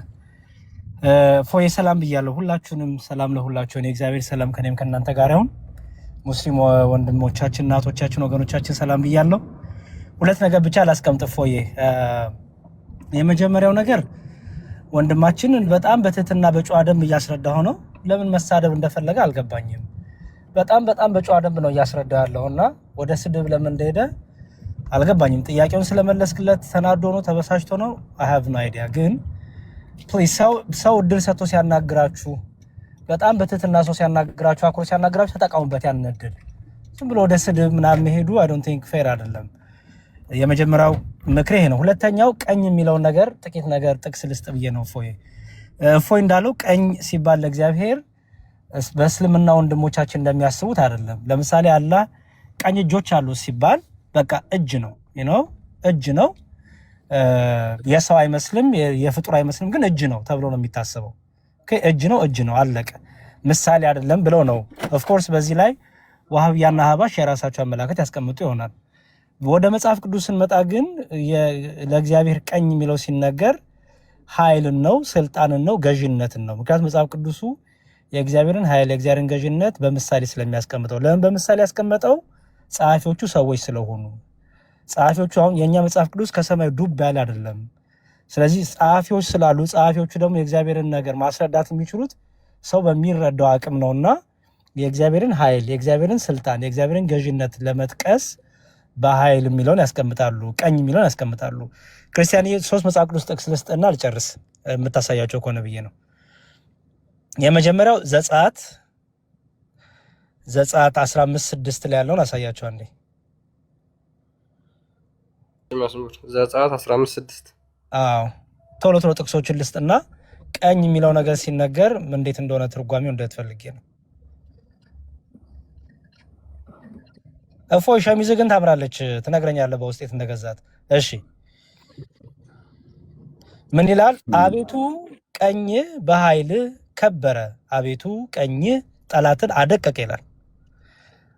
ፎይ ሰላም ብያለሁ። ሁላችሁንም ሰላም ለሁላችሁ። እኔ እግዚአብሔር ሰላም ከኔም ከእናንተ ጋር ይሁን። ሙስሊም ወንድሞቻችን፣ እናቶቻችን፣ ወገኖቻችን ሰላም ብያለሁ። ሁለት ነገር ብቻ ላስቀምጥ ፎይ። የመጀመሪያው ነገር ወንድማችንን በጣም በትህትና በጨዋ ደንብ እያስረዳሁ ነው። ለምን መሳደብ እንደፈለገ አልገባኝም። በጣም በጨዋ ደንብ ነው እያስረዳ ያለውና ወደ ስድብ ለምን እንደሄደ አልገባኝም። ጥያቄውን ስለመለስክለት ተናዶ ነው ተበሳጭቶ ነው I have no idea። ግን ፕሊዝ ሰው እድል ሰጥቶ ሲያናግራችሁ፣ በጣም በትህትና ሰው ሲያናግራችሁ፣ አክብሮ ሲያናግራችሁ ተጠቀሙበት ያን እድል። ዝም ብሎ ወደ ስድብ ምናምን መሄዱ I don't think fair አይደለም። የመጀመሪያው ምክሬ ነው። ሁለተኛው ቀኝ የሚለው ነገር ጥቂት ነገር ጥቅስ ልስጥ ብዬ ነው። ፎይ እንዳለው ቀኝ ሲባል ለእግዚአብሔር በእስልምና ወንድሞቻችን እንደሚያስቡት አይደለም። ለምሳሌ አላህ ቀኝ እጆች አሉ ሲባል በቃ እጅ ነው እጅ ነው። የሰው አይመስልም፣ የፍጡር አይመስልም፣ ግን እጅ ነው ተብሎ ነው የሚታሰበው። እጅ ነው አለቀ። ምሳሌ አይደለም ብለው ነው። ኦፍ ኮርስ በዚህ ላይ ዋሃብያና ሀባሽ የራሳቸው አመላከት ያስቀምጡ ይሆናል። ወደ መጽሐፍ ቅዱስ ስንመጣ ግን ለእግዚአብሔር ቀኝ የሚለው ሲነገር ኃይልን ነው፣ ስልጣንን ነው፣ ገዥነትን ነው። ምክንያቱም መጽሐፍ ቅዱሱ የእግዚአብሔርን ኃይል የእግዚአብሔርን ገዥነት በምሳሌ ስለሚያስቀምጠው። ለምን በምሳሌ ያስቀምጠው? ጸሐፊዎቹ ሰዎች ስለሆኑ። ጸሐፊዎቹ አሁን የኛ መጽሐፍ ቅዱስ ከሰማይ ዱብ ያለ አይደለም። ስለዚህ ጸሐፊዎች ስላሉ ጸሐፊዎቹ ደግሞ የእግዚአብሔርን ነገር ማስረዳት የሚችሉት ሰው በሚረዳው አቅም ነውና የእግዚአብሔርን ኃይል የእግዚአብሔርን ስልጣን የእግዚአብሔርን ገዥነት ለመጥቀስ በኃይል የሚለውን ያስቀምጣሉ፣ ቀኝ የሚለውን ያስቀምጣሉ። ክርስቲያን 3 መጽሐፍ ቅዱስ ጥቅስ ልስጥና ልጨርስ የምታሳያቸው ከሆነ ብዬ ነው። የመጀመሪያው ዘጸአት 15:6 ላይ ያለውን አሳያቸው አንዴ። ዘጸአት 15:6 አዎ ቶሎ ጥቅሶችን ልስጥና ቀኝ የሚለው ነገር ሲነገር እንዴት እንደሆነ ትርጓሜው እንደትፈልጌ ነው። እፎይ ሸሚዝ ግን ታምራለች፣ ትነግረኛለህ በውስጥ የት እንደገዛት። እሺ ምን ይላል? አቤቱ ቀኝ በኃይል ከበረ፣ አቤቱ ቀኝ ጠላትን አደቀቀ ይላል።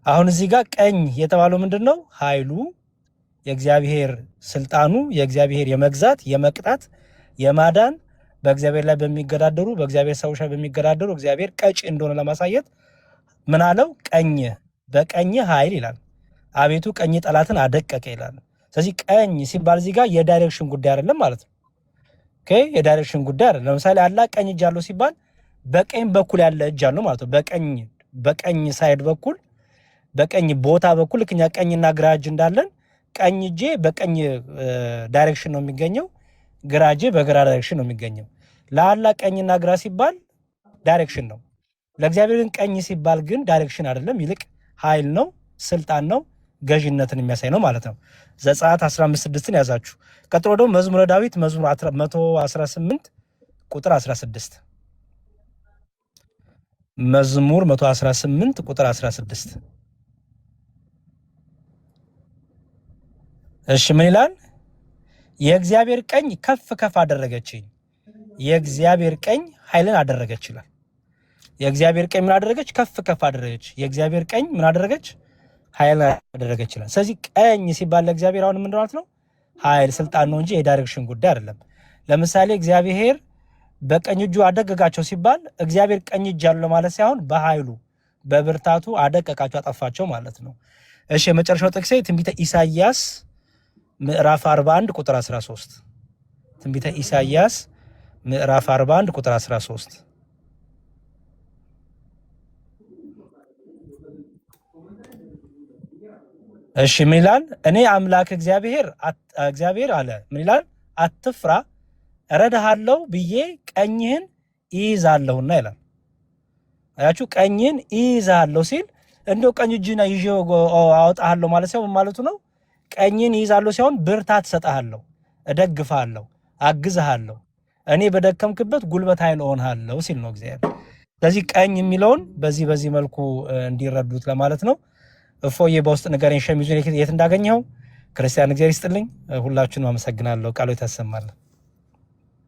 አሁን እዚህ ጋር ቀኝ የተባለው ምንድነው? ኃይሉ የእግዚአብሔር ስልጣኑ የእግዚአብሔር የመግዛት የመቅጣት የማዳን በእግዚአብሔር ላይ በሚገዳደሩ በእግዚአብሔር ሰዎች ላይ በሚገዳደሩ እግዚአብሔር ቀጭ እንደሆነ ለማሳየት ምን አለው? ቀኝ በቀኝ ኃይል ይላል። አቤቱ ቀኝ ጠላትን አደቀቀ ይላል። ስለዚህ ቀኝ ሲባል እዚህ ጋር የዳይሬክሽን ጉዳይ አይደለም ማለት ነው። ኦኬ የዳይሬክሽን ጉዳይ አይደለም። ለምሳሌ አላህ ቀኝ እጅ አለው ሲባል በቀኝ በኩል ያለ እጅ አለው ማለት ነው። በቀኝ ሳይድ በኩል በቀኝ ቦታ በኩል ልክኛ ቀኝና ግራ እጅ እንዳለን ቀኝ እጄ በቀኝ ዳይሬክሽን ነው የሚገኘው፣ ግራ እጄ በግራ ዳይሬክሽን ነው የሚገኘው። ለአላህ ቀኝና ግራ ሲባል ዳይሬክሽን ነው። ለእግዚአብሔር ግን ቀኝ ሲባል ግን ዳይሬክሽን አይደለም፣ ይልቅ ኃይል ነው፣ ስልጣን ነው፣ ገዥነትን የሚያሳይ ነው ማለት ነው። ዘጸአት 15:6ን ያዛችሁ። ቀጥሎ ደግሞ መዝሙረ ዳዊት መዝሙር 118 ቁጥር 16 መዝሙር 118 ቁጥር 16 እሺ ምን ይላል? የእግዚአብሔር ቀኝ ከፍ ከፍ አደረገችኝ፣ የእግዚአብሔር ቀኝ ኃይልን አደረገች ይላል። የእግዚአብሔር ቀኝ ምን አደረገች? ከፍ ከፍ አደረገች። የእግዚአብሔር ቀኝ ምን አደረገች? ኃይል አደረገች ይላል። ስለዚህ ቀኝ ሲባል ለእግዚአብሔር አሁን ምን ማለት ነው? ኃይል ስልጣን ነው እንጂ የዳይሬክሽን ጉዳይ አይደለም። ለምሳሌ እግዚአብሔር በቀኝ እጁ አደቀቃቸው ሲባል እግዚአብሔር ቀኝ እጅ ያለው ማለት ሳይሆን በኃይሉ በብርታቱ አደቀቃቸው አጠፋቸው ማለት ነው። እሺ የመጨረሻው ጥቅሴ ትንቢተ ኢሳይያስ ምዕራፍ 41 ቁጥር 13 ትንቢተ ኢሳይያስ ምዕራፍ 41 ቁጥር 13 እሺ ምን ይላል? እኔ አምላክ እግዚአብሔር አለ ምን ይላል? አትፍራ እረዳሃለሁ ብዬ ቀኝህን ይይዛለሁና ይላል። አያችሁ ቀኝህን ይይዛለሁ ሲል እንደው ቀኝ እጅና ይዤ አወጣሃለሁ ማለት ሳይሆን ማለቱ ነው። ቀኝህን ይይዛለሁ ሳይሆን ብርታት እሰጥሃለሁ፣ እደግፍሃለሁ፣ አግዝሃለሁ፣ እኔ በደከምክበት ጉልበት ኃይል እሆንሃለሁ ሲል ነው እግዚአብሔር። ስለዚህ ቀኝ የሚለውን በዚህ መልኩ እንዲረዱት ለማለት ነው። እፎዬ በውስጥ ንገረኝ ሸሚዙን የት እንዳገኘው ክርስቲያን እግዚአብሔር ይስጥልኝ። ሁላችሁንም አመሰግናለሁ። ቃሉ ይታሰማል።